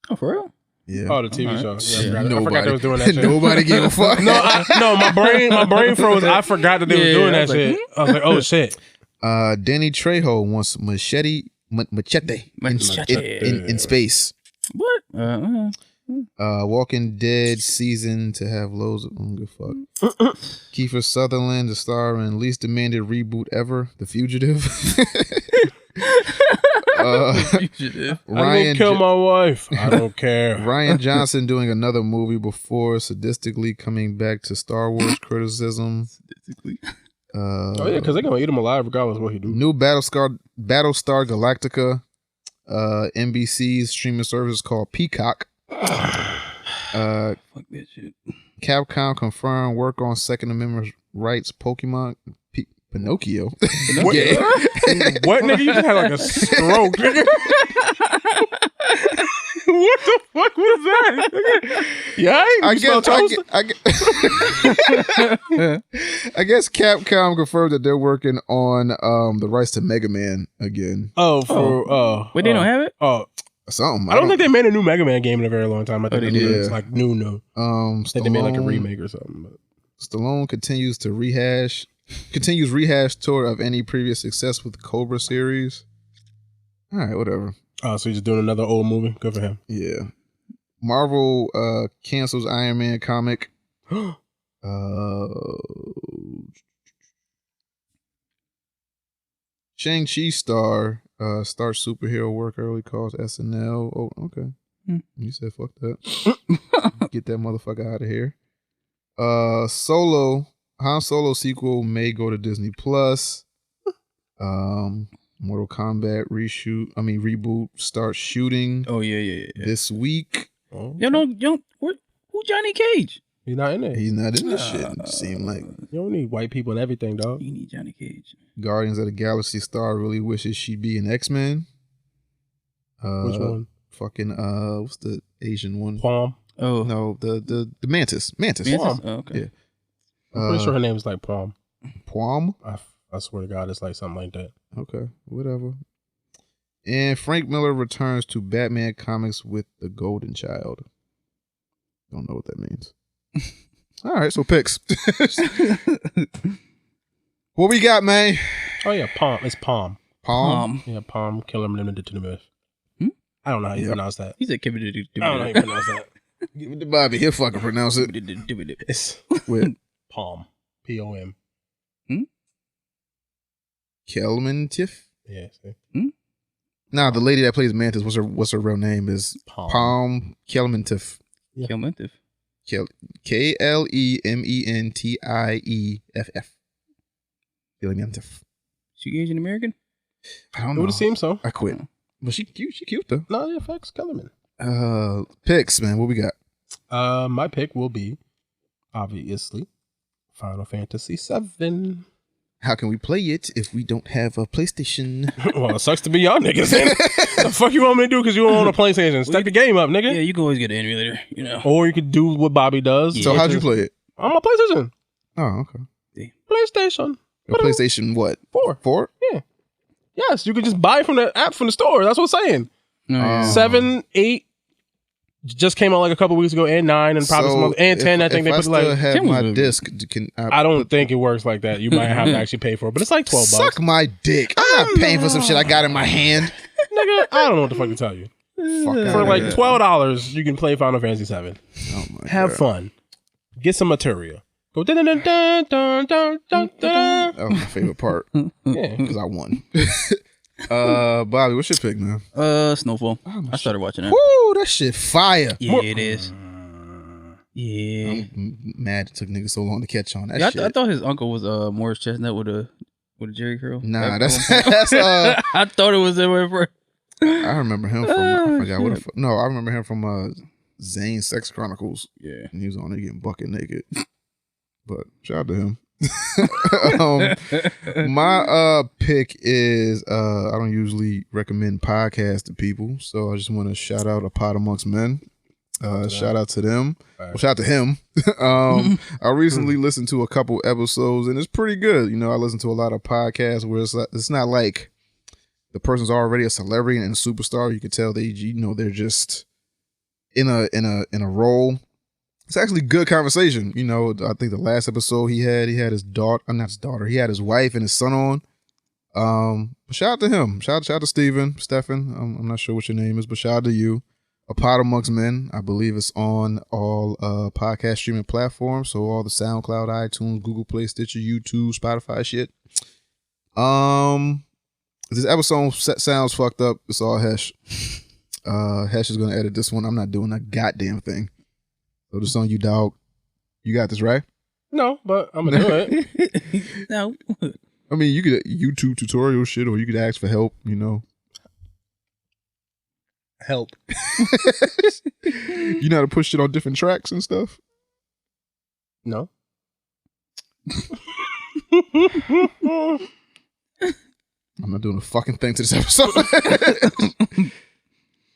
[SPEAKER 3] Oh, for real?
[SPEAKER 1] Yeah.
[SPEAKER 2] Oh, the TV show. Yeah, I forgot
[SPEAKER 1] Nobody,
[SPEAKER 2] they was doing that shit.
[SPEAKER 1] nobody gave a fuck.
[SPEAKER 2] No, my brain froze. I forgot that they was doing that shit. I was like, oh shit.
[SPEAKER 1] Danny Trejo wants machete in space.
[SPEAKER 3] What?
[SPEAKER 1] Walking Dead season to have loads of good fuck. Kiefer Sutherland to star in least demanded reboot ever, The Fugitive.
[SPEAKER 2] Ryan kill my wife. I don't care.
[SPEAKER 1] Ryan Johnson doing another movie before sadistically coming back to Star Wars criticism.
[SPEAKER 2] Oh yeah, because they're gonna eat him alive regardless of what he do.
[SPEAKER 1] New Battlestar Galactica. NBC's streaming service is called Peacock.
[SPEAKER 3] Fuck that shit.
[SPEAKER 1] Capcom confirmed work on Second Amendment rights. Pokemon Pinocchio.
[SPEAKER 2] What? What, nigga? You just had like a stroke, nigga. What the fuck was that? Yeah,
[SPEAKER 1] I guess Capcom confirmed that they're working on the rights to Mega Man again.
[SPEAKER 2] Wait,
[SPEAKER 3] they don't have it?
[SPEAKER 2] Oh,
[SPEAKER 1] something.
[SPEAKER 2] I don't think they made a new Mega Man game in a very long time. I think
[SPEAKER 1] they did.
[SPEAKER 2] It's like new. I think they made like a remake or something. But.
[SPEAKER 1] Stallone continues rehash tour of any previous success with the Cobra series. All right, whatever.
[SPEAKER 2] Oh, so he's just doing another old movie? Good for him.
[SPEAKER 1] Yeah. Marvel cancels Iron Man comic. Shang-Chi starts superhero work early, calls SNL. Oh, okay. You said fuck that. Get that motherfucker out of here. Han Solo sequel may go to Disney Plus. Mortal Kombat reboot starts shooting.
[SPEAKER 3] Oh yeah.
[SPEAKER 1] This week.
[SPEAKER 2] Oh,
[SPEAKER 3] Who Johnny Cage?
[SPEAKER 2] He's not in there.
[SPEAKER 1] He's not in this shit. It seemed like
[SPEAKER 2] you don't need white people and everything, dog.
[SPEAKER 3] You need Johnny Cage.
[SPEAKER 1] Guardians of the Galaxy star really wishes she'd be an X-Men.
[SPEAKER 2] Which one?
[SPEAKER 1] Fucking what's the Asian one?
[SPEAKER 2] Palm.
[SPEAKER 3] Oh
[SPEAKER 1] no, the Mantis.
[SPEAKER 3] Palm. Oh, okay.
[SPEAKER 1] Yeah.
[SPEAKER 2] I'm pretty sure her name is like Palm.
[SPEAKER 1] Palm?
[SPEAKER 2] I swear to God, it's like something like that.
[SPEAKER 1] Okay, whatever. And Frank Miller returns to Batman comics with the Golden Child. Don't know what that means. All right, so picks. What we got, man?
[SPEAKER 2] Oh yeah, Palm. It's Palm.
[SPEAKER 1] Palm?
[SPEAKER 2] Yeah, Palm. Killer limited to the myth. I don't know how you pronounce that.
[SPEAKER 3] He said,
[SPEAKER 2] I don't know how you pronounce that.
[SPEAKER 1] Give it to Bobby. He'll fucking pronounce it.
[SPEAKER 2] It's
[SPEAKER 1] With
[SPEAKER 2] Palm. P-O-M.
[SPEAKER 1] Kelman Tiff?
[SPEAKER 2] Yeah, see?
[SPEAKER 1] Nah, the lady that plays Mantis, what's her real name is Palm Kelman Tiff.
[SPEAKER 2] Yeah.
[SPEAKER 3] Kelmentif.
[SPEAKER 1] Klementiff. Kelmentif.
[SPEAKER 3] She Asian American?
[SPEAKER 1] I don't
[SPEAKER 2] It
[SPEAKER 1] know.
[SPEAKER 2] would have seemed so.
[SPEAKER 1] I quit. But she cute. She cute though.
[SPEAKER 2] No, yeah, facts. Kellerman.
[SPEAKER 1] Picks, man. What we got?
[SPEAKER 2] My pick will be, obviously, Final Fantasy VII.
[SPEAKER 1] How can we play it if we don't have a PlayStation?
[SPEAKER 2] Well, it sucks to be y'all niggas. The fuck you want me to do because you don't own a PlayStation? Stack the game up, nigga.
[SPEAKER 3] Yeah, you can always get an emulator, you know.
[SPEAKER 2] Or you could do what Bobby does.
[SPEAKER 1] So how'd you play it?
[SPEAKER 2] On my PlayStation.
[SPEAKER 1] Oh, okay.
[SPEAKER 2] PlayStation.
[SPEAKER 1] A PlayStation what?
[SPEAKER 2] 4.
[SPEAKER 1] 4?
[SPEAKER 2] Yeah. Yes, you could just buy it from the app from the store. That's what I'm saying.
[SPEAKER 3] No, yeah.
[SPEAKER 2] 7, 8 just came out like a couple weeks ago, and 9, and probably some other, and 10. I think they put
[SPEAKER 1] still
[SPEAKER 2] like.
[SPEAKER 1] have
[SPEAKER 3] 10 was
[SPEAKER 1] my
[SPEAKER 3] really
[SPEAKER 1] disc. Can
[SPEAKER 2] I don't think it works like that. You might have to actually pay for it, but it's like $12.
[SPEAKER 1] Suck my dick. I'm not paying for some shit I got in my hand.
[SPEAKER 2] Nigga, I don't know what the fuck to tell you.
[SPEAKER 1] Fuck
[SPEAKER 2] For
[SPEAKER 1] outta
[SPEAKER 2] like
[SPEAKER 1] here.
[SPEAKER 2] $12, you can play Final Fantasy 7.
[SPEAKER 1] Oh my
[SPEAKER 2] Have
[SPEAKER 1] God.
[SPEAKER 2] fun. Get some material. Go dun dun dun dun dun dun dun.
[SPEAKER 1] That was my favorite part
[SPEAKER 2] Yeah.
[SPEAKER 1] because I won. Bobby, what's your pick, man?
[SPEAKER 3] Snowfall. I started watching it.
[SPEAKER 1] Woo, that shit fire.
[SPEAKER 3] Yeah, it is. Yeah.
[SPEAKER 1] I'm mad it took niggas so long to catch on that
[SPEAKER 3] Yeah,
[SPEAKER 1] shit.
[SPEAKER 3] I thought his uncle was Morris Chestnut with a Jerry curl.
[SPEAKER 1] Nah,
[SPEAKER 3] That-
[SPEAKER 1] that's
[SPEAKER 3] I thought it was that way for.
[SPEAKER 1] I remember him from I forgot what the
[SPEAKER 3] shit.
[SPEAKER 1] fuck. No, I remember him from Zane Sex Chronicles.
[SPEAKER 3] Yeah.
[SPEAKER 1] And he was on there getting bucket naked. But shout out to him. My pick is I don't usually recommend podcasts to people, so I just want to shout out A Pod Amongst Men. Shout out to them. Well, shout out to him. I recently listened to a couple episodes and it's pretty good. You know, I listen to a lot of podcasts where it's not like the person's already a celebrity and a superstar. You can tell they're just in a role. It's actually good conversation. You know, I think the last episode he had his daughter, not his daughter, he had his wife and his son on. Shout out to him. Shout out to Stephen. I'm not sure what your name is, but shout out to you. A Pod Amongst Men. I believe it's on all podcast streaming platforms. So all the SoundCloud, iTunes, Google Play, Stitcher, YouTube, Spotify shit. This episode sounds fucked up. It's all Hesh. Hesh is gonna edit this one. I'm not doing a goddamn thing. So this on you, dog. You got this, right?
[SPEAKER 2] No, but I'm gonna do it.
[SPEAKER 3] No.
[SPEAKER 1] I mean, you could YouTube tutorial shit, or you could ask for help. You know,
[SPEAKER 2] Help.
[SPEAKER 1] you know how to push shit on different tracks and stuff.
[SPEAKER 2] No.
[SPEAKER 1] I'm not doing a fucking thing to this episode.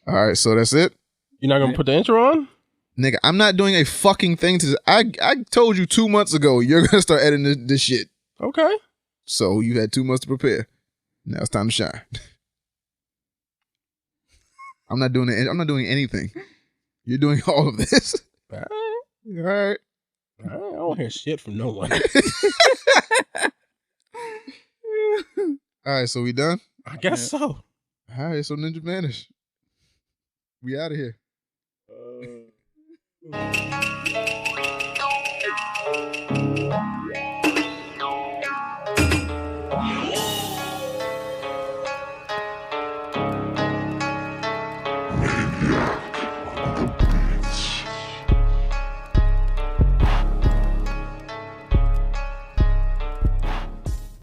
[SPEAKER 1] All right, so that's it.
[SPEAKER 2] You're not gonna put the intro on?
[SPEAKER 1] Nigga, I'm not doing a fucking thing to this. I told you 2 months ago you're gonna start editing this shit.
[SPEAKER 2] Okay.
[SPEAKER 1] So you had 2 months to prepare. Now it's time to shine. I'm not doing it. I'm not doing anything. You're doing all of this.
[SPEAKER 2] All
[SPEAKER 1] All right.
[SPEAKER 2] right. I don't hear shit from no one.
[SPEAKER 1] All right, so we done?
[SPEAKER 2] I guess so.
[SPEAKER 1] All right, so Ninja Vanish. We out of here.